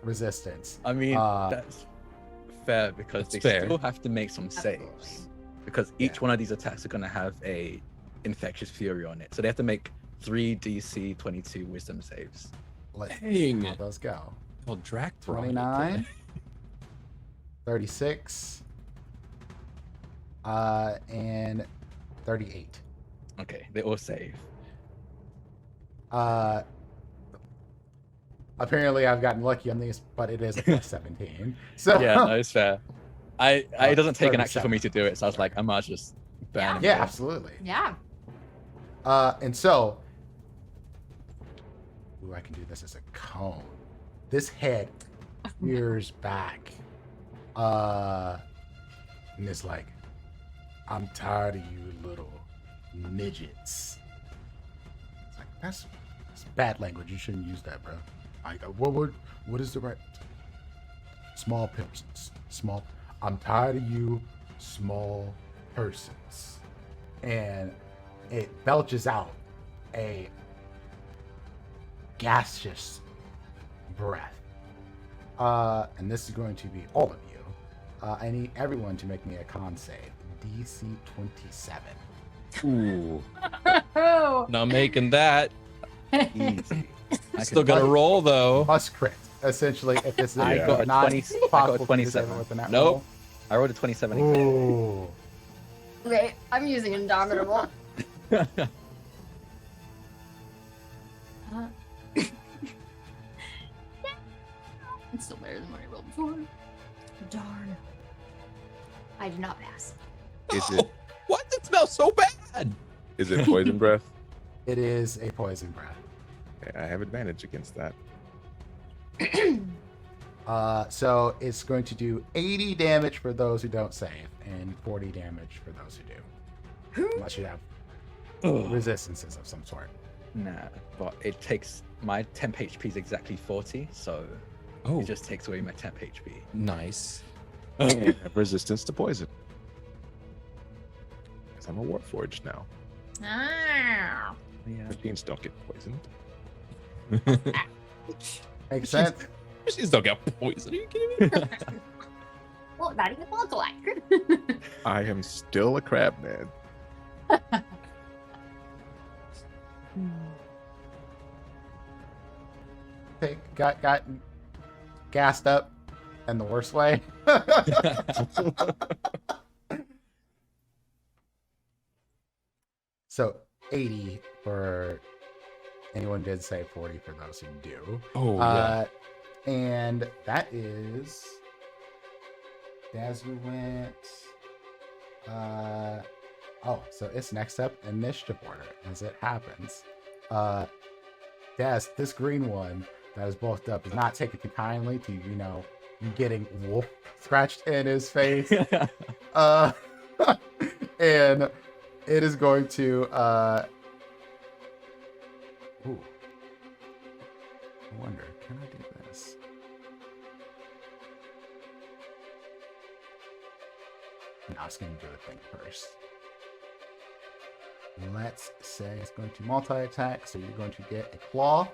resistance. I mean, that's fair, because That's they fair. still have to make some saves, because each one of these attacks are going to have a infectious fury on it, so they have to make 3 DC 22 wisdom saves. Let's Dang. see how those go. Called Drac 29, 36, and 38. Okay, they all save. Apparently I've gotten lucky on these, but it is a plus 17. So Yeah, no, it's fair. It doesn't take an action for 37. me to do it, so I was like, I might as well just ban him. yeah, here. absolutely. Yeah. And so, ooh, I can do this as a cone. This head rears back, and it's like, I'm tired of you little midgets. It's like, that's bad language. You shouldn't use that, bro. I go, what is the right? Small persons. Small. I'm tired of you small persons. And it belches out a gaseous breath. And this is going to be all of you. I need everyone to make me a con save. DC 27. Ooh, Oh. not making that. Easy. Still gonna roll though. Must crit. Essentially, if this is I got a not 20 I got a possible for you to save 27. it with a nat Nope. I rolled a 27. roll. Exactly. Ooh. Okay, I'm using Indomitable. It's still better than what I rolled before. Darn. I did not pass. Is it What? It smells so bad. is it poison breath? It is a poison breath. Okay, I have advantage against that. So it's going to do 80 damage for those who don't save, and 40 damage for those who do. Unless you have resistances of some sort. Nah, but it takes my temp HP is exactly 40, so Oh, it just takes away my temp HP. nice. I have resistance to poison. Because I'm a Warforged now. Ah. Yeah. Machines don't get poisoned. Makes sense. Machines don't get poisoned. Are you kidding me? Well, not even look alike. I am still a crab man. Got gassed up in the worst way. So 80 for anyone did say 40 for those who do. Oh yeah. And that is Dazu went. So it's next up initiative order as it happens. Daz, this green one that is bulked up is not taking too kindly to, you getting wolf scratched in his face. And it is going to ooh. I wonder, can I do this? No, I was gonna do the thing first. Let's say it's going to multi-attack, so you're going to get a claw.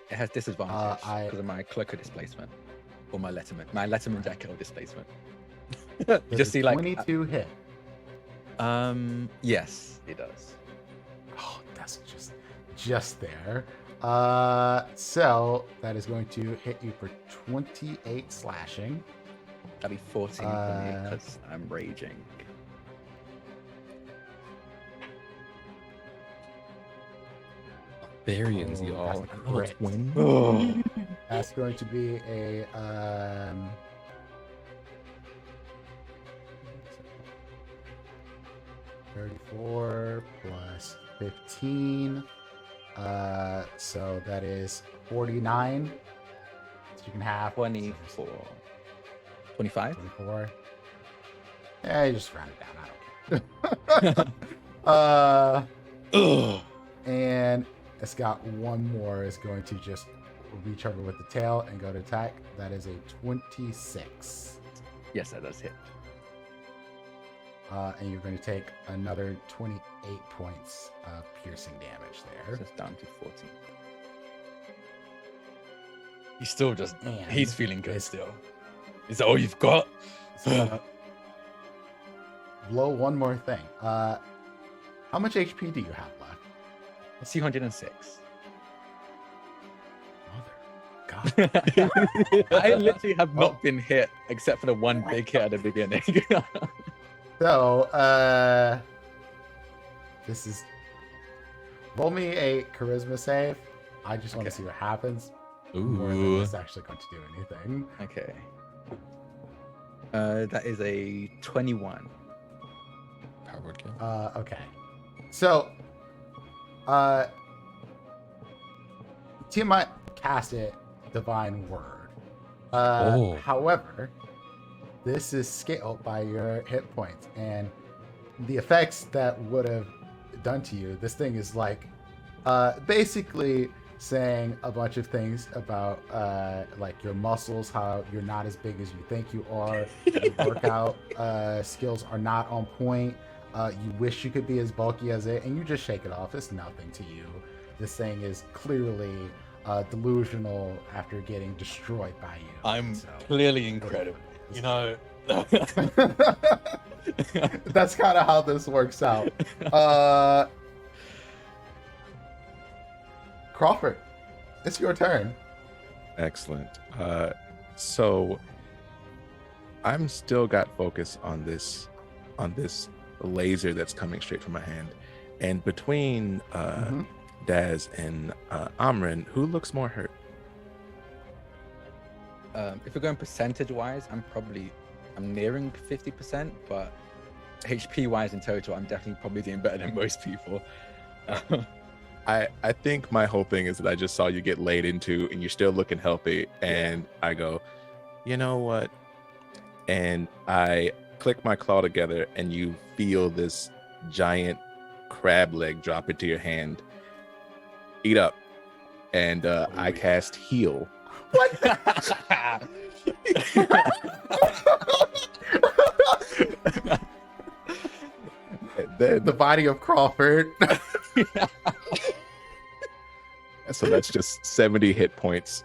It has disadvantage I- because of my cloaker displacement or my Letterman. My Letterman jacket or displacement. You Does just a see like 22 hit. yes, it does. Oh, that's just there. So that is going to hit you for 28 slashing. That'd be 14 for me because I'm raging. Barbarians, Oh, y'all. that's a Oh, crit. 20. That's going to be a 34 plus 15. So that is 49. So you can have 24. 25? 24. Yeah, you just round it down. I don't care. Ugh. And it's got one more. It's going to just reach over with the tail and go to attack. That is a 26. Yes, that does hit. And you're going to take another 28 points of piercing damage there. So it's down to 14. He's still just, And he's feeling good it's- still. Is that all you've got? it's gonna blow one more thing. How much HP do you have left? It's 206. Mother God. I literally have not been hit except for the one big hit at the beginning. So, this is. Roll me a charisma save. I just want to see what happens. More than Ooh. it's actually going to do anything. Okay. That is a 21. Power word kill. Okay. So, Tiamat cast it Divine Word. Oh. However, this is scaled by your hit points, and the effects that would have done to you, this thing is like basically saying a bunch of things about like your muscles, how you're not as big as you think you are, your workout skills are not on point, you wish you could be as bulky as it, and you just shake it off. It's nothing to you. This thing is clearly delusional after getting destroyed by you. I'm So, clearly incredible. You know, that's kind of how this works out. Crawford, it's your turn. Excellent. So I'm still got focus on this laser that's coming straight from my hand, and between Daz and Amrin, who looks more hurt? If we're going percentage-wise, I'm nearing 50%, but HP-wise in total, I'm definitely probably doing better than most people. I think my whole thing is that I just saw you get laid into and you're still looking healthy, and I go, you know what? And I click my claw together, and you feel this giant crab leg drop into your hand. Eat up. And I cast heal. What? The body of Crawford. So that's just 70 hit points.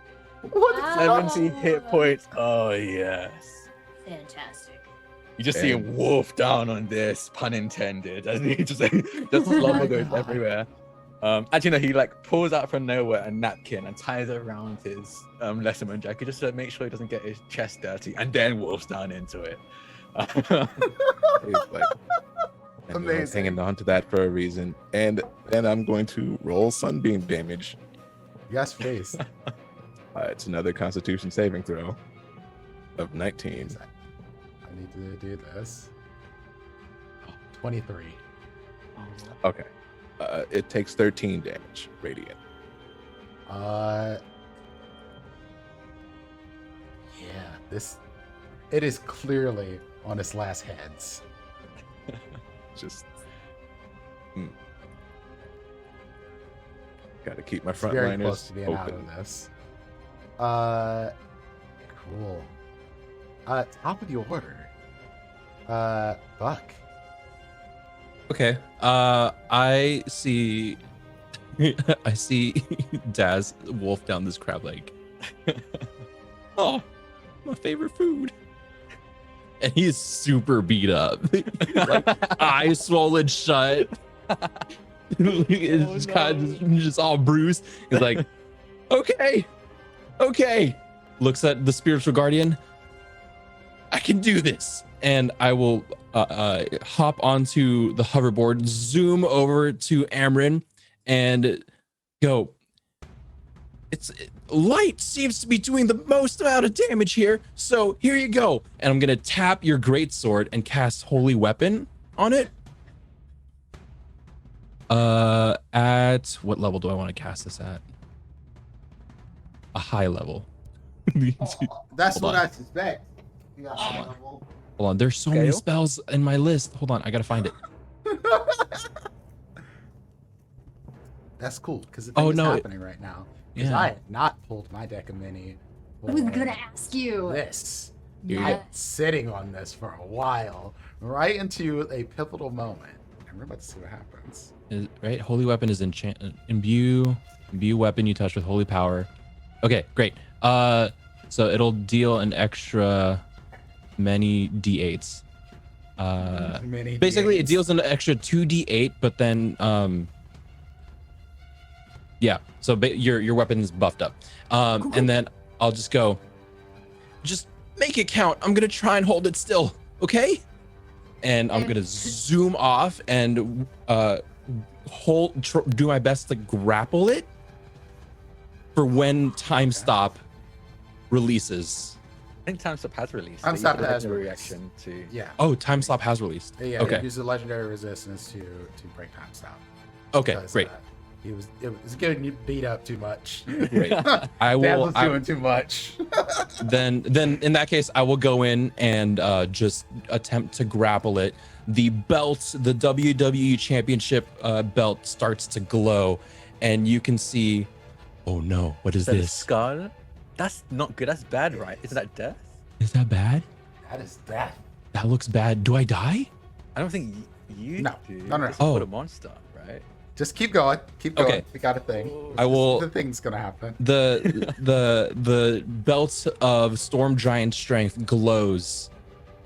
What? 70 hit points. Oh yes. Fantastic. You just see him wolf down on this, pun intended, as he just slobber goes everywhere. Actually, no, he like pulls out from nowhere a napkin and ties it around his Lesserman jacket just to make sure he doesn't get his chest dirty, and then wolfs down into it. He's like, and I was hanging on to that for a reason. And then I'm going to roll sunbeam damage. Yes, please. It's another Constitution saving throw of 19. I need to do this. 23. Okay. It takes 13 damage, radiant. Yeah, it is clearly on its last heads. Just got to keep my It's very close frontliners to being out open. of this. Cool. Top of the order. Buck. Okay. I see I see Daz wolf down this crab leg. Oh, my favorite food. And he's super beat up. Like eyes swollen shut. It's kind of just all bruised. He's like, okay. Looks at the spiritual guardian. I can do this. And I will hop onto the hoverboard, zoom over to Amrin, and go. Light seems to be doing the most amount of damage here, so here you go. And I'm gonna tap your greatsword and cast Holy Weapon on it. At what level do I want to cast this at? A high level. That's Hold what on. I suspect. You got Hold on. level. Hold on, there's so many Scale? spells in my list. Hold on, I gotta find it. That's cool because the Oh, thing is no, happening right now. Because Yeah. I had not pulled my deck of mini. I was for gonna ask you. this. Dude. I've been Yes. sitting on this for a while, right into a pivotal moment, and we're about to see what happens. Right? Holy Weapon is enchant imbue weapon you touch with holy power. Okay, great. So it'll deal an extra many d8s. Many Basically, it D8s. deals an extra 2d8, but then yeah. So your weapon is buffed up. And then I'll just go. Just make it count. I'm gonna try and hold it still. Okay. and I'm gonna zoom off and do my best to grapple it for when time stop releases. I think time stop has released. Time They stop used a has legendary released. reaction to. Yeah. Oh, time stop has released. Yeah. Okay. He used the legendary resistance to break time stop. Okay, Because, great. It was getting you beat up too much. Great. I Dad will. was doing too much. Then in that case, I will go in and just attempt to grapple it. The belt, the WWE Championship belt, starts to glow, and you can see. Oh no! What is So the this? skull? That's not good. That's bad, right? Isn't that death? Is that bad? That is death. That looks bad. Do I die? I don't think you No. do. No. This is Oh. for the monster, right? Just keep going. Keep going. Okay. We got a thing. I will- The thing's gonna happen. The belt of Storm Giant Strength glows,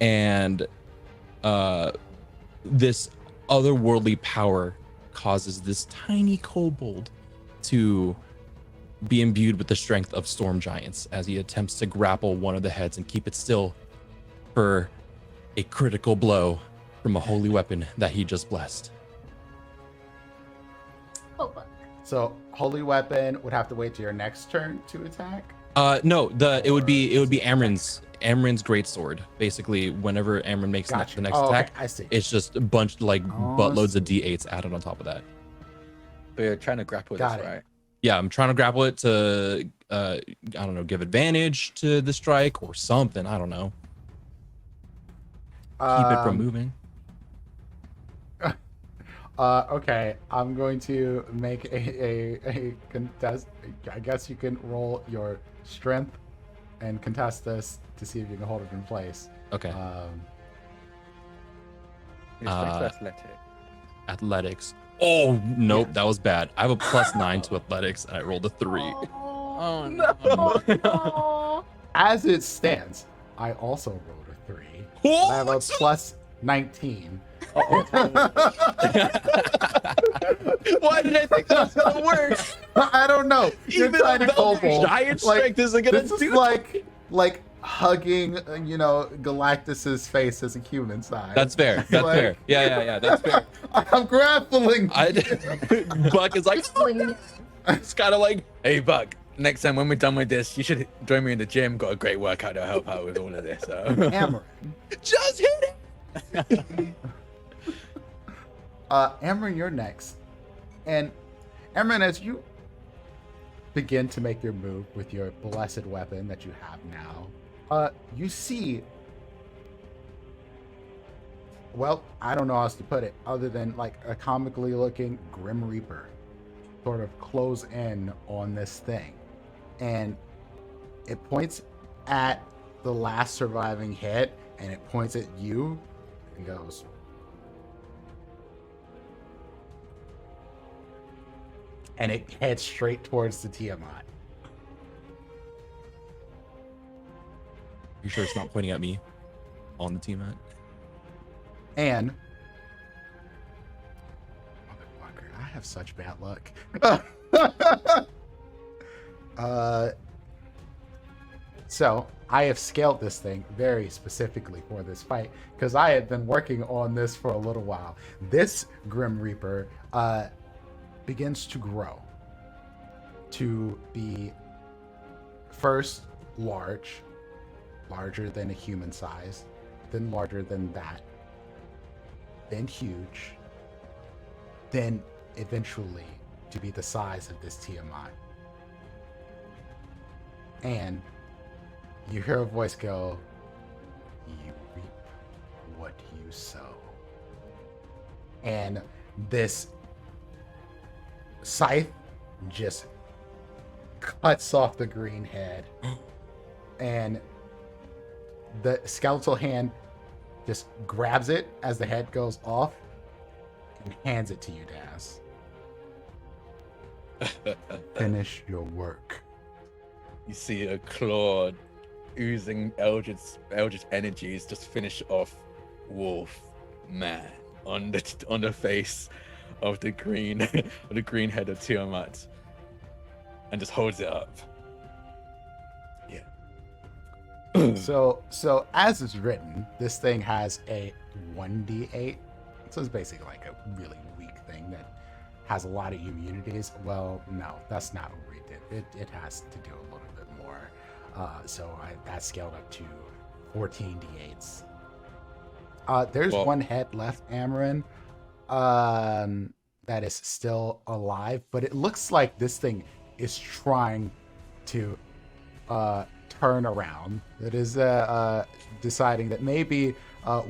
and this otherworldly power causes this tiny kobold to be imbued with the strength of Storm Giants as he attempts to grapple one of the heads and keep it still for a critical blow from a holy weapon that he just blessed. Oh, fuck. So holy weapon would have to wait to your next turn to attack. No, it would be Amren's greatsword. Basically, whenever Amren makes Gotcha. the next Oh, attack, okay. I see. it's just a bunch like Oh, buttloads of d8s added on top of that. But you're trying to grapple Got this, it. right? Yeah, I'm trying to grapple it to I don't know, give advantage to the strike or something. I don't know. Keep it from moving. Okay, I'm going to make a contest. I guess you can roll your strength and contest this to see if you can hold it in place. Okay. Your strength or athletic. Athletics. Oh nope, Yes. that was bad. I have a +9 to athletics and I rolled a 3. Oh no. Oh, As it stands, I also rolled a 3. Oh, I have a plus 19. Why did I think that was gonna work? I don't know. You're Even trying a to kobold. giant Like, strength isn't gonna This is do like hugging, Galactus's face as a human size. That's fair. That's Like- fair. Yeah. That's fair. I'm grappling. Buck is like, it's kind of like, Hey, Buck. Next time when we're done with this, you should join me in the gym. Got a great workout to help out with all of this. So. Amarin. just hit it. Amarin, you're next. And Amarin, as you begin to make your move with your blessed weapon that you have now, you see, well, I don't know how else to put it other than like a comically looking Grim Reaper sort of close in on this thing. And it points at the last surviving hit and it points at you and goes, and it heads straight towards the Tiamat. You sure it's not pointing at me on the team, Matt? And motherfucker, I have such bad luck. So I have scaled this thing very specifically for this fight because I have been working on this for a little while. This Grim Reaper begins to grow to be first larger than a human size, then larger than that, then huge, then eventually to be the size of this Tiamat. And you hear a voice go, "You reap what you sow." And this scythe just cuts off the green head. And the skeletal hand just grabs it as the head goes off and hands it to you, Daz. Finish your work. You see a clawed, oozing eldritch energies just finish off Wolf Man on the face of the green of the green head of Tiamat, and just holds it up. Yeah. So as is written, this thing has a 1d8. So it's basically like a really weak thing that has a lot of immunities. Well, no, that's not what we did. It has to do a little bit more. That scaled up to 14 d8s. There's Well- one head left, Amarin, that is still alive, but it looks like this thing is trying to turn around. It is deciding that maybe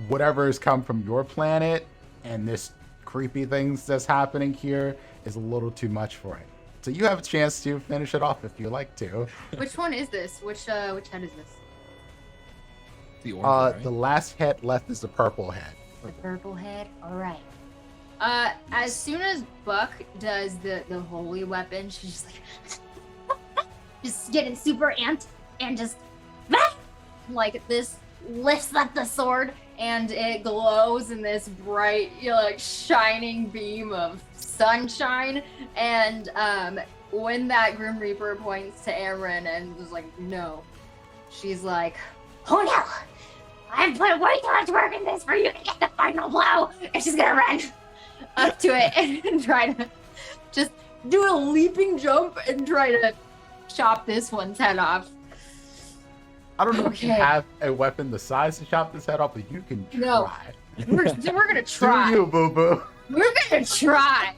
whatever has come from your planet and this creepy things that's happening here is a little too much for it. So you have a chance to finish it off if you like to. Which one is this? Which head is this? The orange, right? The last head left is the purple head. The purple head. All right. As soon as Buck does the holy weapon, she's just like, Just getting super amped and just like this, lifts up the sword, and it glows in this bright, like shining beam of sunshine. And when that Grim Reaper points to Amarin and was like, no, she's like, oh no! I've put way too much work in this for you to get the final blow. And she's gonna run. up to it and try to just do a leaping jump and try to chop this one's head off. I don't know if you Okay. have a weapon the size to chop this head off, but you can No. try. We're gonna try. Do you, boo boo? We're gonna try.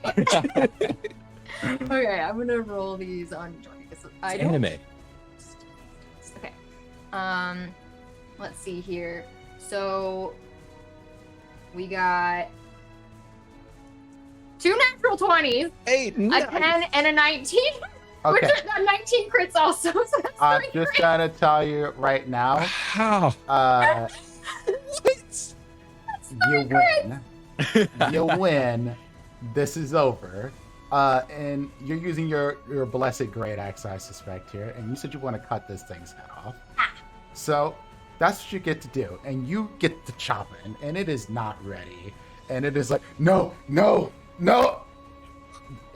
Okay, I'm gonna roll these on Jordan because I It's don't. anime. Okay. Let's see here. So we got 2 natural 20s, Hey, a 10, and a 19. Okay, Which are 19 crits also. So that's I'm 3 just crits. gonna tell you right now. How? What? You win. You win. This is over. And you're using your blessed great axe, I suspect here. And you said you want to cut this thing's head off. So that's what you get to do, and you get to chop it, and it is not ready. And it is like, no.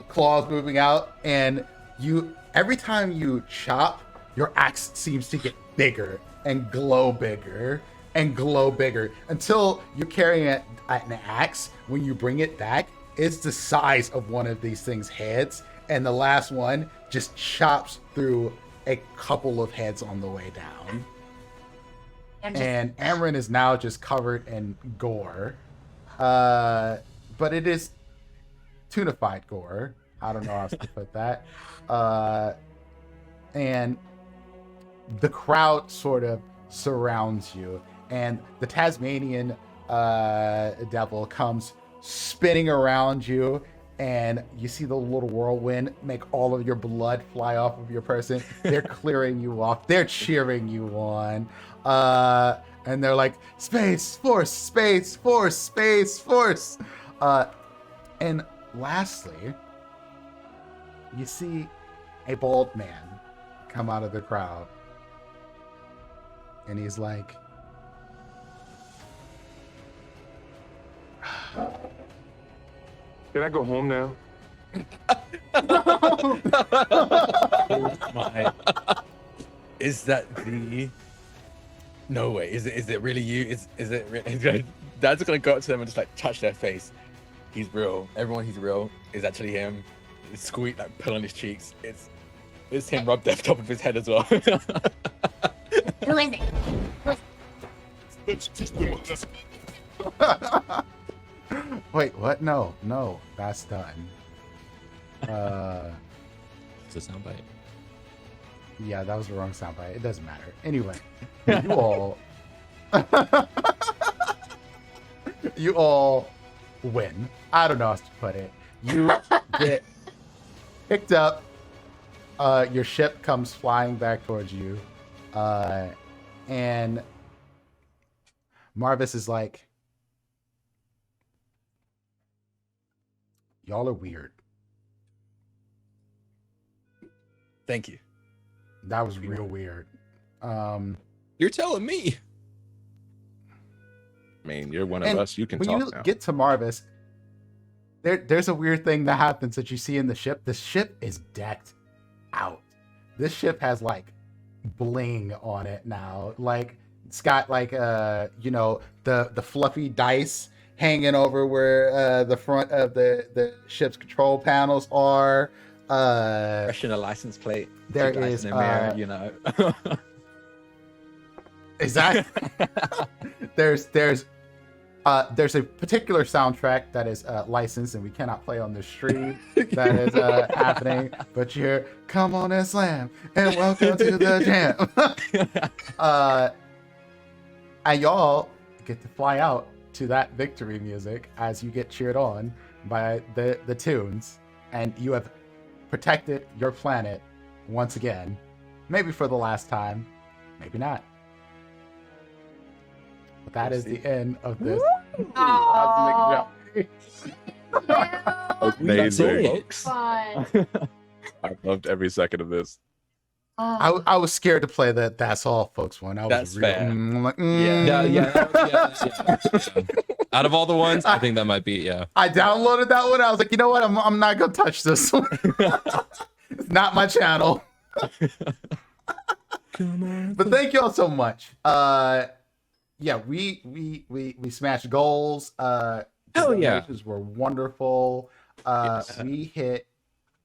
Claws moving out, and every time you chop, your axe seems to get bigger and glow bigger and glow bigger until you're carrying an axe. When you bring it back, it's the size of one of these things' heads, and the last one just chops through a couple of heads on the way down. And Amarin is now just covered in gore. But it is tunified gore. I don't know how else to put that. And the crowd sort of surrounds you. And the Tasmanian devil comes spinning around you. And you see the little whirlwind make all of your blood fly off of your person. They're clearing you off. They're cheering you on. And they're like, space, force, space, force, space, force. And lastly, you see a bald man come out of the crowd. And he's like, Can I go home now? My. Is that the? No way. Is it really you? Is it? Really... Dad's gonna go up to them and just like touch their face. He's real. Everyone, he's real. Is actually him. It's squeak like pull on his cheeks. It's him rubbed off top of his head as well. Who is it? wait, what? No, that's done. It's a soundbite. Yeah, that was the wrong soundbite. It doesn't matter. Anyway, you all, you all win. I don't know how to put it. You get picked up. Your ship comes flying back towards you, and Marvis is like, "Y'all are weird." Thank you. That was real weird. You're telling me. I mean, you're one of And us. You can when talk you now. get to Marvis, there's a weird thing that happens that you see in the ship. The ship is decked out. This ship has like bling on it now. Like it's got like the fluffy dice hanging over where the front of the ship's control panels are. Freshen a license plate. There take ice is in the mirror, you know. exactly. there's a particular soundtrack that is licensed and we cannot play on the stream that is happening, but you hear "Come on and slam" and "Welcome to the jam." And y'all get to fly out to that victory music as you get cheered on by the tunes, and you have protected your planet once again, maybe for the last time, maybe not. But that is the end of this Oh. cosmic Amazing. Fun. I loved every second of this. Oh. I was scared to play the "That's All, Folks" one. I was That's real. fair. I'm like, Yeah. Out of all the ones, I think that might be, yeah. I downloaded that one. I was like, you know what? I'm not gonna touch this one. It's not my channel. But thank you all so much. Yeah, we smashed goals. Hell yeah. Donations were wonderful. Yes. We hit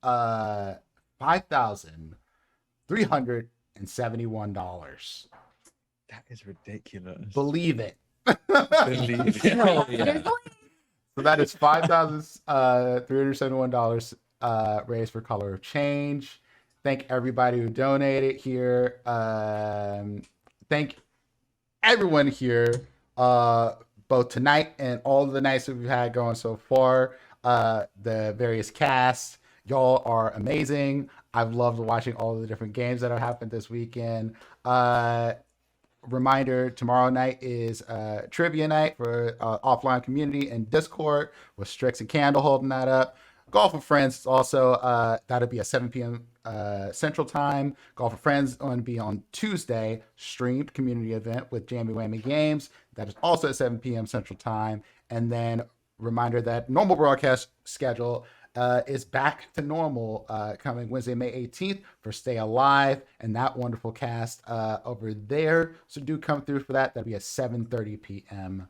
$5,371. That is ridiculous. Believe it. Believe it. Hell yeah. So that is $5,371 raised for Color of Change. Thank everybody who donated here. Thank everyone here, both tonight and all the nights that we've had going so far. The various casts, y'all are amazing. I've loved watching all the different games that have happened this weekend. Reminder, tomorrow night is trivia night for offline community and Discord with Strix and Candle holding that up. Golf with Friends also, that'll be at 7 p.m. Central Time. Golf with Friends going to be on Tuesday, streamed community event with Jammy Whammy Games. That is also at 7 p.m. Central Time. And then reminder that normal broadcast schedule is back to normal coming Wednesday, May 18th for Stay Alive and that wonderful cast over there. So do come through for that. That'll be at 7:30 p.m.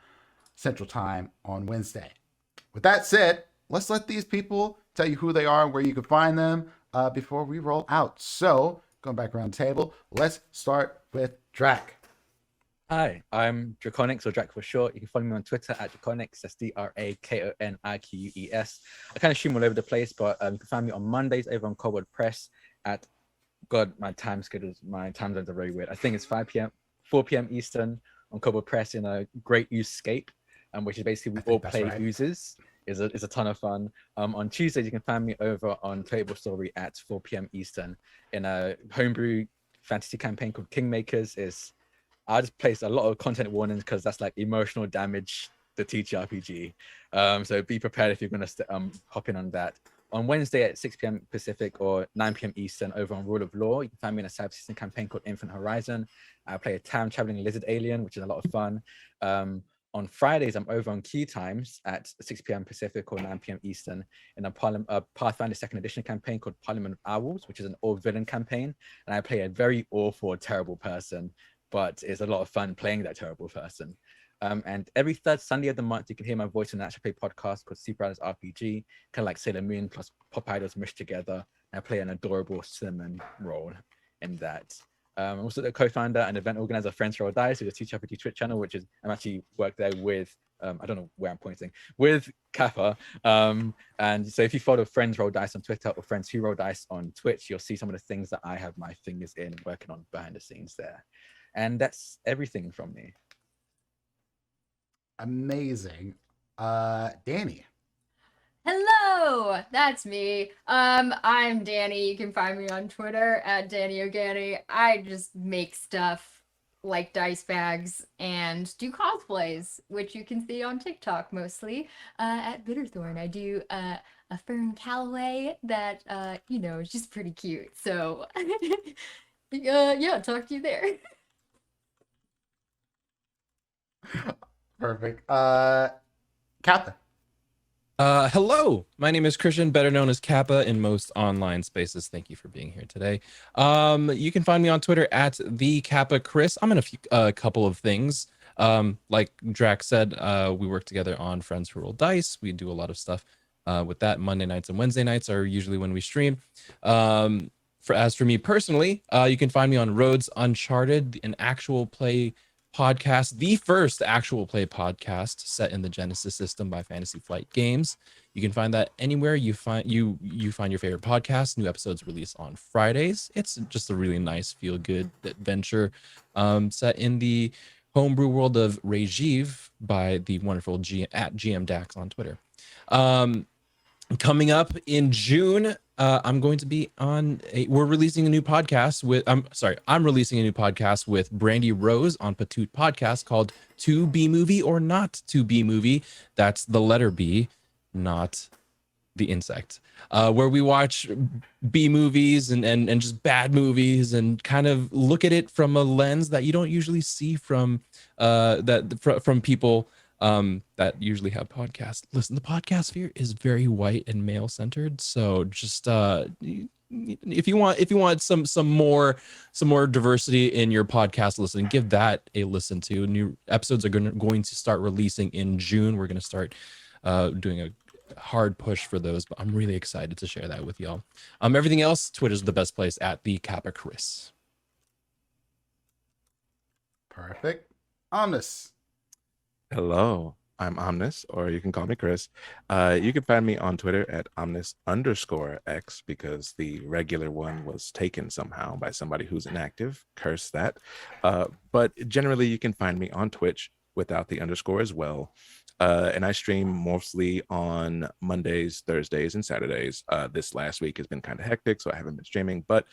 Central Time on Wednesday. With that said, let's let these people tell you who they are and where you can find them before we roll out. So going back around the table, let's start with Drac. Hi, I'm Draconics, or Drac for short. You can follow me on Twitter at Draconics. That's DRAKONIQUES. I kind of stream all over the place, but you can find me on Mondays over on Cold Press at, God, my time zones are very weird. I think it's 4 p.m. Eastern on Cold Press in a Great Oozescape, which is basically we all play oozes. Is a ton of fun. On Tuesdays, you can find me over on Table Story at 4 p.m. Eastern in a homebrew fantasy campaign called Kingmakers. I just placed a lot of content warnings because that's like emotional damage, the TTRPG. So be prepared if you're going to hop in on that. On Wednesday at 6 p.m. Pacific or 9 p.m. Eastern over on Rule of Law, you can find me in a subsystem campaign called Infinite Horizon. I play a time-traveling lizard alien, which is a lot of fun. On Fridays, I'm over on Key Times at 6 p.m. Pacific or 9 p.m. Eastern in a Pathfinder 2nd Edition campaign called Parliament of Owls, which is an all-villain campaign. And I play a very awful, terrible person, but it's a lot of fun playing that terrible person. And every third Sunday of the month, you can hear my voice on an actual play podcast called Super Riders RPG, kind of like Sailor Moon plus Pop Idols mushed together. And I play an adorable cinnamon role in that. I'm also the co-founder and event organizer of Friends Roll Dice, which is a TTRPG Twitch channel, which is I'm actually worked there with I don't know where I'm pointing with Kappa. And so if you follow Friends Roll Dice on Twitter or Friends Who Roll Dice on Twitch, you'll see some of the things that I have my fingers in working on behind the scenes there. And that's everything from me. Amazing. Danny. Hello, that's me. I'm Danny. You can find me on Twitter at Danny Ogani. I just make stuff like dice bags and do cosplays, which you can see on TikTok mostly at Bitterthorn. I do a Fern Calloway that is just pretty cute. So yeah, talk to you there. Perfect. Captain. Hello, my name is Christian, better known as Kappa in most online spaces. Thank you for being here today. You can find me on Twitter at the Kappa Chris. I'm in a couple of things. Like Drax said, we work together on Friends Who Roll Dice. We do a lot of stuff with that. Monday nights and Wednesday nights are usually when we stream. As for me personally, you can find me on Roads Uncharted, an actual play podcast, the first actual play podcast set in the Genesis system by Fantasy Flight Games. You can find that anywhere you find your favorite podcast. New episodes release on Fridays. It's just a really nice, feel good adventure set in the homebrew world of Rajiv by the wonderful at GM Dax on Twitter. Coming up in June, I'm going to be we're releasing a new podcast with, I'm releasing a new podcast with Brandy Rose on Patoot Podcast called To Be Movie or Not To Be Movie. That's the letter B, not the insect, where we watch B movies and just bad movies and kind of look at it from a lens that you don't usually see from from people that usually have podcasts. Listen, the podcast sphere is very white and male centered, so just if you want some more diversity in your podcast listening, give that a listen to. New episodes are going to start releasing in June. We're going to start doing a hard push for those, but I'm really excited to share that with y'all. Everything else, Twitter's the best place at the Kappa Chris. Perfect. Omnis. Hello, I'm Omnis, or you can call me Chris. You can find me on Twitter at Omnis_X because the regular one was taken somehow by somebody who's inactive. Curse that. But generally, you can find me on Twitch without the underscore as well. And I stream mostly on Mondays, Thursdays, and Saturdays. This last week has been kind of hectic, so I haven't been streaming. But,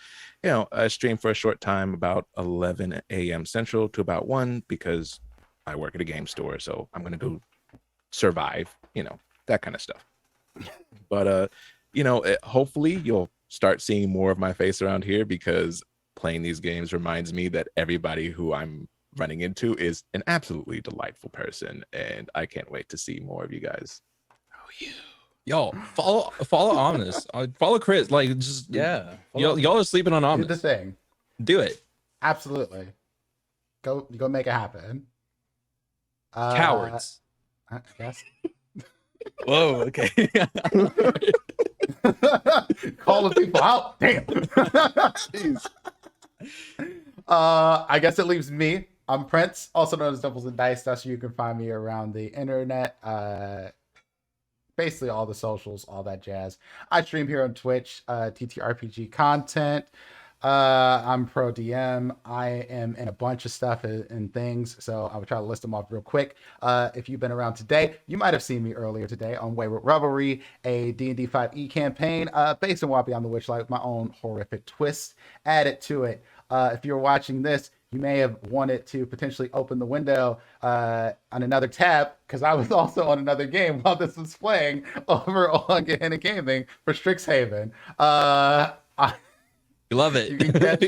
I stream for a short time, about 11 a.m. Central to about 1 because I work at a game store, so I'm going to go survive, that kind of stuff. But, hopefully you'll start seeing more of my face around here because playing these games reminds me that everybody who I'm running into is an absolutely delightful person, and I can't wait to see more of you guys. Y'all follow Omnis, follow Chris. Like, just y'all are sleeping on Omnis. Do the thing. Do it. Absolutely. Go make it happen. Cowards. I guess. Whoa, okay. Calling people out. Damn. Jeez. I guess it leaves me. I'm Prince, also known as Doubles and Dice. That's where you can find me around the internet. Basically all the socials, all that jazz. I stream here on Twitch, TTRPG content. I'm pro DM. I am in a bunch of stuff and things, so I will try to list them off real quick. If you've been around today, you might have seen me earlier today on Wayward Revelry, a D&D 5e campaign based on Wild Beyond the Witchlight with my own horrific twist added to it. If you're watching this, you may have wanted to potentially open the window on another tab because I was also on another game while this was playing over on Gehenna Gaming for Strixhaven. You love it. You can catch,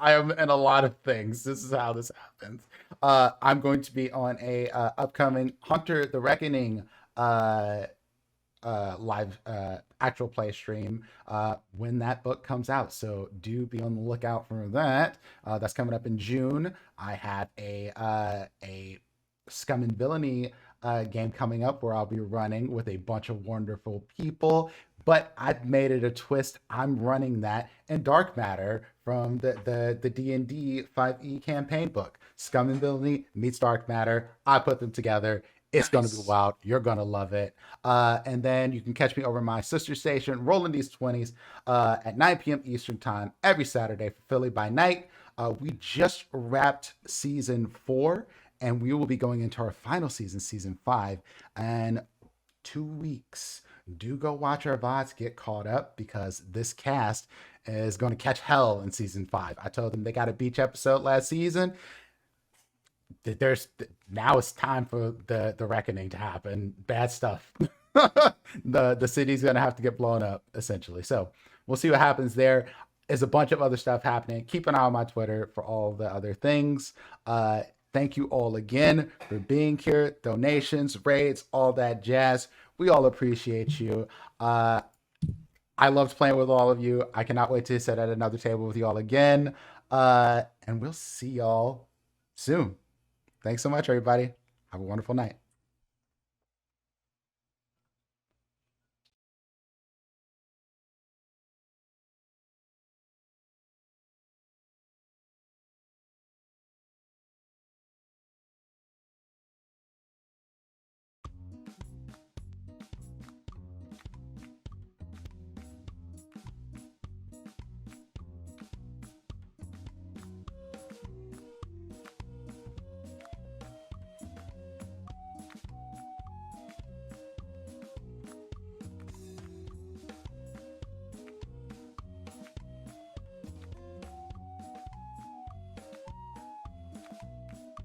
I am in a lot of things. This is how this happens. I'm going to be on a upcoming Hunter the Reckoning live actual play stream when that book comes out. So do be on the lookout for that. That's coming up in June. I have a Scum and Villainy game coming up where I'll be running with a bunch of wonderful people. But I've made it a twist. I'm running that in Dark Matter from the D&D 5e campaign book. Scum and Villainy meets Dark Matter. I put them together. It's going to be wild. You're going to love it. And then you can catch me over my sister station, Rolling These 20s, at 9 p.m. Eastern Time every Saturday for Philly by Night. We just wrapped season 4, and we will be going into our final season, season 5, in 2 weeks. Do go watch our VODs, get caught up, because this cast is going to catch hell in season 5. I told them they got a beach episode last season. Now it's time for the reckoning to happen. Bad stuff. the city's going to have to get blown up, essentially. So we'll see what happens there. There's a bunch of other stuff happening. Keep an eye on my Twitter for all the other things. Thank you all again for being here. Donations, raids, all that jazz. We all appreciate you. I loved playing with all of you. I cannot wait to sit at another table with you all again. And we'll see y'all soon. Thanks so much, everybody. Have a wonderful night.